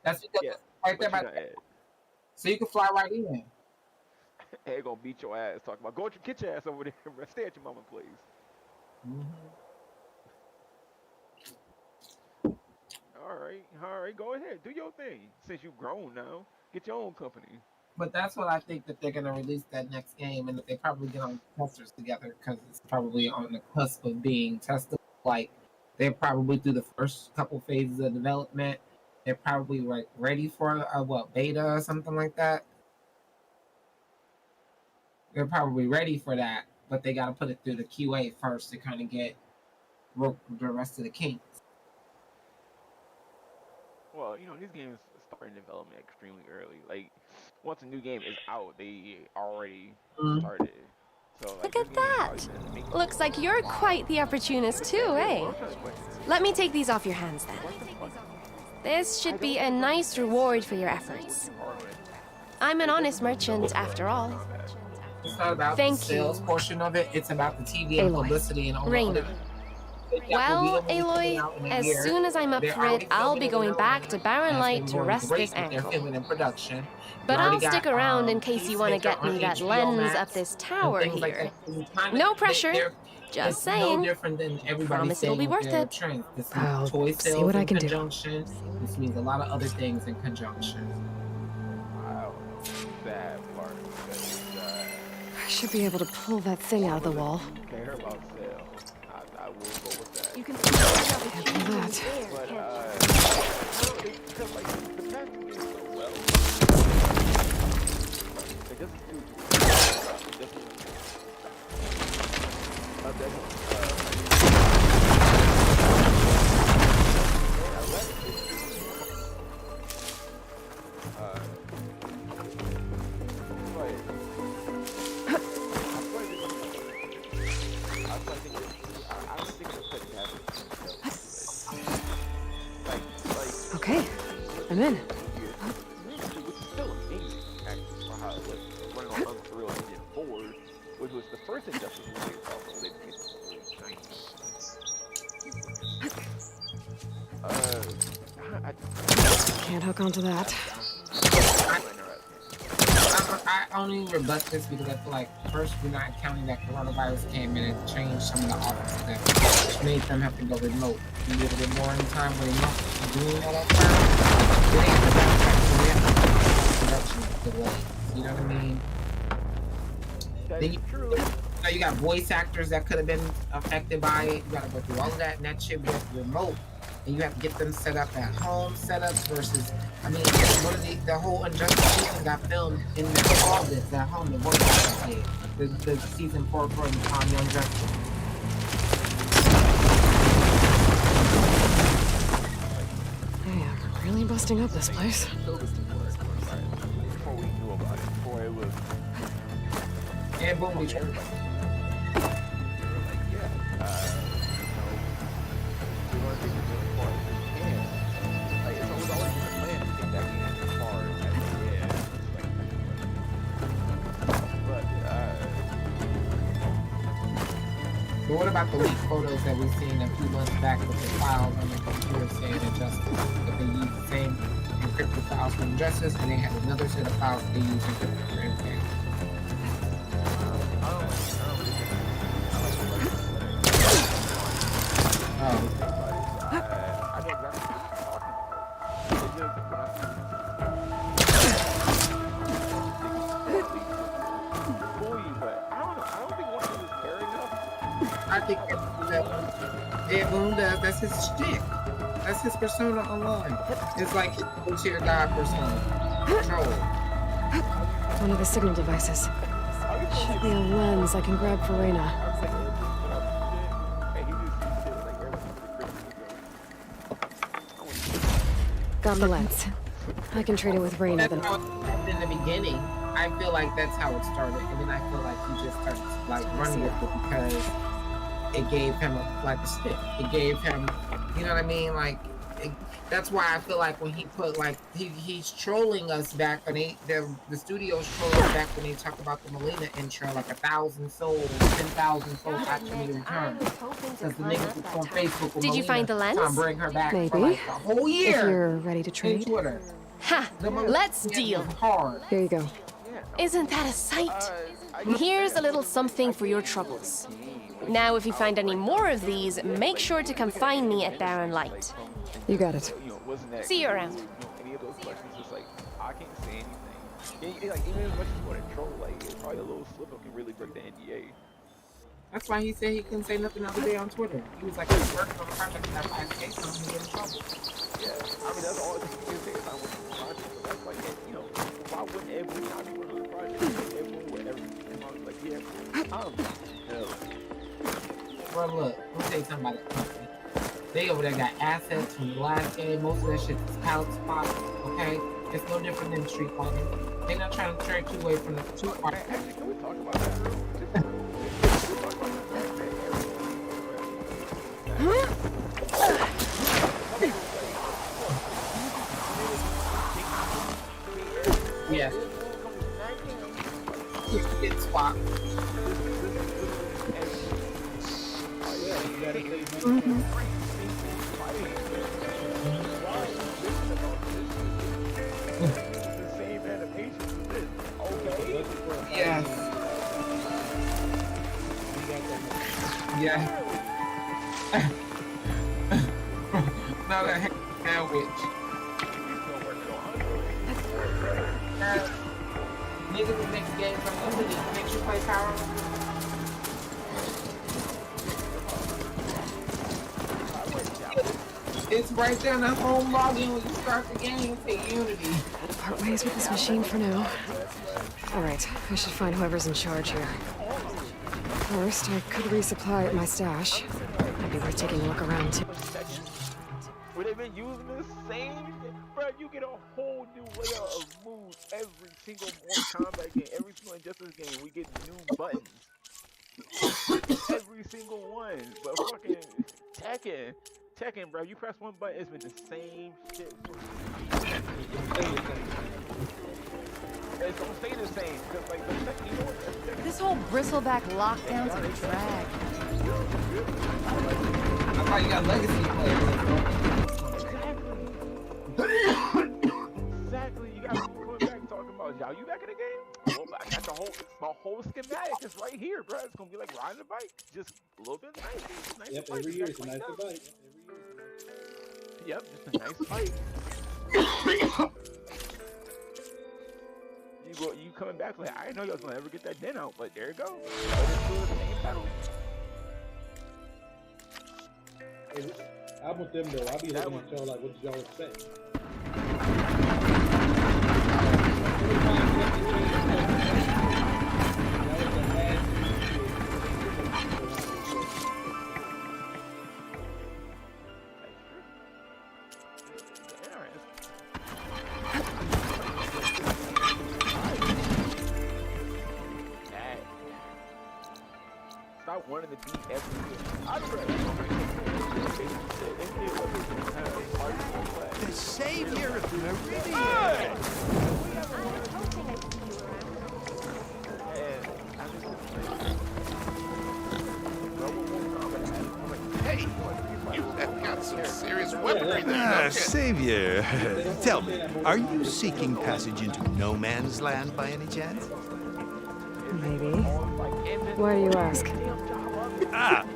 That's right there by so you can fly right in. Hey, gonna beat your ass. Talking about go get your ass over there. Stay at your mama, please. All right, go ahead, do your thing. Since you've grown now, get your own company. But that's what I think that they're gonna release that next game, and that they probably get on testers together because it's probably on the cusp of being tested. Like they're probably through the first couple phases of development. They're probably like ready for a beta or something like that. They're probably ready for that, but they got to put it through the QA first to kind of get the rest of the kinks. Well, you know, these games start in development extremely early. Like, once a new game is out, they already started. So, like, look at that! Looks like you're quite the opportunist too, eh? Let me take these off your hands then. This should be a nice reward for your efforts. I'm an honest merchant, after all. It's not about Thank the sales you. portion of it. It's about the TV and Aloy. publicity and all Raina. that. Well, Aloy, as soon as I'm up for it, I'll be going back to Barren Light to rest this They're ankle. filming in production. But You I'll already stick got, around in case you want to Peacemaker get me on that HBO lens Max up this and tower things like here. that. You kinda- No pressure. they're- Just it's saying. No different than everybody Promise it'll saying be with worth their it. trends. This I'll means toy see sales what I in can do. conjunction. This means a lot of other things in conjunction. Wow. That part. I should be able to pull that thing out of the wall. Care about sales. I will go with that. You can see that. But I don't think because like the fact is so well. It doesn't do. Okay, I'm in. Which is still amazing, actually, for how it was running on Unreal Engine 4, which was the first Injustice movie also they made Can't hook onto that. I only rebut this because I feel like first we're not counting that coronavirus came in and changed some of the offices that made them have to go remote. A little bit more in time where they're not doing all that time. They have to backtrack, so they have to production delays. You know what I mean? Then you got voice actors that could have been affected by it. You gotta go through all of that, and that shit was remote. And you have to get them set up at home setups versus, I mean, one of the whole Injustice season got filmed in their closets at home. The voice actors did. The season 4 for Young Justice. Hey, I'm really busting up this place. before we knew about it, before it was. And boom, we tried. But what about the leaked photos that we've seen a few months back with the files on the computer saying Injustice? That they used the same encrypted files for Injustice, and they had another set of files they used encrypted for MK. I think that Boom does. That's his shtick. That's his persona online. It's like his your god persona. Control. One of the signal devices. Should be a lens I can grab for Reina. Got the lens. I can trade it with Reina then. In the beginning, I feel like that's how it started, and then I feel like he just started like running with it because it gave him a stick. It gave him, you know what I mean? Like, that's why I feel like when he put like he's trolling us back when the studios troll us back when they talk about the Melina intro, like 1,000 souls, 10,000 souls actually returned. Because the niggas on Facebook with Did you find the lens? Bring her back Maybe. for like a whole year. If you're ready to in trade. Twitter. Ha! Let's deal. Hard. Here you go. Isn't that a sight? Here's a little something for your troubles. Now, if you find any more of these, make sure to come find me at Barren Light. You got it. See you around. Any of those questions, just like I can't say anything. Like even as much as you want to troll, like it's probably a little slip up can really break the NDA. That's why he said he couldn't say nothing the other day on Twitter. He was like, he's working on a project that 5K, so I'm get in trouble. Yeah, I mean that's all he can say is I work on a project. So that's like, you know, why wouldn't everyone not be working on a project? Everyone would everything like, yeah, hell. Bro, look, let me tell you something about the company. They over there got assets from the last game. Most of that shit is pallet spots, okay? It's no different than Street Fighter. They're not trying to trade you away from the two parts. Actually, can we talk about that? Yes. Yes. Yeah. Now that sandwich. Niggas the next game from Italy makes you play Power. It's right there in the home login when you start the game. Say Unity. Part ways with this machine for now. Alright, I should find whoever's in charge here. First, I could resupply at my stash. Might be worth taking a look around too. Where they've been using the same, bro. You get a whole new layer of moves every single Mortal Kombat game, every single Injustice game. We get new buttons. Every single one. But fucking Tekken, bro. You press one button, it's been the same shit. It don't stay the same. Cause like the Tekken, you know what? This whole bristleback lockdown's a drag. I thought you got legacy Exactly. You got people coming back talking about, y'all, you back in the game? Well, I got my whole schematic is right here, bro. It's gonna be like riding a bike, just a little bit nice. Yep, every year it's a nicer bike. Yep, just a nice bike. You coming back like, I didn't know you was gonna ever get that dent out, but there you go. I'm with them though. I'll be looking at y'all like, what did y'all expect? Stop wanting to beat everything. The savior of Meridian! Hey, you have got some serious weaponry there. Savior, tell me, are you seeking passage into no man's land by any chance? Maybe. Why do you ask?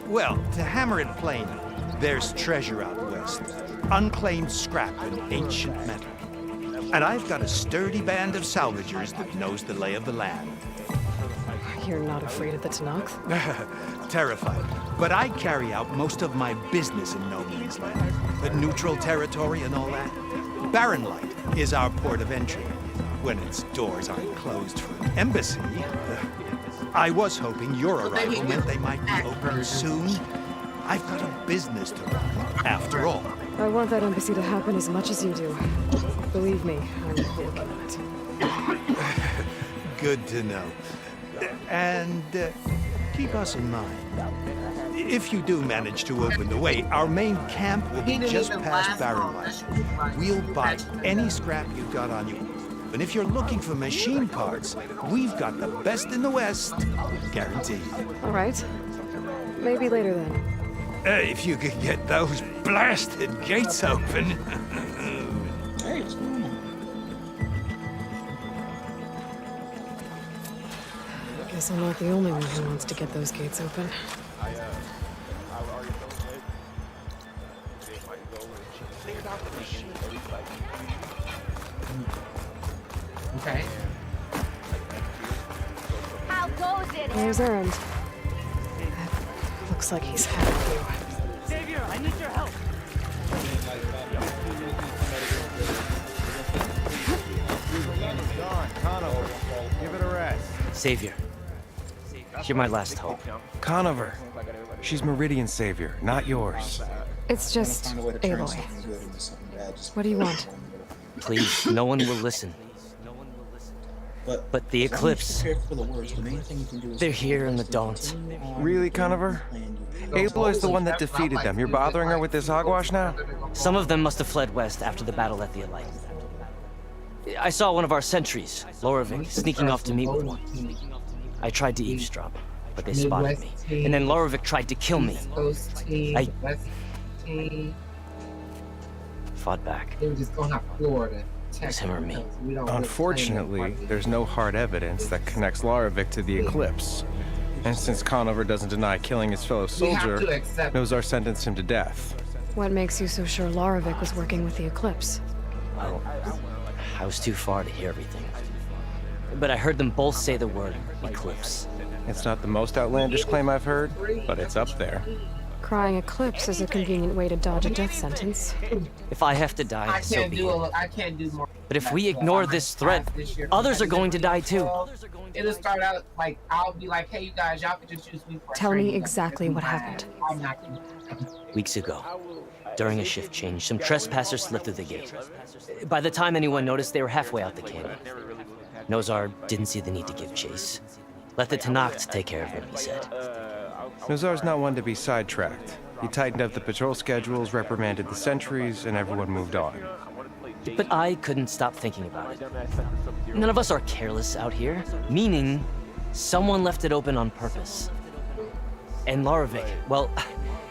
Well, to hammer it plain, there's treasure out west. Unclaimed scrap and ancient metal. And I've got a sturdy band of salvagers that knows the lay of the land. You're not afraid of the Tenakth? Terrified. But I carry out most of my business in no man's land. The neutral territory and all that. Barren Light is our port of entry, when its doors aren't closed for an embassy. I was hoping your arrival meant they might be open soon. I've got a business to run, after all. I want that embassy to happen as much as you do. Believe me, I'm working on it. Good to know. And keep us in mind. If you do manage to open the way, our main camp will be just past Barren Light. We'll buy any scrap you've got on you. And if you're looking for machine parts, we've got the best in the West, guaranteed. All right. Maybe later then. If you could get those blasted gates open. Guess I'm not the only one who wants to get those gates open. Okay. How goes it? Where's Erend? Looks like he's had a few. Savior, I need your help. Conover, give it a rest. Savior, you're my last hope. Conover, she's Meridian's savior, not yours. It's just Aloy. What do you want? Please, no one will listen. But the Eclipse, they're here in the Daunt. Really, Conover? Aloy's the one that defeated them. You're bothering her with this hogwash now? Some of them must have fled west after the battle at the Alight. I saw one of our sentries, Loravik, sneaking off to meet with one. I tried to eavesdrop. but they spotted me. And then Larovic tried to kill me. I fought back. They were just going out Florida. It was him or me. Unfortunately, there's no hard evidence that connects Larovic to the Eclipse. And since Conover doesn't deny killing his fellow soldier, Nozar sentenced him to death. What makes you so sure Larovic was working with the Eclipse? Well, I was too far to hear everything. But I heard them both say the word Eclipse. It's not the most outlandish claim I've heard, but it's up there. Crying Eclipse is a convenient way to dodge a death sentence. If I have to die, so be it. I can't do more. But if we ignore this threat, others are going to die too. It'll start out like, I'll be like, hey, you guys, y'all can just use me for Tell me exactly what happened. Weeks ago, during a shift change, some trespassers slipped through the gate. By the time anyone noticed, they were halfway out the canyon. Nozar didn't see the need to give chase. Let the Tenakth take care of him, he said. Nozar's not one to be sidetracked. He tightened up the patrol schedules, reprimanded the sentries, and everyone moved on. But I couldn't stop thinking about it. None of us are careless out here, meaning someone left it open on purpose. And Larovic, well,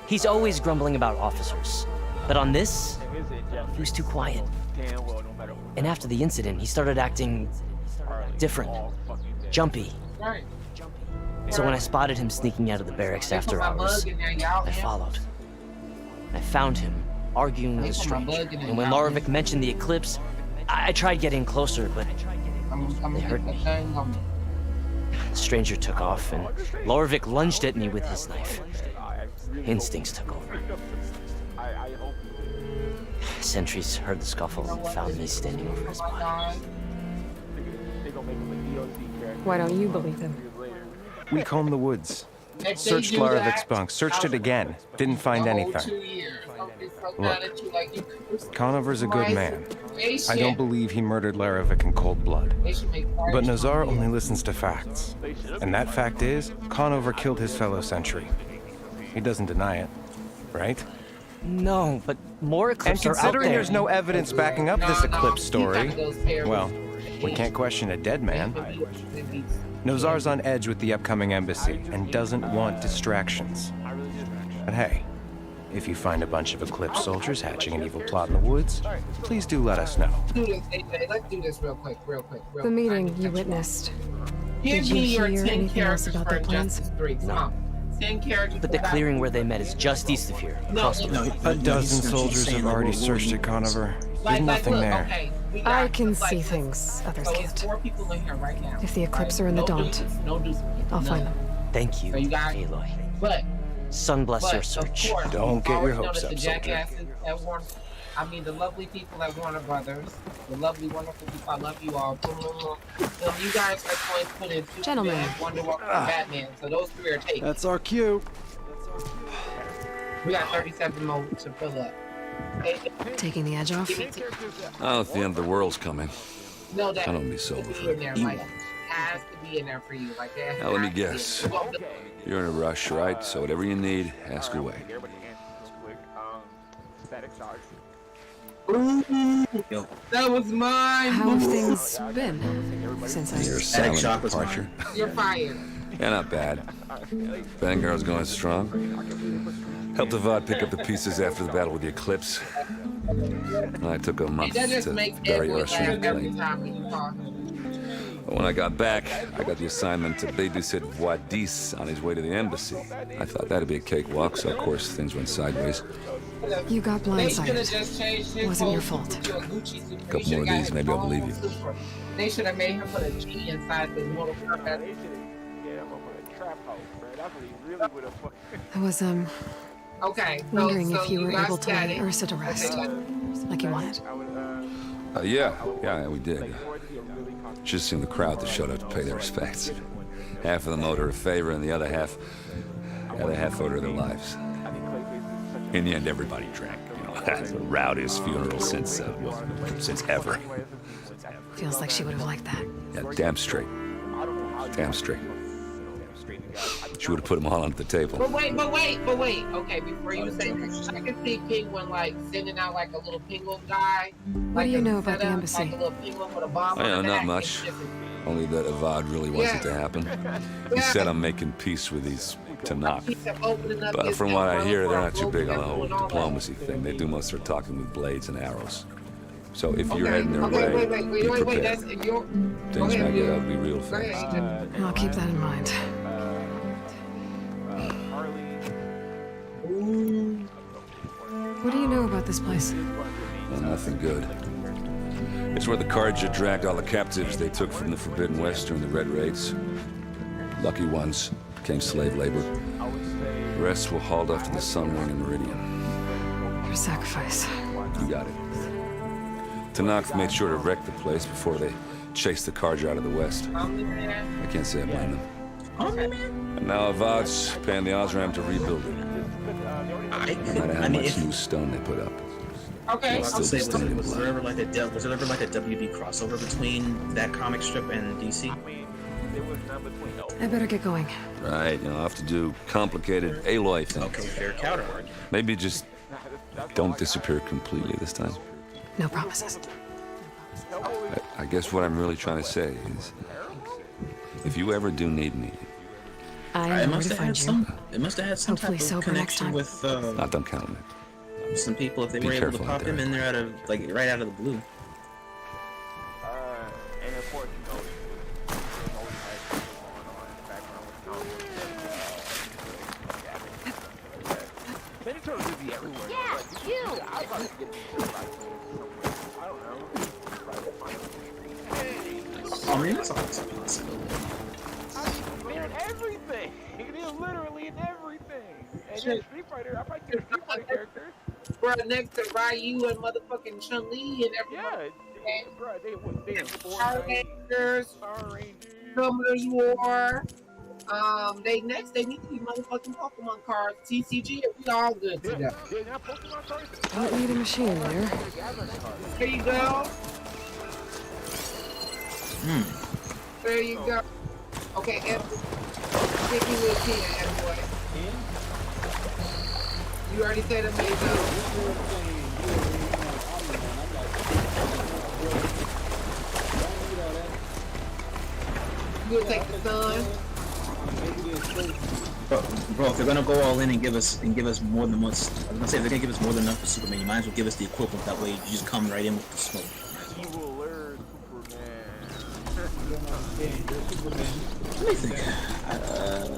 he's always grumbling about officers. But on this, he was too quiet. And after the incident, he started acting different, jumpy. So when I spotted him sneaking out of the barracks after hours, I followed. I found him, arguing with a stranger. And when Larovic mentioned the Eclipse, I tried getting closer, but they heard me. The stranger took off, and Larovic lunged at me with his knife. Instincts took over. Sentries heard the scuffle and found me standing over his body. Why don't you believe him? We combed the woods. Searched Larovic's bunk, searched it again. Didn't find anything. Look, Conover's a good man. I don't believe he murdered Larovic in cold blood. But Nozar only listens to facts. And that fact is, Conover killed his fellow sentry. He doesn't deny it, right? No, but more Eclipse are out there. And considering there's no evidence backing up this Eclipse story, well, we can't question a dead man. Nozar's on edge with the upcoming embassy and doesn't want distractions. But hey, if you find a bunch of Eclipse soldiers hatching an evil plot in the woods, please do let us know. Let's do this real quick. The meeting you witnessed. Give Did you me your hear 10 anything else characters about for their plans? Injustice 3. Come on. 10 characters. But the clearing where they met is just east of here, across the road. A dozen soldiers have already searched at Conover. There's nothing there. I can see things others can't. 4 people in here right now. If the Eclipse are in the Daunt, I'll find them. Thank you, Aloy. But Sun bless your search. Don't get your hopes up, soldier. Jackasses at Warner, I mean, the lovely people at Warner Brothers, the lovely, wonderful people, I love you all. You guys are going to put in Superman, Wonder Woman, and Batman, so those 3 are taken. That's our cue. We got 37 more to fill up. Taking the edge off? Oh, if the end of the world's coming. No, that I don't be sober be for in there, like, has to be in there for you. Like, Now, let me guess. You're in a rush, right? So whatever you need, ask away. Ooh, that was mine. How have things been since Your silent departure. You're fired. Yeah, not bad. Vanguard's going strong. Helped Avad pick up the pieces after the battle with the Eclipse. I took a month to bury our street every time when you talk. But when I got back, I got the assignment to babysit Wadis on his way to the embassy. I thought that'd be a cakewalk, so of course things went sideways. You got blindsided. Wasn't your fault. A couple more of these, maybe I'll believe you. They should have made him put a G inside the Mortal Kombat. I was, okay, wondering so if you were guys able to got lay it. Ursa to rest, like you wanted. Yeah, we did. Just seen the crowd that showed up to pay their respects. Half of them owed her a favor, and the other half owed her their lives. In the end, everybody drank. You know, the rowdiest funeral since ever. Feels like she would have liked that. Yeah, damn straight. Damn straight. She would have put them all on the table. But wait. Okay, before you say this, I can see Penguin like sending out like a little penguin guy. What do you know about the embassy? Like a little penguin with a bomb I know on the not back, much. and Only that Avad really wants it to happen. He said I'm making peace with these Tanakh. But from what I hear, they're not too big on the whole diplomacy thing. They do most of their talking with blades and arrows. So if you're heading their way, be prepared. Things might get ugly real fast. I'll keep that in mind. What do you know about this place? Well, nothing good. It's where the Carja dragged all the captives they took from the Forbidden West during the Red Raids. Lucky ones became slave labor. The rest were hauled off to the Sun Ring and Meridian. Your sacrifice. You got it. Tanakh made sure to wreck the place before they chased the Carja out of the West. I can't say I blame them. And now Avad's paying the Osram to rebuild it. No matter how much new stone they put up. Okay. It's I'll say, still stained in was blood. there ever like a WB crossover between that comic strip and DC? I better get going. Right, I'll have to do complicated Aloy things. Okay, fair counter argument. Maybe just don't disappear completely this time. No promises. I guess what I'm really trying to say is, if you ever do need me, I know where to find you. It must have had some Hopefully type of sober next connection time. with don't count on it. some people if they Be were able to careful pop out him there. in there out of right out of the blue. And of course, Ninja Turtles would be everywhere. Yeah, you! I thought to get I don't know. I mean, it's always a possibility. I mean, they're in everything. They're literally in everything. And then Street Fighter, I might get a Street Fighter character. Bro, next to Ryu and motherfucking Chun-Li and everyone. Yeah, bro, they in Power Rangers, Summoner's War. They need to be motherfucking Pokemon cards, TCG, and we all good to go. Don't need a machine there. There you go. There you go. Okay, pick you with 10, boy. You already said it, You'll take the sun. Bro, if they're gonna go all in and give us more than once, I was gonna say if they're gonna give us more than enough for Superman, you might as well give us the equivalent. That way, you just come right in with the smoke. You will learn Superman. Let me think.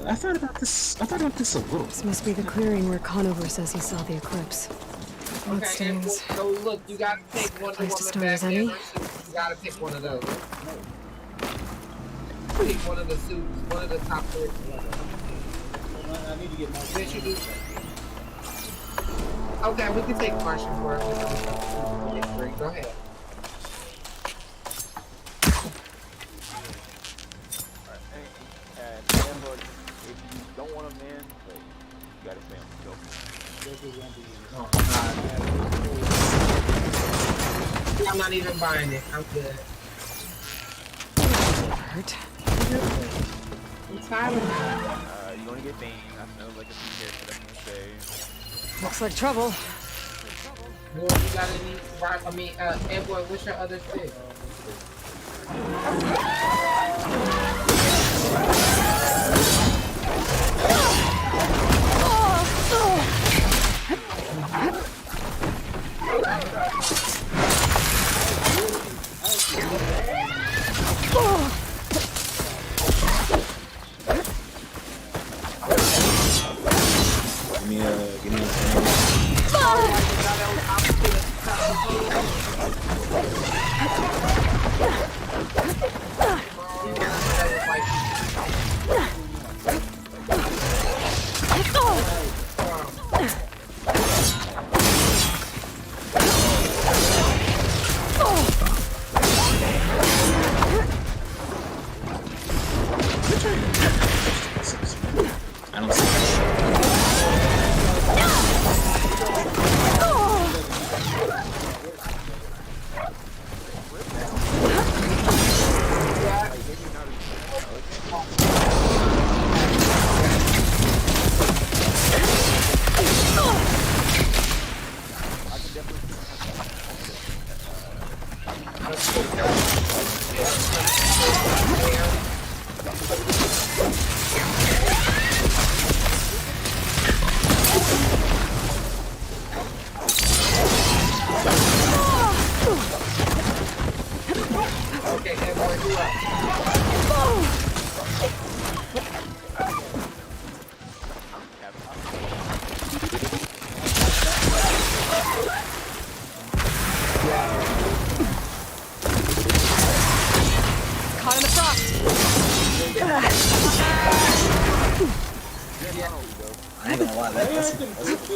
I thought about this a little. This must be the clearing where Conover says he saw the eclipse. Blood Okay, and stains. so look, you gotta take Wonder Place to Woman store back as any? in. You gotta pick one of those. Pick one of the suits, one of the top 3. I need to get my. Yes, you do. Okay, we can take Martian for it. Go ahead. If you don't want them in, but you gotta stay on the show. I'm not even buying it. I'm good. Hurt. I'm tired. You only get Bane. I know like a few characters that I'm gonna say. Looks like trouble. Well, you got any? Edward, what's your other thing? Give me a I don't see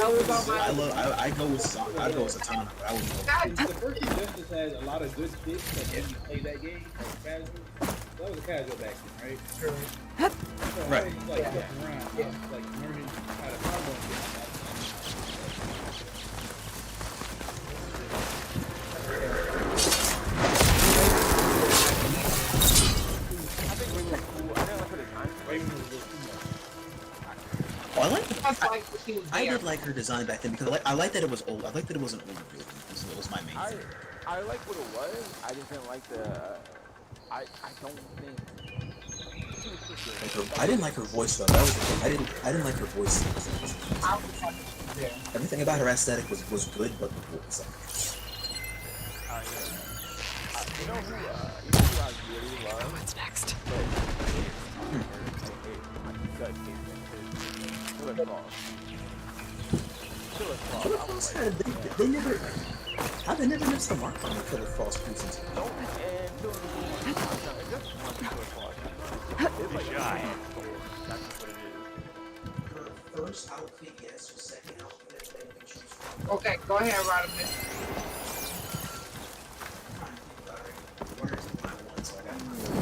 I go with Zatanna. I would go. The first Injustice has a lot of good shit, but when you play that game, like casual, that was a casual back then, right? Sure. So Right. I was like fucking around, I was like learning how to combo and shit. Oh, I did like her design back then because I like that it was old. I like that it wasn't older building. It was my main thing. I like what it was. I just didn't like the. I don't think. I didn't like her voice though. That was the thing. I didn't like her voice. Everything about her aesthetic was good, but the voice. You know who I really love? What's next? Killer Frost had they never. How they never missed the mark on the Killer Frost presentation? First outfit, yes. Second outfit, Okay, go ahead, Rodimus.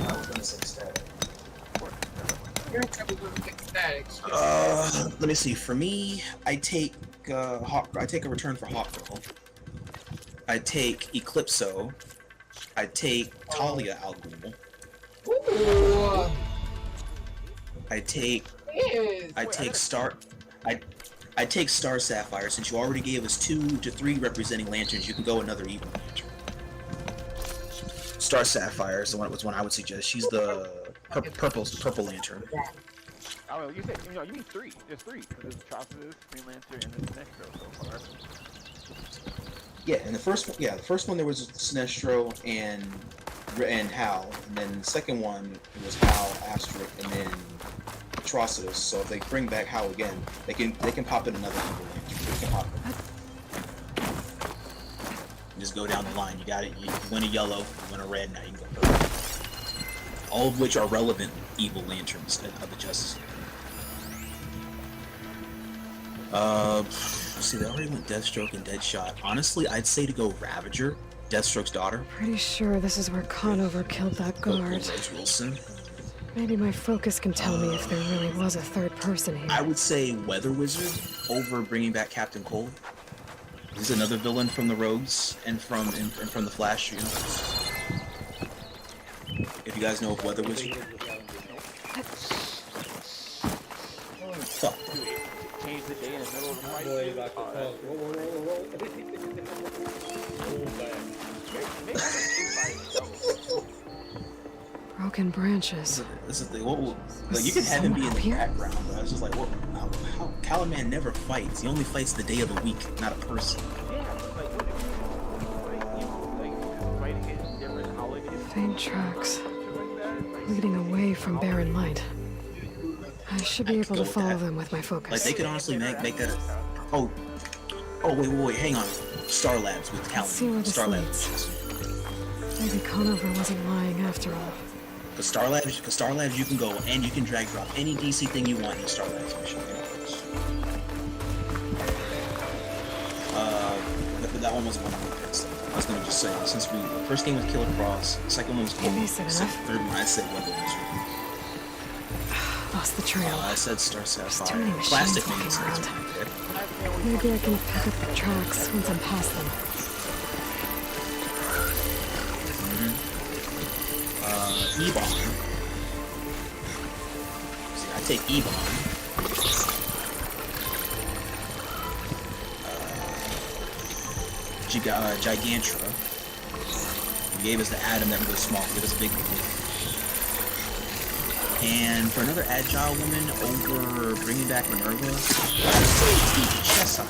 I was gonna say static. You're going to get static. Let me see. For me, I take a return for Hawk Girl. I take Eclipso. I take Talia Al Ghul. Ooh. I take Star Sapphire. Since you already gave us 2 to 3 representing lanterns, you can go another evil lantern. Star Sapphire is the one I would suggest. She's the purple lantern. Oh, you said you mean 3? There's 3. There's Atrocitus, Green Lantern, and there's Sinestro so far. Yeah, and the first one there was Sinestro and Hal, and then the second one was Hal, Asterik, and then Atrocitus. So if they bring back Hal again, they can pop in another evil lantern. They can pop it. Just go down the line. You got it. You win a yellow, you win a red. Now you can go purple. All of which are relevant evil lanterns of the Justice League. See, they already went Deathstroke and Deadshot. Honestly, I'd say to go Ravager, Deathstroke's daughter. Pretty sure this is where Conover killed that guard. Rose Wilson. Maybe my focus can tell me if there really was a third person here. I would say Weather Wizard over bringing back Captain Cold. He's another villain from the Rogues and from the Flash universe. If you guys know of Weather Wizard. Fuck. Change the day in the middle of the fight. Broken branches. This is the you can have him be in the background, but I was just like, what? How Calaman never fights. He only fights the day of the week, not a person. Faint tracks leading away from Barren Light. I should be able to follow them with my focus. Like they could honestly make that. Oh, wait, hang on. Star Labs with Calaman. See where this Star leads. Labs. Maybe Conover wasn't lying after all. Because Star Labs, you can go and you can drag drop any DC thing you want in Star Labs mission. But that one was one of my picks. I was gonna just say, since the first game was Killer Cross, the second one was Killer Cross, third one I said Weather Wizard. Lost the trail. I said Star There's too many Sapphire. machines Plastic Man walking is around. Maybe I can pick up the tracks once I'm past them. Ebon. See, I take Ebon. Gigantra. He gave us the Atom that was small. He gave us a big one. And for another agile woman over bringing back Minerva, I'd say Cheshire.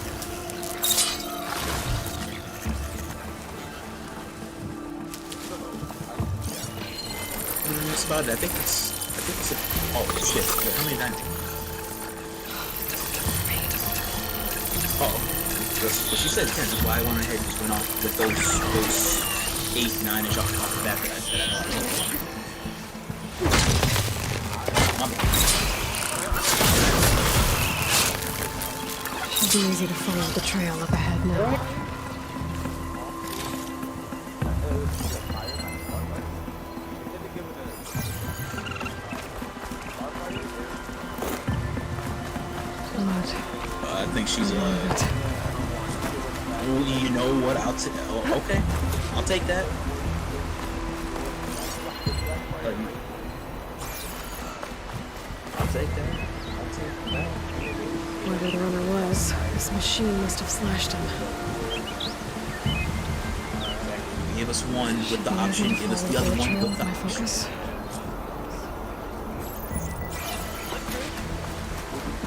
That's about it. I think it's oh shit. Wait, how many diamonds? Well, she said 10. That's why I went ahead and just went off with those 8, 9-ish off the bat that I Should be easy to follow the trail up ahead now. I think she's well, you know what? Okay, I'll take that. I'll take that. Wherever the runner was, this machine must have slashed him. Give us one with the option. Give us the other one with the option.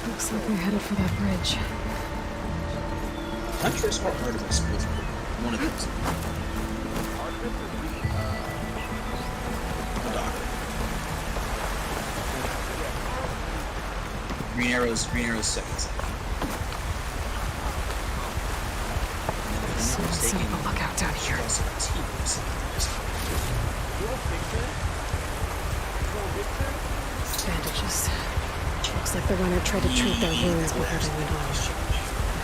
Looks like they're headed for that bridge. Huntress or Artemis? One of those. The doctor. Green Arrow's second. Someone's setting a lookout down here. Bandages. Looks like the runner tried to treat their wounds before they went on.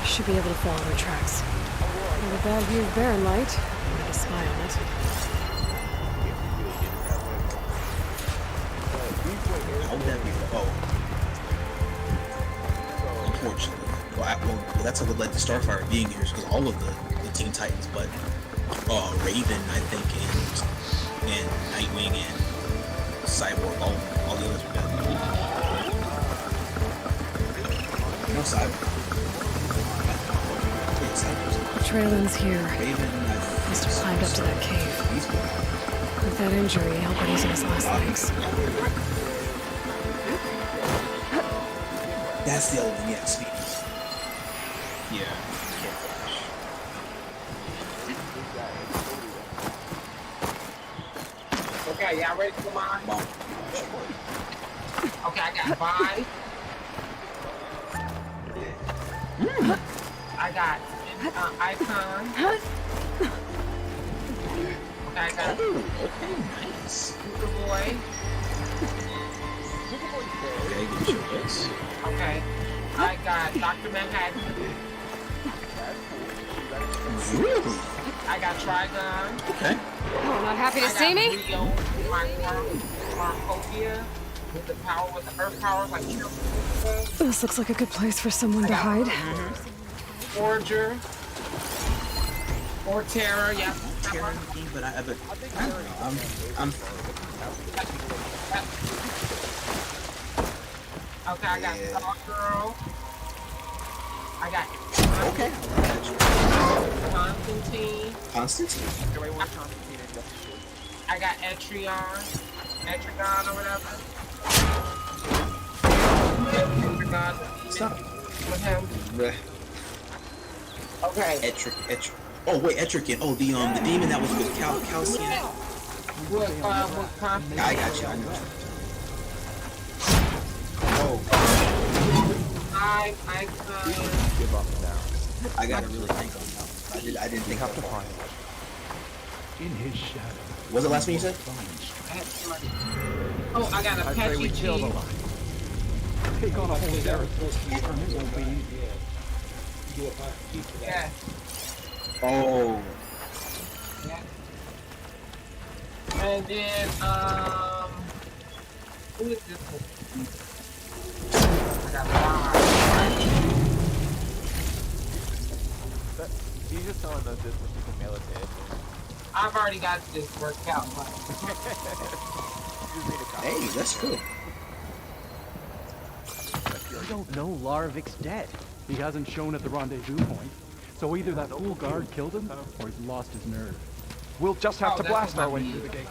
I should be able to follow their tracks. Not a bad view of Barren Light. I wanted to spy on it. How would that be? Oh. Unfortunately. Well, that's what led to Starfire being here, because all of the Teen Titans, but Raven, I think, and Nightwing and Cyborg, all the others were dead. No Cyborg. The trail ends here. Must have climbed up to that cave. With that injury, Albert using his last legs. That's the other one, yeah, Speed. Yeah. Okay, y'all ready for mine? Okay, I got Vi. I got Icon. Okay, I got Superboy. Okay, I got Dr. Manhattan. Really? I got Trigon. Okay. Oh, not happy to see me? Rio, my Pharmacopoeia with the power, with the earth powers, like This looks like a good place for someone to hide. Forger. Or Terror, yeah. But I don't know. I'm Okay, I got Star Girl. I got okay. Constantine. I got Etrigan or whatever. Etrigan. Stop. With him. Okay. Etric. Oh wait, Etrigan. Oh, the demon that was with Calcium. With Constantine. I got you. I know. Give up now. I gotta really think on that. I didn't think of the far. In his shadow. Was it last one you said? Oh, I got a Apache G. Take on a whole Yeah. Oh. Yeah. And then, who is this one? I got He's just telling us this so she can mail it to him. I've already got this worked out. Hey, that's cool. We don't know Larvik's dead. He hasn't shown at the rendezvous point. So either that fool guard killed him, or he's lost his nerve. We'll just have to blast our way through the gate.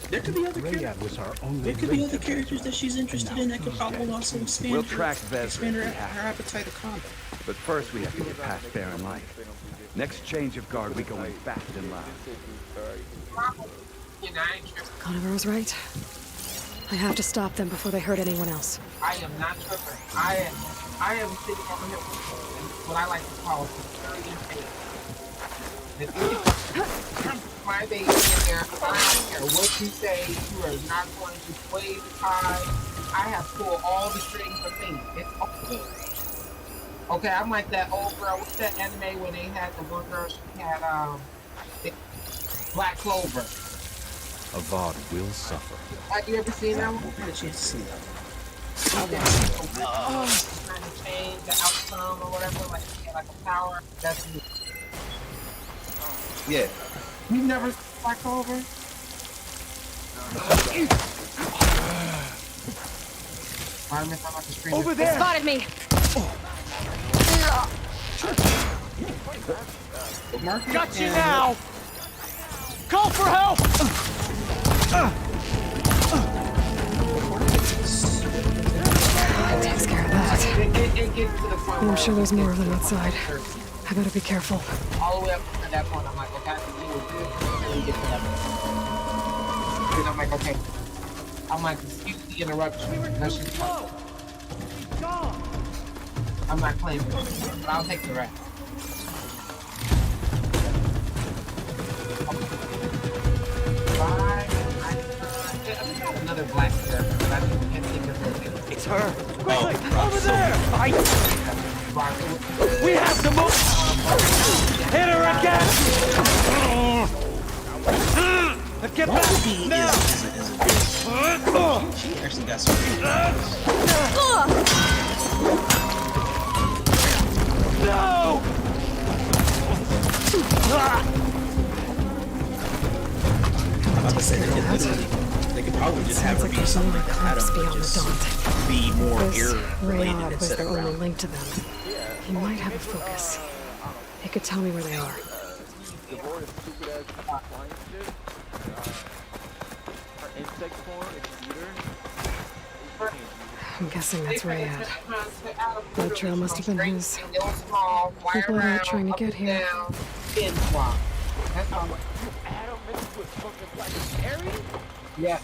There could be other characters. Was our only There could be other characters that she's interested in that could probably also expand We'll track expand her appetite of combat. But first we have to get past Barren Light. Next change of guard, we go in fast and loud. Conover was right. I have to stop them before they hurt anyone else. I am not tripping. I am sitting over here with what I like to call a security face. My baby in there, I don't care what you say, you are not going to sway the tide. I have pulled all the strings of things. It's okay. Okay, I'm like that old girl. What's that anime where they had the one girl? She had Black Clover. Avad will suffer. Have you ever seen that one? I had a chance to see that. Trying to change the outcome or whatever, like she had like a power. That's me. Yeah. You never seen Black Clover? Over there! They spotted me! Got you now! Call for help! That takes care of that. I'm sure there's more of them outside. I better be careful. All the way up to that point, I'm like, okay, I think you would really get to that point. And I'm like, okay. I'm like, excuse the interruption. That's just fun. I'm not claiming it, but I'll take the rest. Another black girl, but I can't think of her name. It's her. Quickly, over there! Fight! We have to move! Hit her again! Get back! Now! She actually got some. No! I'm about to say they could probably just have her be something that had them just be more air-related Rayad was instead their of only ground. link to them. He might have a focus. They could tell me where they are. The board is stupid as flying shit. Her insect form, exceder. I'm guessing that's Rayad. Blood trail must have been his. He blowed out trying to get here. That's all. Adam mixed with fucking Black Canary? Yeah.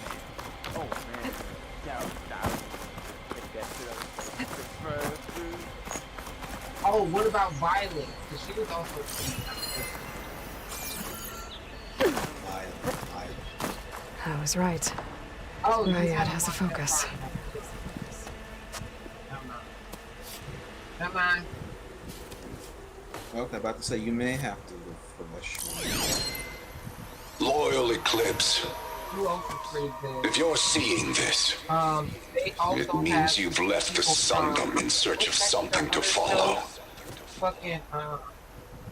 Oh man. Down. Take that shit up. Oh, what about Violet? Because she was also. I was right. Oh, Rayad has a focus. Come on. Okay, about to say you may have to refresh. Loyal Eclipse, Who else is pretty good? if you're seeing this, They also it means you've left the Sundom in search of something to follow. Fucking,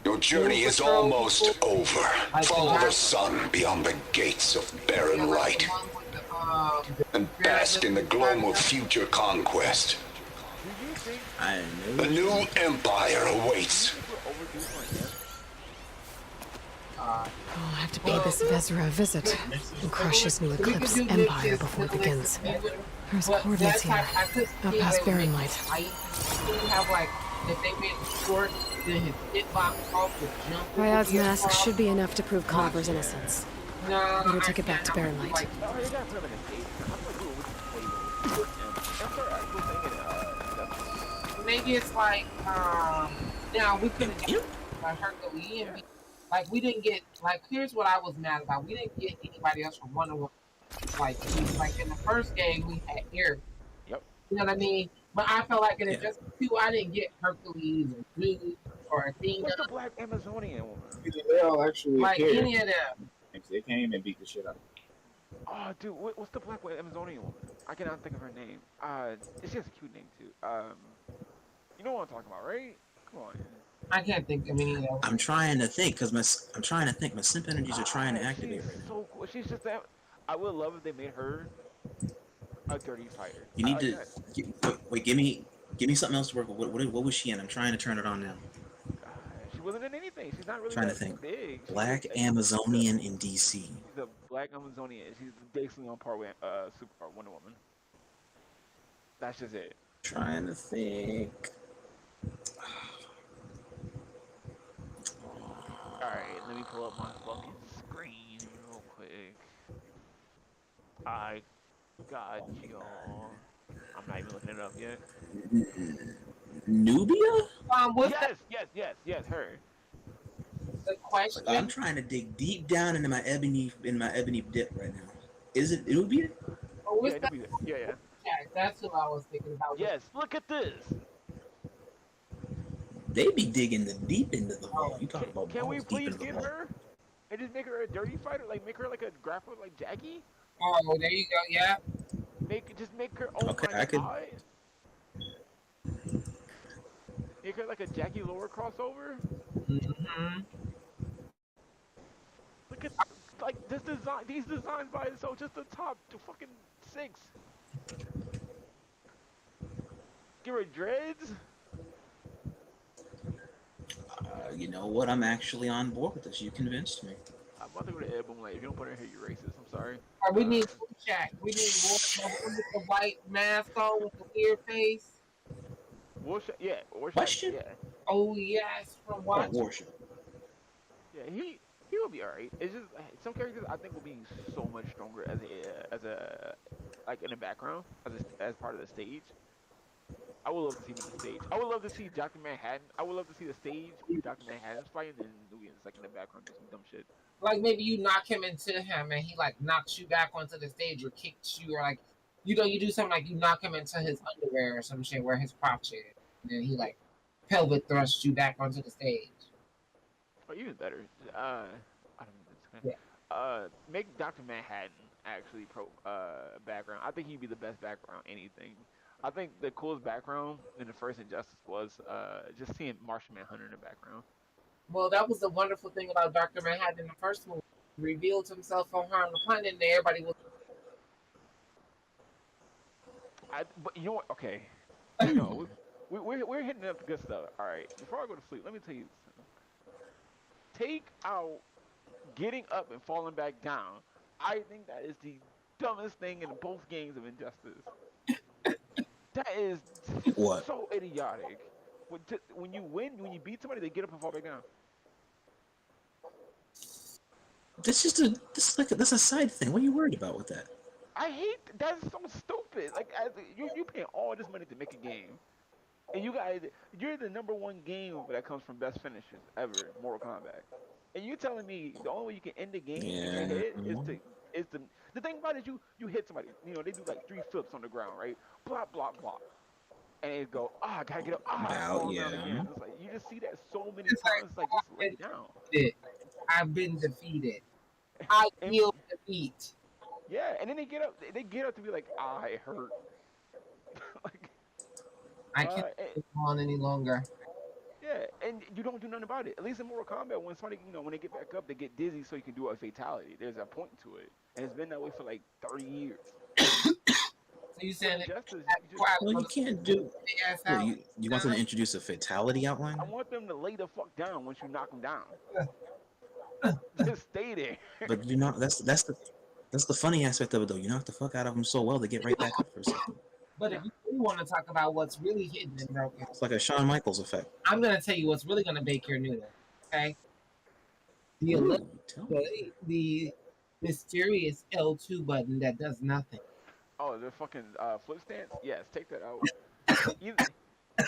Your journey is almost over. Follow the sun beyond the gates of barren light, and bask in the glow of future conquest. A new empire awaits. I'll have to pay this Vezra a visit and crush his new Eclipse empire before it begins. There's coordinates here, up past Barren Light. I didn't have like, if they made it short, then his hitbox off would jump. Rayad's mask should be enough to prove Connor's innocence. No, Better take it back to Barren Light. Maybe it's like, now we couldn't get like Herculean. Like we didn't get like. Here's what I was mad about. We didn't get anybody else from Wonder Woman. Like in the first game we had Eric. Yep. You know what I mean? But I felt like in the just two, I didn't get Hercules or Zeus or Athena. What's the Black Amazonian woman? They all actually Like cared. any of them. They came and beat the shit out of them. Oh, dude, what's the Black Amazonian woman? I cannot think of her name. She has a cute name too. You know what I'm talking about, right? Come on. I can't think of any of them. I'm trying to think because my simp energies are trying to activate right now. So cool. She's just that. I would love if they made her a dirty fighter. You need to wait. Give me something else to work with. What was she in? I'm trying to turn it on now. She wasn't in anything. She's not really Trying to that think. big. Black Amazonian in DC. She's the Black Amazonian. She's basically on par with Wonder Woman. That's just it. Trying to think. Alright, let me pull up my fucking screen real quick. I got you. I'm not even looking it up yet. Nubia? Yes, her. The question. I'm trying to dig deep down into my ebony dip right now. Is it Nubia? Oh, what's that? Yeah. Yeah, that's what I was thinking about. Yes, look at this. They be digging the deep into the vault. You talk about Can we balls deep please into the get vault. her and just make her a dirty fighter? Like make her like a grappler like Jackie? Oh, there you go. Yeah. Just make her. Oh Okay, my I could. god. Make her like a Jackie Lower crossover. Look at like this design. These designs by itself, just the top to fucking 6. Give her dreads. You know what? I'm actually on board with this. You convinced me. I'm about to go to Ed Boom. Like, if you don't put her in here, you're racist. I'm sorry. We need Jack. We need more with the white mask on with the weird face. Worship, yeah. Worship, Question? yeah. Oh yes, from what? Worship. Yeah, he will be alright. It's just some characters I think will be so much stronger as a like in the background as part of the stage. I would love to see the stage. I would love to see Dr. Manhattan. I would love to see the stage with Dr. Manhattan's fighting, and then Louis is like in the background do some dumb shit. Like maybe you knock him into him and he like knocks you back onto the stage or kicks you, or like you do something like you knock him into his underwear or some shit where his crotch is, and then he like pelvic thrusts you back onto the stage. Or even better, I don't know. Make Dr. Manhattan actually background. I think he'd be the best background anything. I think the coolest background in the first Injustice was just seeing Martian Manhunter in the background. Well, that was the wonderful thing about Dr. Manhattan in the first movie. He revealed himself on her on the planet, and everybody was. But you know what? Okay, you know, we're hitting up the good stuff. All right, before I go to sleep, let me tell you something. Take out getting up and falling back down. I think that is the dumbest thing in both games of Injustice. That is What? so idiotic. When you win, when you beat somebody, they get up and fall back down. That's a side thing. What are you worried about with that? I hate that's so stupid. Like you paying all this money to make a game, and you're the #1 game that comes from best finishes ever, Mortal Kombat, and you telling me the only way you can end the game in your head is to the thing about it is you hit somebody, you know, they do like 3 flips on the ground, right? Block, block, block. And they go, I gotta get up. Down again. It's like, you just see that so many times. Like, just lay down. I've been defeated. I feel defeat. Yeah, and then they get up. They get up to be like, I hurt. Like, I can't go on any longer. Yeah, and you don't do nothing about it. At least in Mortal Kombat, when somebody, you know, when they get back up, they get dizzy, so you can do a fatality. There's a point to it, and it's been that way for like 30 years. So you saying well, you can't do. Well, you want them to introduce a fatality outline? I want them to lay the fuck down once you knock them down. Just stay there. But you're not. That's the funny aspect of it, though. You knock the fuck out of them so well, they get right back up for a second. But if you really want to talk about what's really hidden and broken, It's like a Shawn Michaels effect. I'm gonna tell you what's really gonna bake your noodle. Okay. The mysterious L2 button that does nothing. Oh, the fucking flip stance? Yes, take that out.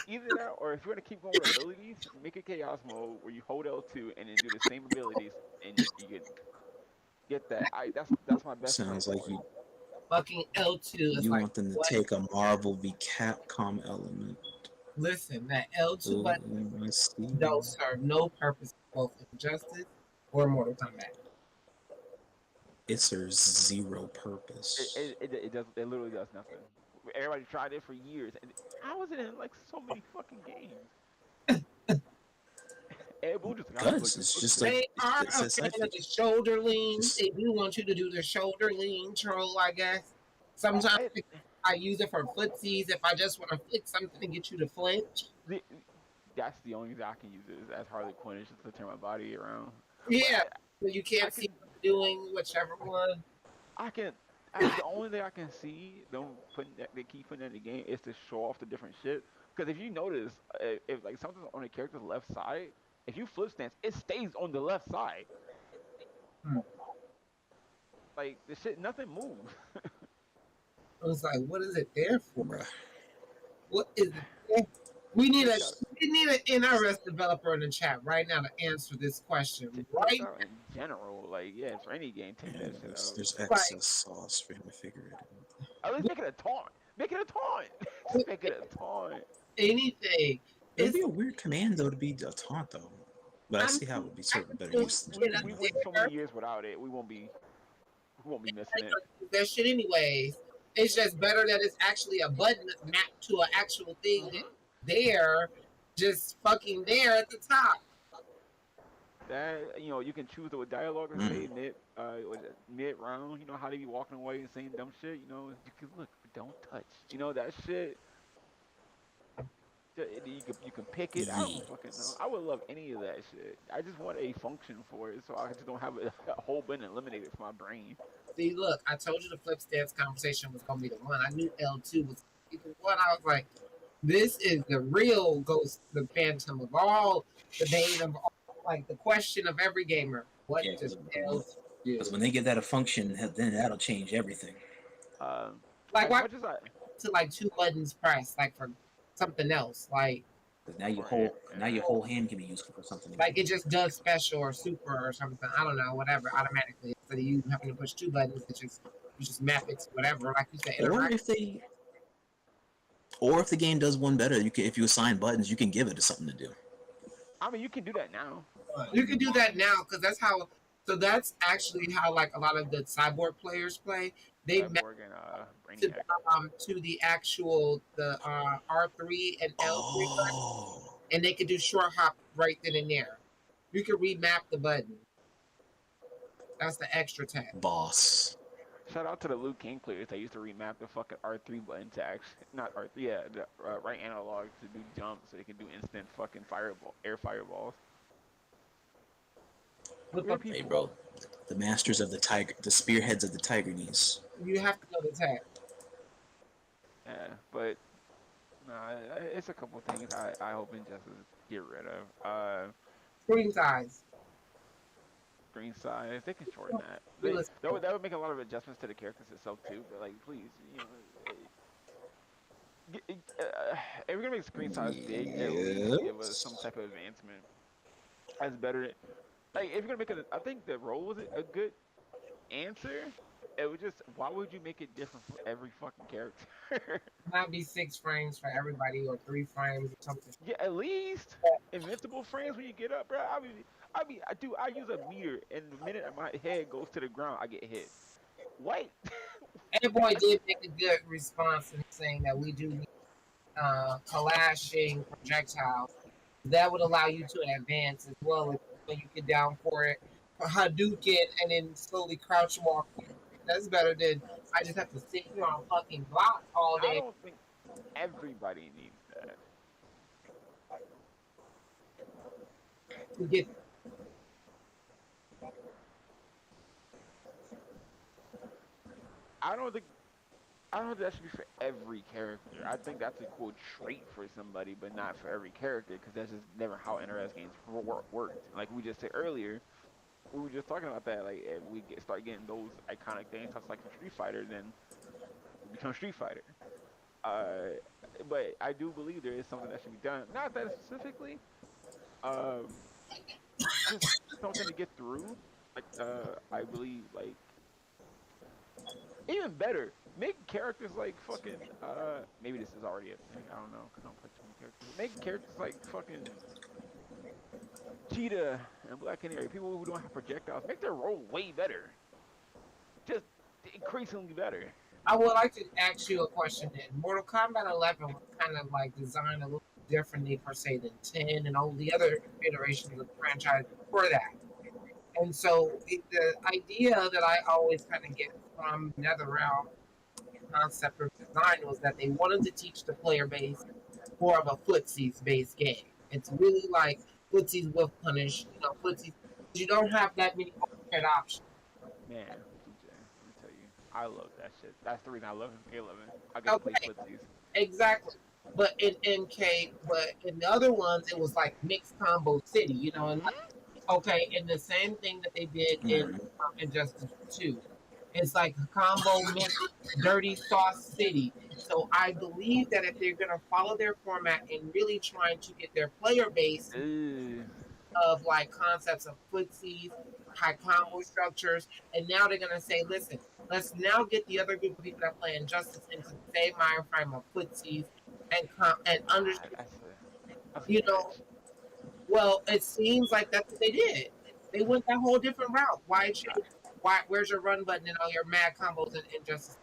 Either that, or if you're gonna keep going with abilities, make a chaos mode where you hold L2 and then do the same abilities, and you get that. That's my best. Sounds like you. Fucking L2. You want them to take a Marvel v Capcom element. Listen, that L2 button don't serve no purpose both Injustice or Mortal Kombat. It serves zero purpose. It does. It literally does nothing. Everybody tried it for years, and how is it in like so many fucking games? Because it's just like they are a fan of the shoulder lean. They do want you to do the shoulder lean troll, I guess. Sometimes I use it for footsies if I just want to flick something to get you to flinch. That's the only thing I can use it is as Harley Quinn is just to turn my body around. Yeah, so you can't see what I'm doing, whichever one. The only thing I can see them they keep putting in the game is to show off the different shit. Because if you notice, if like something's on the character's left side, if you flip stance, it stays on the left side. Like the shit, nothing moves. I was like, what is it there for? What is it there? We need an NRS developer in the chat right now to answer this question. Right in general, like for any game, take that shit out. There's excess sauce for him to figure it out. At least make it a taunt. Make it a taunt. Just make it a taunt. Anything. It'd be a weird command though to be a taunt though, but I see how it would be sort of better use. We went so many years without it. We won't be missing it. That shit anyways. It's just better that it's actually a button mapped to an actual thing there, just fucking there at the top. That you can choose the dialogue and say mid round. You know how they be walking away and saying dumb shit. You can look, but don't touch. That shit. You can pick it. I don't fucking know. I would love any of that shit. I just want a function for it, so I just don't have a whole button eliminated from my brain. See, look, I told you the flip stance conversation was gonna be the one. I knew L2 was the one. I was like, this is the real Ghost, the Phantom of all, the bane of all, like the question of every gamer. What does L2 do? Because when they give that a function, then that'll change everything. Like why to like 2 buttons pressed, like for something else, like. Because now your whole hand can be useful for something. Like it just does special or super or something. I don't know, whatever, automatically. Instead of you having to push 2 buttons, you just map it to whatever. Like you said, or if the game does one better, if you assign buttons, you can give it something to do. I mean, you can do that now. You can do that now because that's how. So that's actually how like a lot of the Cyborg players play. They map to the actual R3 and L3 buttons, and they can do short hop right then and there. You can remap the button. That's the extra tag. Boss. Shout out to the Liu Kang players that used to remap the fucking R3 button to not R3, the right analog to do jumps so they can do instant fucking air fireballs. Hey, bro. The masters of the tiger, the spearheads of the tiger knees. You have to know the tag. Yeah, but it's a couple things I hope Injustice get rid of. Screen size. Screen size. They can shorten that. That would make a lot of adjustments to the characters itself too. But like, please, if we're gonna make screen size big, at least give us some type of advancement. That's better. Like, if you're gonna make it, I think the role was a good answer. It was just, why would you make it different for every fucking character? Might be 6 frames for everybody, or 3 frames or something. Yeah, at least invincible frames when you get up, bro. I use a meter, and the minute my head goes to the ground, I get hit. What? And boy did make a good response in saying that we do need clashing projectiles. That would allow you to advance as well. When you get down for it, Hadouken, and then slowly crouch walk. That's better than I just have to sit here on fucking block all day. I don't think everybody needs that. To get I don't think that should be for every character. I think that's a cool trait for somebody, but not for every character, because that's just never how NRS games worked. Like we just said earlier, we were just talking about that. Like if we start getting those iconic things, just like in Street Fighter, then we become Street Fighter. But I do believe there is something that should be done. Not that specifically. Just something to get through. Like I believe like. Even better, make characters like fucking, maybe this is already a thing, I don't know, because I don't play too many characters. Make characters like fucking Cheetah and Black Canary, people who don't have projectiles, make their role way better. Just increasingly better. I would like to ask you a question then. Mortal Kombat 11 was kind of like designed a little differently per se than 10 and all the other iterations of the franchise before that. And so the idea that I always kind of get from NetherRealm concept of design was that they wanted to teach the player base more of a footsies based game. It's really like footsies with punish, footsies. You don't have that many overhead options. Man, DJ, let me tell you, I love that shit. That's the reason I love Halo 11. I get to play footsies. Exactly. But in the other ones, it was like mixed combo city, and and the same thing that they did in Injustice 2. It's like a combo mixed dirty sauce city. So I believe that if they're gonna follow their format and really trying to get their player base of like concepts of footsies, high combo structures, and now they're gonna say, listen, let's now get the other group of people that play Injustice into the same mind frame of footsies and understand. You know, well, it seems like that's what they did. They went that whole different route. Where's your run button and all your mad combos and Injustice?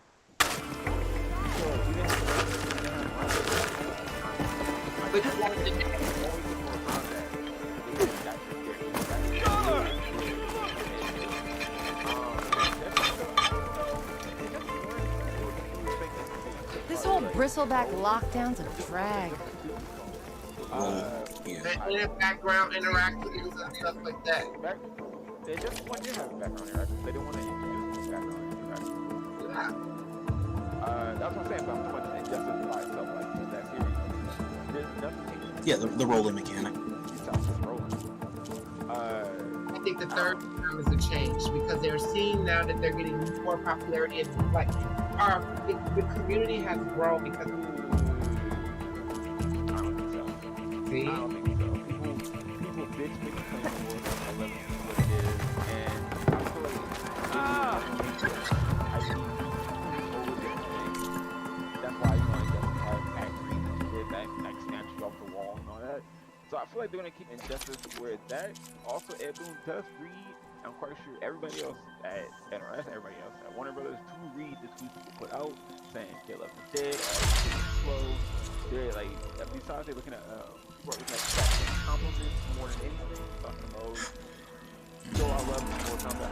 This whole bristleback lockdown's a drag. And background interactions and stuff like that. They just want to have background interactions. They didn't want to introduce background interactions. That's what I'm saying, but I'm talking about the Injustice by itself, like that series. There's nothing. Yeah, the rolling mechanic. I think the third term is a change because they're seeing now that they're getting more popularity and like the community has grown because. See? I don't think so. People bitch make the claim for 11 what it is, and I feel like I see that's why you know Injustice has actually did that, like snatch you off the wall and all that. So I feel like they're gonna keep Injustice where it's at. Also, Ed Boon does read. I'm quite sure everybody else at NRS, everybody else at Warner Brothers, to read the tweets people put out saying Caleb is dead, slow. They're like, besides they're looking at people are looking at compliments more than anything. Talking about, so I love more Kombat.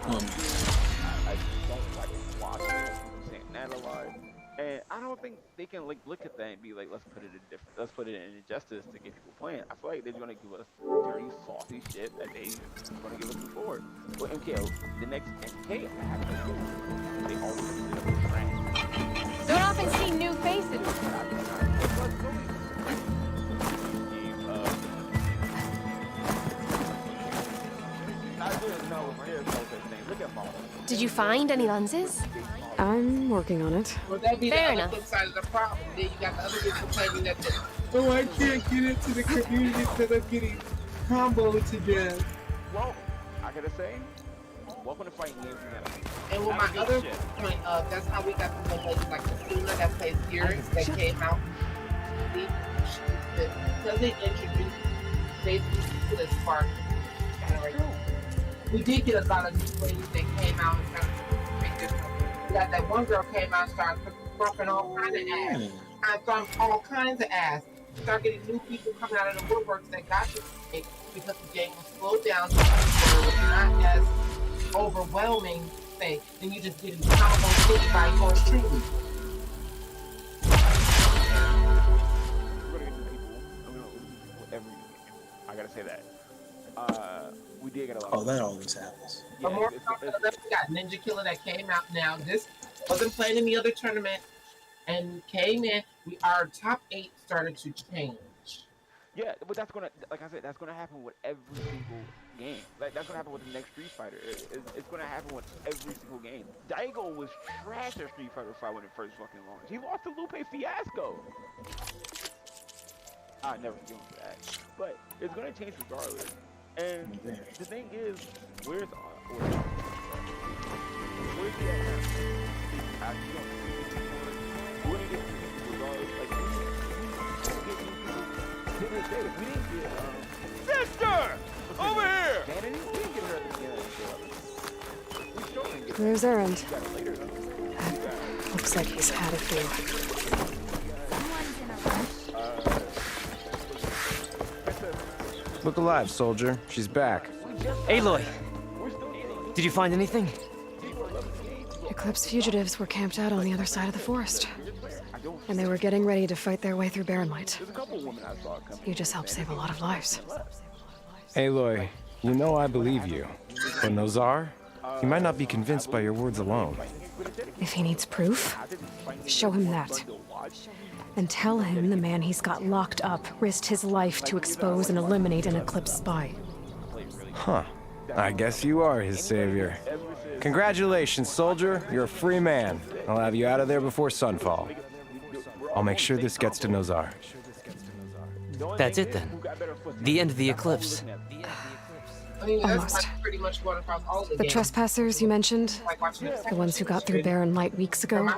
I don't like watching it, saying that a lot. And I don't think they can like look at that and be like, let's put it in Injustice to get people playing. I feel like they're gonna give us dirty, saucy shit that they're gonna give us before. But MKO, the next MK happens. They always end up with trash. Don't often see new faces. Did you find any lenses? I'm working on it. Well, that'd be Fair the enough. other flip side of the problem. Then you got the other people complaining that, oh, I can't get into the community because I'm getting comboed to death. Well, I gotta say, welcome to fighting games. And with my other point of, that's how we got the whole like the Suna that plays Gears that came out. Because they introduced basically to this part. We did get a lot of new ladies that came out and started to make this. We got that one girl came out and started bumping all kinds of ass. I thought all kinds of ass. Start getting new people coming out of the woodworks that got this game because the game was slowed down, so it was not as overwhelming thing. Then you just get in combo city by yours truly. I gotta say that. We did get a lot. Oh, that always happens. But more we got Ninja Killer that came out now. This wasn't playing in the other tournament and came in. Our top 8 started to change. Yeah, but that's gonna, like I said, that's gonna happen with every single game. Like that's gonna happen with the next Street Fighter. It's gonna happen with every single game. Daigo was trash at Street Fighter 5 when it first fucking launched. He lost to Lupe Fiasco. I never forgive him for that. But it's gonna change regardless. And the thing is, where's he at now? Actually, we're gonna get people regardless. Like, we get new people. To this day, if we didn't get sister over here. Vanity, we didn't get her at the beginning of the show. There's Erend. We got it later though. Looks like he's had a few. Look alive, soldier. She's back. Aloy! Did you find anything? Eclipse fugitives were camped out on the other side of the forest. And they were getting ready to fight their way through Barren Light. You just helped save a lot of lives. Aloy, you know I believe you. But Nozar, he might not be convinced by your words alone. If he needs proof, show him that. And tell him the man he's got locked up risked his life to expose and eliminate an Eclipse spy. Huh. I guess you are his savior. Congratulations, soldier. You're a free man. I'll have you out of there before sunfall. I'll make sure this gets to Nozar. That's it then. The end of the eclipse. I mean, that's Almost. like pretty much going across all the The games. trespassers you mentioned, Like watching the ones who got through Barren Light weeks ago,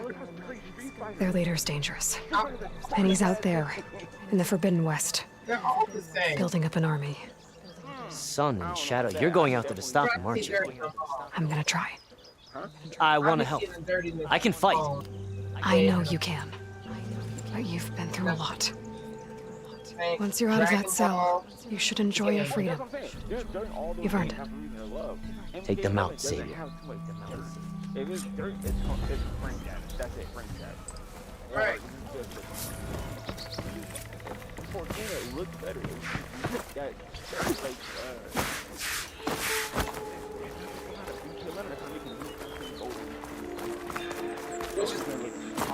their leader's dangerous. And he's out there, in the Forbidden West. They're all the same. Building up an army. Sun and Shadow, you're going out there to stop them, aren't you? I'm gonna try. I want to help. I can fight. I know you can. But you've been through a lot. Once you're out of that cell, you should enjoy your freedom. You've earned it. Take them out, Savior. If it's dirt, it's frame damage. That's it, frame damage. Right. It looks better. That, which is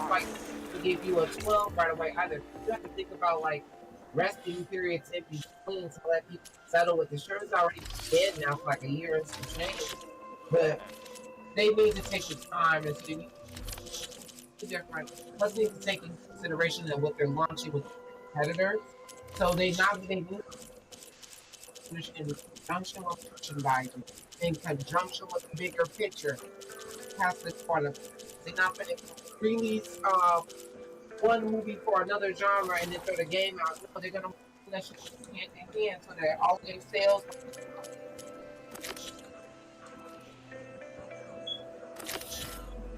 like to give you a 12 right away. Either you have to think about like resting periods in between to let people settle with the sure it's already dead now for like a year and some change. But they need to take the time and see different. Plus, need to take into consideration that what they're launching with competitors. So they not they need in conjunction with merchandising, in conjunction with the bigger picture. Past this part of they're not going to release one movie for another genre and then throw the game out. No, they're going to let you hand in hand so that all their sales.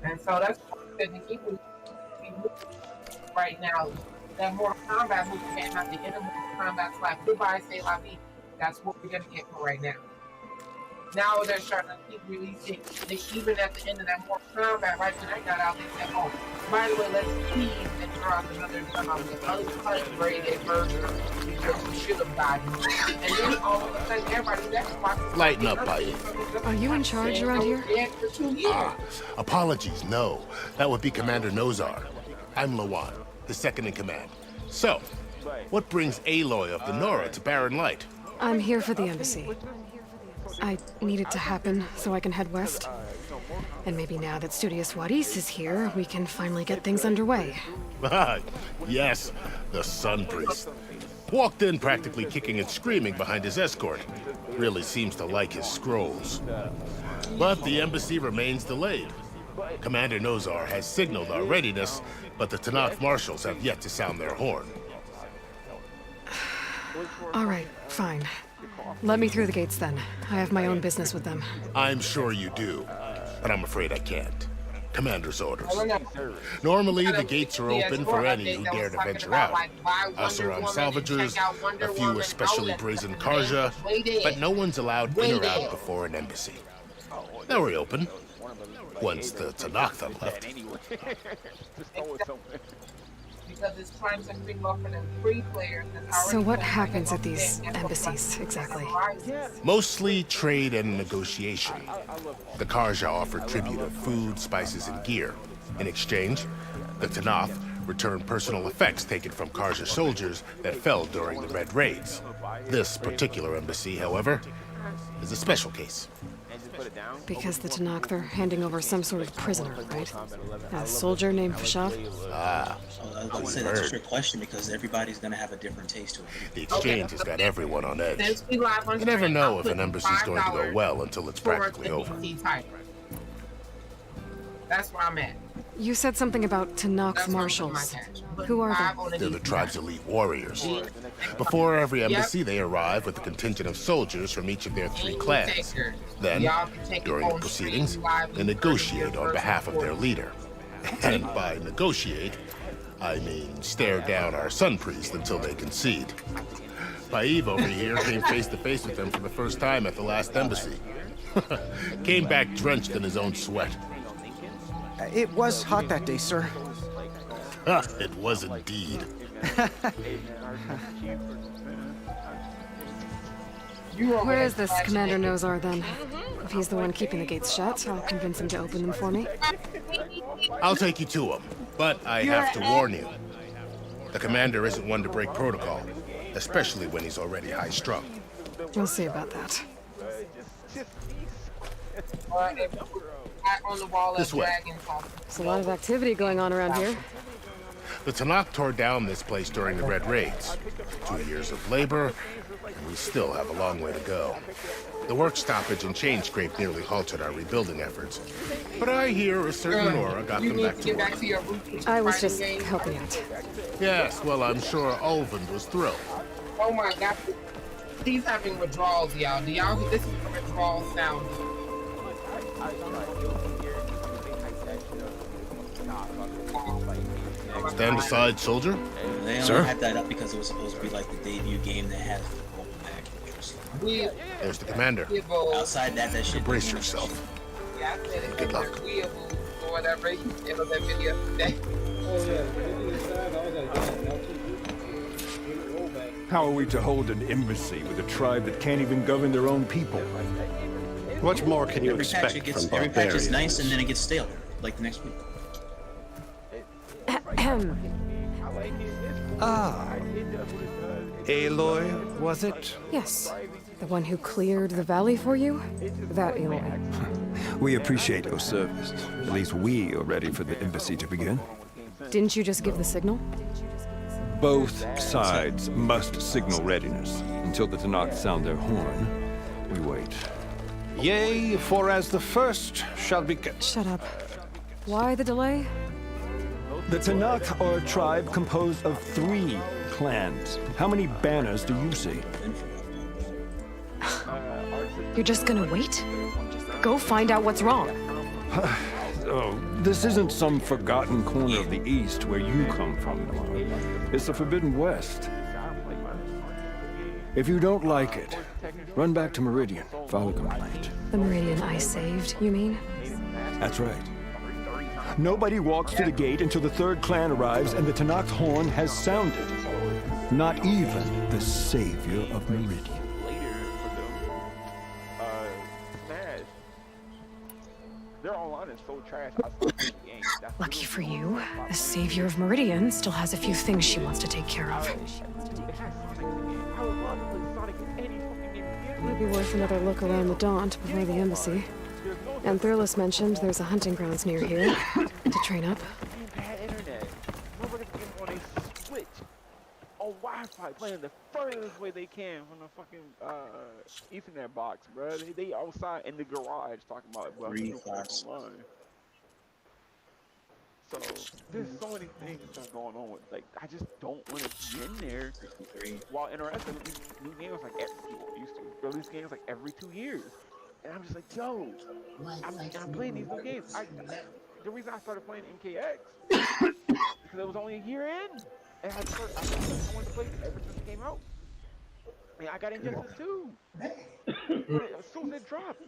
And so that's what the people right now. That Mortal Kombat movie came out, the end of Mortal Kombat slap goodbye, say la vie. That's what we're gonna get for right now. Now they're starting to keep releasing. They even at the end of that Mortal Kombat, right when I got out, they said, "Oh, by the way, let's tease and throw out another uncut-rated version of it because we should have gotten." And then all of a sudden, everybody that's watching. Lighten up, buddy. Are you in charge around here? For 2 years. Apologies, no. That would be Commander Nozar. I'm Lawan, the second in command. So, what brings Aloy of the Nora to Barren Light? I'm here for the embassy. I need it to happen so I can head west. And maybe now that Studious Wadis is here, we can finally get things underway. Yes, the Sun Priest. Walked in practically kicking and screaming behind his escort. Really seems to like his scrolls. But the embassy remains delayed. Commander Nozar has signaled our readiness, but the Tenakth marshals have yet to sound their horn. All right, fine. Let me through the gates then. I have my own business with them. I'm sure you do, but I'm afraid I can't. Commander's orders. Normally, the gates are open for any who dare to venture out. Us around salvagers, a few especially brazen Karja, but no one's allowed in or out before an embassy. They'll reopen once the Tenakth have left. So what happens at these embassies, exactly? Mostly trade and negotiation. The Karja offer tribute of food, spices, and gear. In exchange, the Tenakth return personal effects taken from Karja soldiers that fell during the Red Raids. This particular embassy, however, is a special case. Because the Tenakth are handing over some sort of prisoner, right? A soldier named Fashav? Ah, I would say that's a trick question because everybody's gonna have a different taste to it. The exchange has got everyone on edge. You never know if an embassy's going to go well until it's practically over. That's where I'm at. You said something about Tenakth marshals. Who are they? They're the tribe's elite warriors. Before every embassy, they arrive with a contingent of soldiers from each of their 3 clans. Then, during the proceedings, they negotiate on behalf of their leader. And by negotiate, I mean stare down our Sun Priest until they concede. Baib over here came face to face with them for the first time at the last embassy. Came back drenched in his own sweat. It was hot that day, sir. It was indeed. Where is this Commander Nozar, then? If he's the one keeping the gates shut, I'll convince him to open them for me. I'll take you to him, but I have to warn you. The commander isn't one to break protocol, especially when he's already high-strung. We'll see about that. This way. There's a lot of activity going on around here. The Tenakth tore down this place during the Red Raids. 2 years of labor, and we still have a long way to go. The work stoppage and chain scrape nearly halted our rebuilding efforts. But I hear a certain Nora got them back to work. I was just helping out. Yes, well, I'm sure Ulvund was thrilled. Oh my god. He's having withdrawals, y'all. Do y'all? This is the withdrawal sound. Stand aside, soldier. They only hyped that up because it was supposed to be like the debut game that had There's the commander. outside that shit. Brace yourself. Good luck. Or whatever. You know that video today. How are we to hold an embassy with a tribe that can't even govern their own people? What more can you Every patch, expect it gets, from every patch is barbarians? nice and then it gets stale, like the next week. Ah. Aloy, was it? Yes. The one who cleared the valley for you? That Aloy. We appreciate your service. At least we are ready for the embassy to begin. Didn't you just give the signal? Both sides must signal readiness. Until the Tanakh sound their horn, we wait. Yea, for as the first shall be... Shut up. Why the delay? The Tanakh are a tribe composed of 3 clans. How many banners do you see? You're just gonna wait? Go find out what's wrong. Oh, this isn't some forgotten corner of the East where you come from, Noah. It's the Forbidden West. If you don't like it, run back to Meridian, file a complaint. The Meridian I saved, you mean? That's right. Nobody walks to the gate until the 3rd clan arrives and the Tanakh's horn has sounded. Not even the savior of Meridian. Their online is so trash. I stopped playing the game. Lucky for you, the savior of Meridian still has a few things she wants to take care of. Might be worth another look around the Daunt before the embassy. And Thurlis mentioned there's a hunting grounds near here to train up. Bad internet. Nobody's getting on a Switch on Wi-Fi, playing the furthest way they can from the fucking Ethernet box, bro. They outside in the garage talking about well, online. So there's so many things that's going on with, like, I just don't want to be in there while interacting with these new games like people used to release games like every 2 years. And I'm just like, yo, I'm playing these new games. The reason I started playing MKX because it was only a year in, and I wanted to play it ever since it came out. And I got Injustice 2 as soon as it dropped,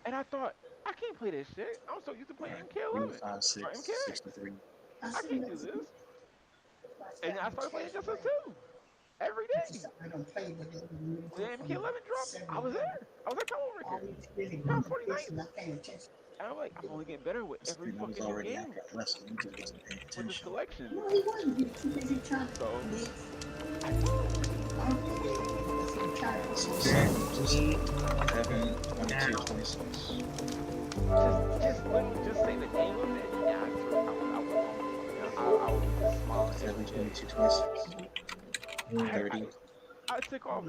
and I thought, I can't play this shit. I'm so used to playing MK11 or MKX. I can't do this. And I started playing Injustice 2 every day. When MK11 dropped, I was there. I was like, come over here. I was 49th. And I'm like, I'm only getting better with every fucking new game with this collection. So, just say the name of it. Yeah, I would smile. 22, 26. 30. I took off